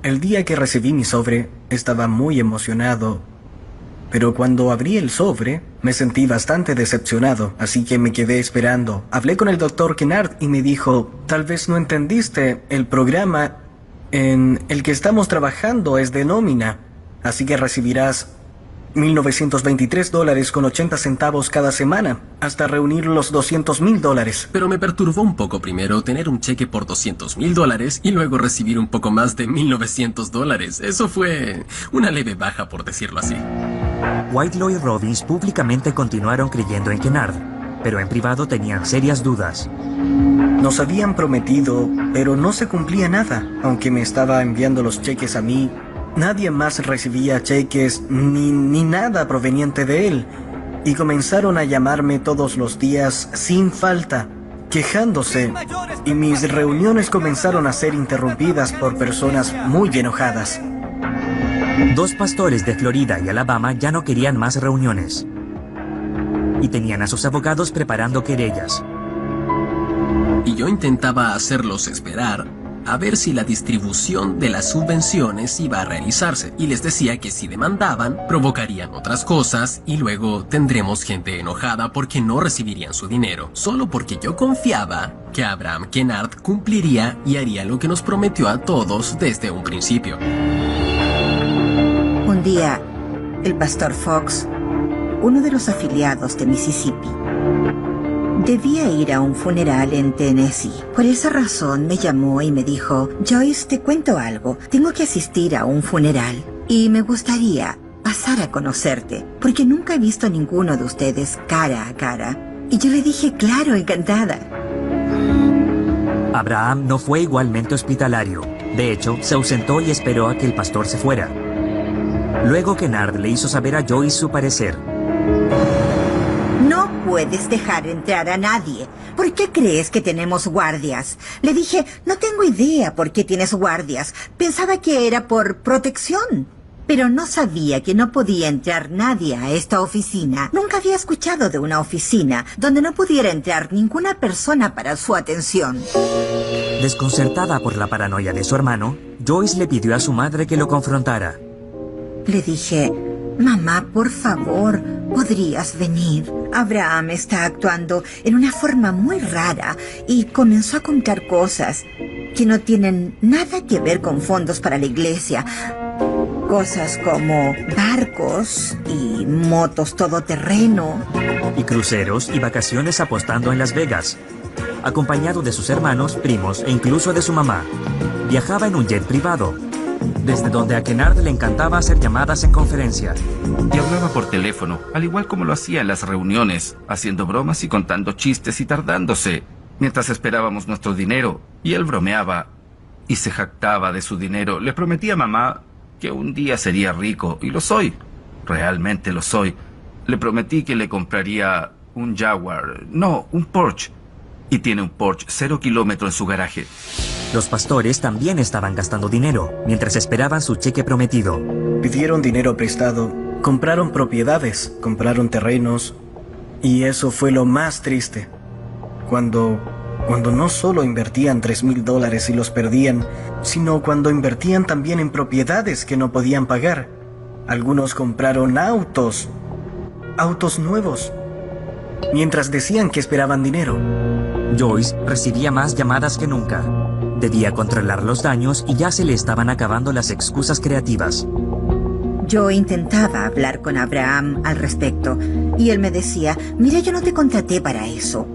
El día que recibí mi sobre, estaba muy emocionado, pero cuando abrí el sobre, me sentí bastante decepcionado, así que me quedé esperando. Hablé con el doctor Kennard y me dijo, tal vez no entendiste, el programa en el que estamos trabajando es de nómina, así que recibirás $1,923.80 cada semana, hasta reunir los $200,000. Pero me perturbó un poco primero tener un cheque por $200,000 y luego recibir un poco más de $1,900. Eso fue una leve baja, por decirlo así. Whitelaw y Robbins públicamente continuaron creyendo en Kennard, pero en privado tenían serias dudas. Nos habían prometido, pero no se cumplía nada. Aunque me estaba enviando los cheques a mí, nadie más recibía cheques ni nada proveniente de él. Y comenzaron a llamarme todos los días sin falta, quejándose. Y mis reuniones comenzaron a ser interrumpidas por personas muy enojadas. 2 pastores de Florida y Alabama ya no querían más reuniones. Y tenían a sus abogados preparando querellas. Y yo intentaba hacerlos esperar a ver si la distribución de las subvenciones iba a realizarse. Y les decía que si demandaban, provocarían otras cosas y luego tendremos gente enojada porque no recibirían su dinero. Solo porque yo confiaba que Abraham Kennard cumpliría y haría lo que nos prometió a todos desde un principio. Un día, el pastor Fox, uno de los afiliados de Mississippi, debía ir a un funeral en Tennessee. Por esa razón me llamó y me dijo: Joyce, te cuento algo. Tengo que asistir a un funeral y me gustaría pasar a conocerte, porque nunca he visto a ninguno de ustedes cara a cara. Y yo le dije: claro, encantada. Abraham no fue igualmente hospitalario. De hecho, se ausentó y esperó a que el pastor se fuera. Luego Kennard le hizo saber a Joyce su parecer. No puedes dejar entrar a nadie. ¿Por qué crees que tenemos guardias? Le dije: no tengo idea por qué tienes guardias. Pensaba que era por protección. Pero no sabía que no podía entrar nadie a esta oficina. Nunca había escuchado de una oficina donde no pudiera entrar ninguna persona para su atención. Desconcertada por la paranoia de su hermano, Joyce le pidió a su madre que lo confrontara. Le dije: mamá, por favor, ¿podrías venir? Abraham está actuando en una forma muy rara y comenzó a contar cosas que no tienen nada que ver con fondos para la iglesia. Cosas como barcos y motos todoterreno. Y cruceros y vacaciones apostando en Las Vegas. Acompañado de sus hermanos, primos e incluso de su mamá. Viajaba en un jet privado, desde donde a Kennard le encantaba hacer llamadas en conferencia. Y hablaba por teléfono, al igual como lo hacía en las reuniones, haciendo bromas y contando chistes y tardándose, mientras esperábamos nuestro dinero. Y él bromeaba y se jactaba de su dinero. Le prometí a mamá que un día sería rico, y lo soy. Realmente lo soy. Le prometí que le compraría un Jaguar, no, un Porsche. Y tiene un Porsche 0 kilómetro en su garaje. Los pastores también estaban gastando dinero, mientras esperaban su cheque prometido. Pidieron dinero prestado, compraron propiedades, compraron terrenos, y eso fue lo más triste. Cuando no solo invertían $3,000 y los perdían, sino cuando invertían también en propiedades que no podían pagar. Algunos compraron autos nuevos, mientras decían que esperaban dinero. Joyce recibía más llamadas que nunca. Debía controlar los daños y ya se le estaban acabando las excusas creativas. Yo intentaba hablar con Abraham al respecto, y él me decía: mira, yo no te contraté para eso.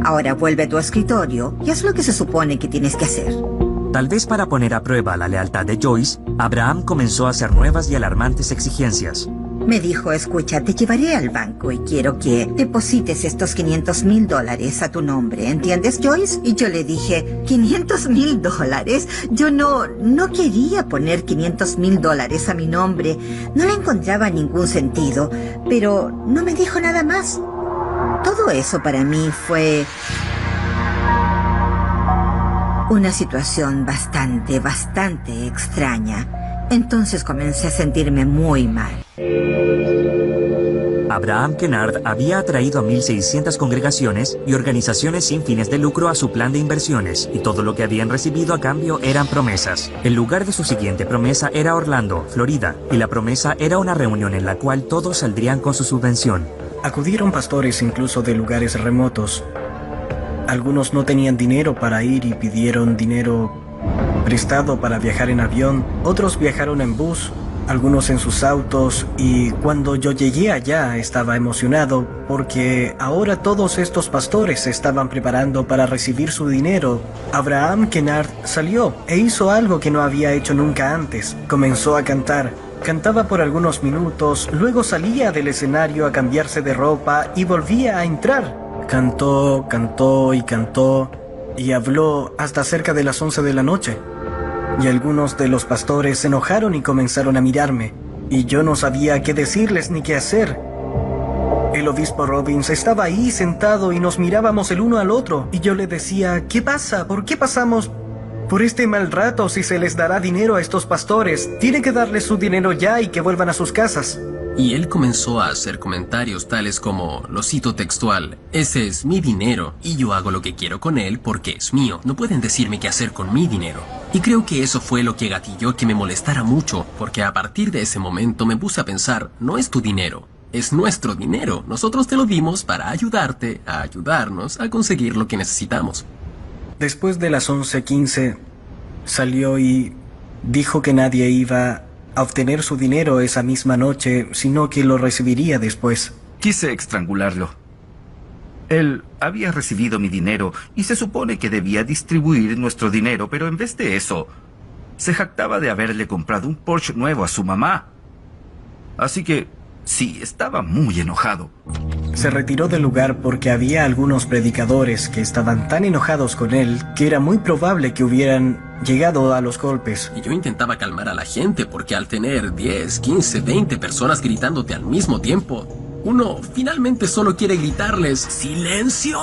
Ahora vuelve a tu escritorio y haz lo que se supone que tienes que hacer. Tal vez para poner a prueba la lealtad de Joyce, Abraham comenzó a hacer nuevas y alarmantes exigencias. Me dijo: escucha, te llevaré al banco y quiero que deposites estos $500,000 a tu nombre. ¿Entiendes, Joyce? Y yo le dije: ¿$500,000? Yo no quería poner $500,000 a mi nombre. No le encontraba ningún sentido, pero no me dijo nada más. Todo eso para mí fue una situación bastante extraña. Entonces comencé a sentirme muy mal. Abraham Kennard había atraído a 1,600 congregaciones y organizaciones sin fines de lucro a su plan de inversiones, y todo lo que habían recibido a cambio eran promesas. El lugar de su siguiente promesa era Orlando, Florida, y la promesa era una reunión en la cual todos saldrían con su subvención. Acudieron pastores incluso de lugares remotos. Algunos no tenían dinero para ir y pidieron dinero prestado para viajar en avión. Otros viajaron en bus algunos en sus autos, y cuando yo llegué allá estaba emocionado porque ahora todos estos pastores se estaban preparando para recibir su dinero. Abraham Kennard salió e hizo algo que no había hecho nunca antes. Comenzó a cantar. Cantaba por algunos minutos, luego salía del escenario a cambiarse de ropa y volvía a entrar. Cantó, cantó y cantó, y habló hasta cerca de las 11 de la noche. Y algunos de los pastores se enojaron y comenzaron a mirarme, y yo no sabía qué decirles ni qué hacer. El obispo Robbins estaba ahí sentado y nos mirábamos el uno al otro, y yo le decía, ¿qué pasa? ¿Por qué pasamos por este mal rato si se les dará dinero a estos pastores? Tiene que darles su dinero ya y que vuelvan a sus casas. Y él comenzó a hacer comentarios tales como, lo cito textual, ese es mi dinero y yo hago lo que quiero con él porque es mío. No pueden decirme qué hacer con mi dinero. Y creo que eso fue lo que gatilló que me molestara mucho, porque a partir de ese momento me puse a pensar, no es tu dinero, es nuestro dinero. Nosotros te lo dimos para ayudarte, a ayudarnos a conseguir lo que necesitamos. Después de las 11:15, salió y dijo que nadie iba a obtener su dinero esa misma noche, sino que lo recibiría después. Quise estrangularlo. Él había recibido mi dinero y se supone que debía distribuir nuestro dinero, pero en vez de eso, se jactaba de haberle comprado un Porsche nuevo a su mamá. Así que, sí, estaba muy enojado. Se retiró del lugar porque había algunos predicadores que estaban tan enojados con él que era muy probable que hubieran llegado a los golpes. Y yo intentaba calmar a la gente porque al tener 10, 15, 20 personas gritándote al mismo tiempo, uno finalmente solo quiere gritarles ¡silencio!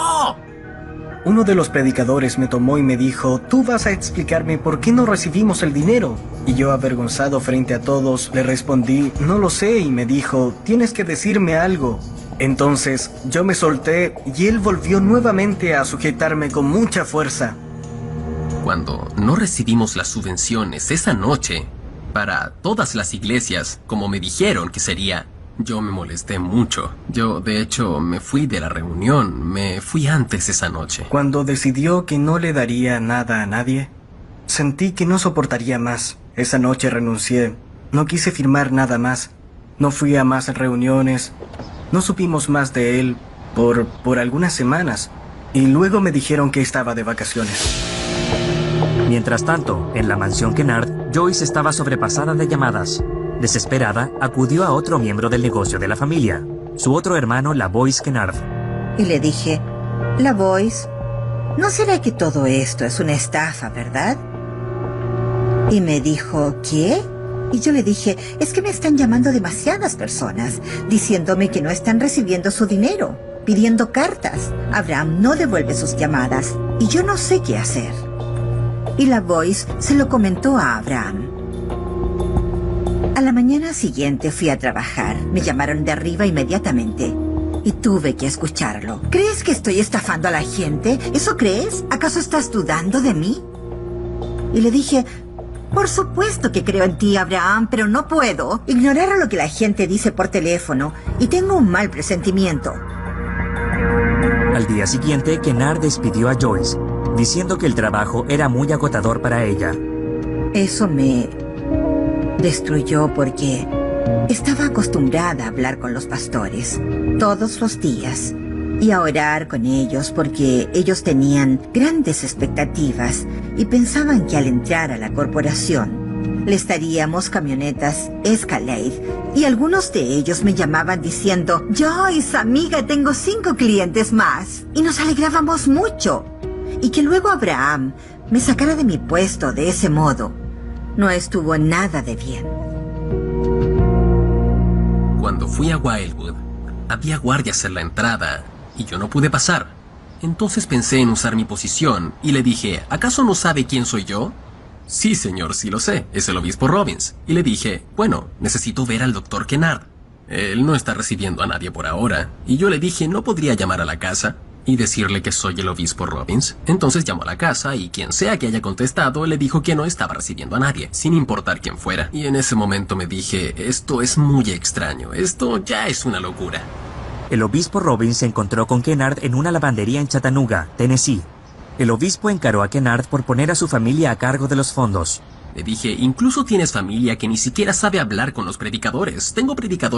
Uno de los predicadores me tomó y me dijo, tú vas a explicarme por qué no recibimos el dinero. Y yo, avergonzado frente a todos, le respondí, no lo sé, y me dijo, tienes que decirme algo. Entonces yo me solté y él volvió nuevamente a sujetarme con mucha fuerza. Cuando no recibimos las subvenciones esa noche para todas las iglesias, como me dijeron que sería, yo me molesté mucho. Yo, de hecho, me fui de la reunión, me fui antes esa noche. Cuando decidió que no le daría nada a nadie, sentí que no soportaría más. Esa noche renuncié. No quise firmar nada más. No fui a más reuniones. No supimos más de él por algunas semanas. Y luego me dijeron que estaba de vacaciones. Mientras tanto, en la mansión Kennard, Joyce estaba sobrepasada de llamadas. Desesperada, acudió a otro miembro del negocio de la familia, su otro hermano, LaVoice Kennard. Y le dije, LaVoice, ¿no será que todo esto es una estafa, verdad? Y me dijo, ¿qué? Y yo le dije, es que me están llamando demasiadas personas, diciéndome que no están recibiendo su dinero, pidiendo cartas. Abraham no devuelve sus llamadas, y yo no sé qué hacer. Y LaVoice se lo comentó a Abraham. A la mañana siguiente fui a trabajar. Me llamaron de arriba inmediatamente. Y tuve que escucharlo. ¿Crees que estoy estafando a la gente? ¿Eso crees? ¿Acaso estás dudando de mí? Y le dije, por supuesto que creo en ti, Abraham, pero no puedo ignorar lo que la gente dice por teléfono. Y tengo un mal presentimiento. Al día siguiente, Kennard despidió a Joyce, diciendo que el trabajo era muy agotador para ella. Eso me destruyó porque estaba acostumbrada a hablar con los pastores todos los días y a orar con ellos porque ellos tenían grandes expectativas y pensaban que al entrar a la corporación les daríamos camionetas Escalade, y algunos de ellos me llamaban diciendo, Joyce, amiga, tengo 5 clientes más, y nos alegrábamos mucho. Y que luego Abraham me sacara de mi puesto de ese modo no estuvo nada de bien. Cuando fui a Wildwood, había guardias en la entrada y yo no pude pasar. Entonces pensé en usar mi posición y le dije, ¿acaso no sabe quién soy yo? Sí, señor, sí lo sé, es el obispo Robbins. Y le dije, bueno, necesito ver al doctor Kennard. Él no está recibiendo a nadie por ahora. Y yo le dije, ¿no podría llamar a la casa y decirle que soy el obispo Robbins? Entonces llamó a la casa y quien sea que haya contestado le dijo que no estaba recibiendo a nadie, sin importar quién fuera. Y en ese momento me dije, esto es muy extraño, esto ya es una locura. El obispo Robbins se encontró con Kennard en una lavandería en Chattanooga, Tennessee. El obispo encaró a Kennard por poner a su familia a cargo de los fondos. Le dije, incluso tienes familia que ni siquiera sabe hablar con los predicadores. Tengo predicadores